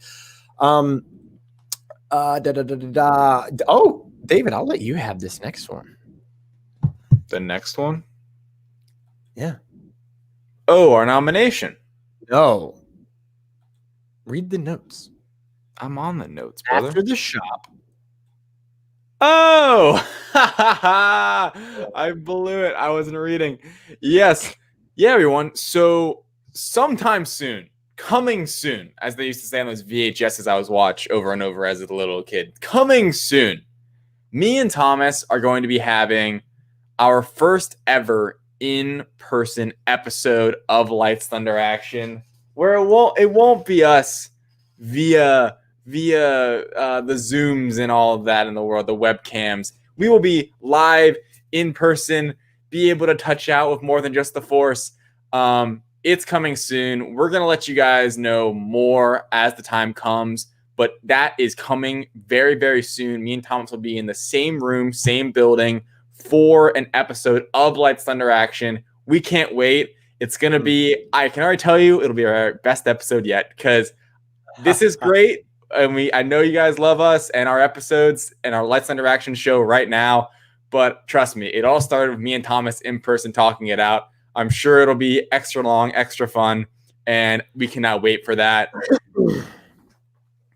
Oh, David, I'll let you have this next one. The next one? Yeah. Oh, our nomination. No. Read the notes. I'm on the notes, brother. After the shop. Oh, I blew it. I wasn't reading. Yes. Yeah, everyone. So sometime soon, coming soon, as they used to say on those VHSs I was watch over and over as a little kid, coming soon, me and Thomas are going to be having our first ever in-person episode of Lights, Thunder, Action, where it won't be us via the Zooms and all of that in the world, the webcams. We will be live in person, be able to touch out with more than just the Force. It's coming soon. We're going to let you guys know more as the time comes, but that is coming very, very soon. Me and Thomas will be in the same room, same building for an episode of Lights, Thunder, Action. We can't wait. It's going to be, I can already tell you, it'll be our best episode yet because this is great. And I know you guys love us and our episodes and our Lights, Thunder, Action show right now. But trust me, it all started with me and Thomas in person talking it out. I'm sure it'll be extra long, extra fun, and we cannot wait for that.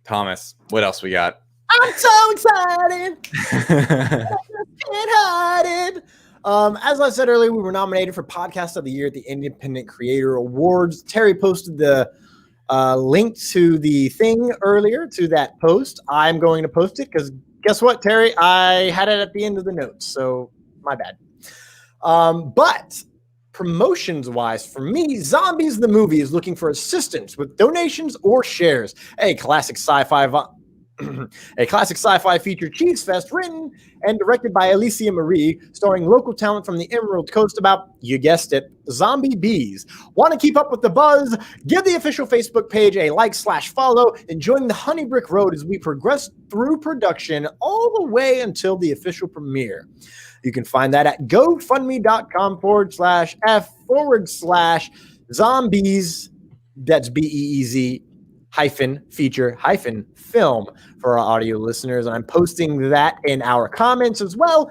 Thomas, what else we got? I'm so excited. Can't hide it. As I said earlier, we were nominated for Podcast of the Year at the Independent Creator Awards. Terry posted the link to the thing earlier to that post. I'm going to post it because guess what, Terry? I had it at the end of the notes, so my bad. But promotions wise, for me, Zombies the Movie is looking for assistance with donations or shares. A classic sci-fi feature Cheese Fest, written and directed by Alicia Marie, starring local talent from the Emerald Coast about, you guessed it, zombie bees. Want to keep up with the buzz? Give the official Facebook page a like/follow and join the Honeybrick Road as we progress through production all the way until the official premiere. You can find that at gofundme.com/f/zombies. That's BEEZ -feature-film for our audio listeners. And I'm posting that in our comments as well.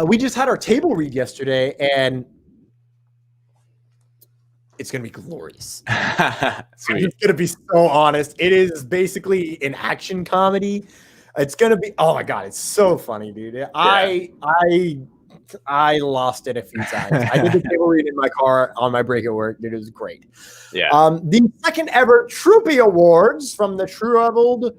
We just had our table read yesterday, and it's going to be glorious. I'm just going to be so honest. It is basically an action comedy. It's going to be, oh my God, it's so funny, dude. Yeah. I lost it a few times. I did the table read in my car on my break at work. Dude, it was great. Yeah. The second ever Troopy Awards from the Troubled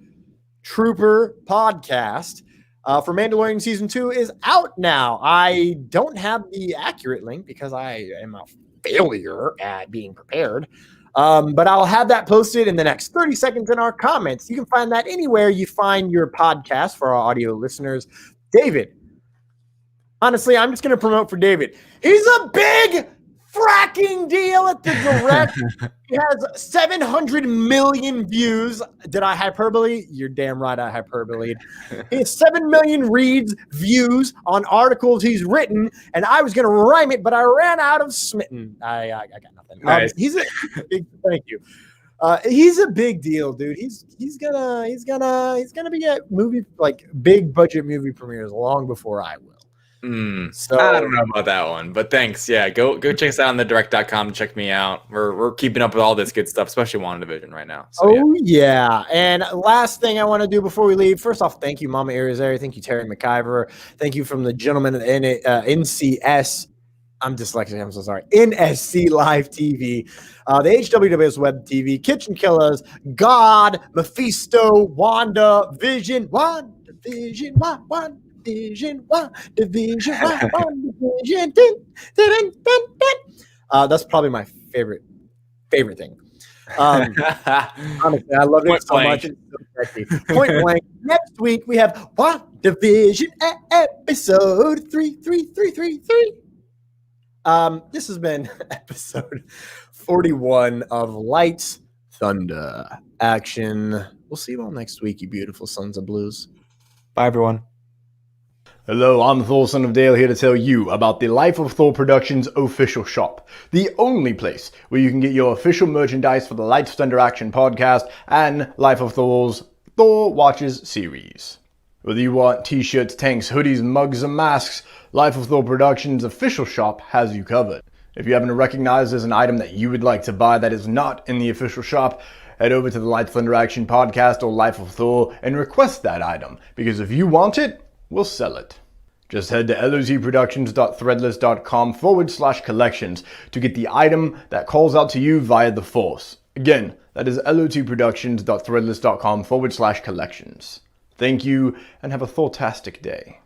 Trooper podcast for Mandalorian Season 2 is out now. I don't have the accurate link because I am a failure at being prepared. But I'll have that posted in the next 30 seconds in our comments. You can find that anywhere you find your podcast for our audio listeners. David, honestly, I'm just going to promote for David. He's a big fracking deal at the direct. He has 700 million views. Did I hyperbole? You're damn right I hyperbole. He has 7 million views on articles he's written, and I was going to rhyme it, but I ran out of smitten. I got nothing. Nice. He's a big, thank you. He's a big deal, dude. He's gonna be at movie, like big budget movie premieres long before I will. So I don't know about that one, but thanks. Yeah, go check us out on the direct.com. Check me out. We're keeping up with all this good stuff, especially WandaVision right now. So, yeah. And last thing I want to do before we leave, first off, thank you, Mama Irizarry. Thank you, Terry McIver. Thank you from the gentleman at NCS. I'm dyslexic. I'm so sorry. NSC Live TV, the HWWS WebTV, Kitchen Killers, God, Mephisto, WandaVision, WandaVision, WandaVision, WandaVision. That's probably my favorite thing. Honestly, I love it so much. It's so catchy. Point blank. Next week we have WandaVision episode 3333. This has been episode 41 of Lights, Thunder, Action. We'll see you all next week, you beautiful sons of blues. bye, everyone. Hello, I'm Thor, son of Dale, here to tell you about the Life of Thor Productions official shop, the only place where you can get your official merchandise for the Lights, Thunder, Action podcast and Life of Thor's Thor Watches series. Whether you want t-shirts, tanks, hoodies, mugs, and masks, Life of Thor Productions' official shop has you covered. If you happen to recognize there's an item that you would like to buy that is not in the official shop, head over to the Light Thunder Action podcast or Life of Thor and request that item, because if you want it, we'll sell it. Just head to lotproductions.threadless.com/collections to get the item that calls out to you via the Force. Again, that is lotproductions.threadless.com/collections. Thank you, and have a Thortastic day.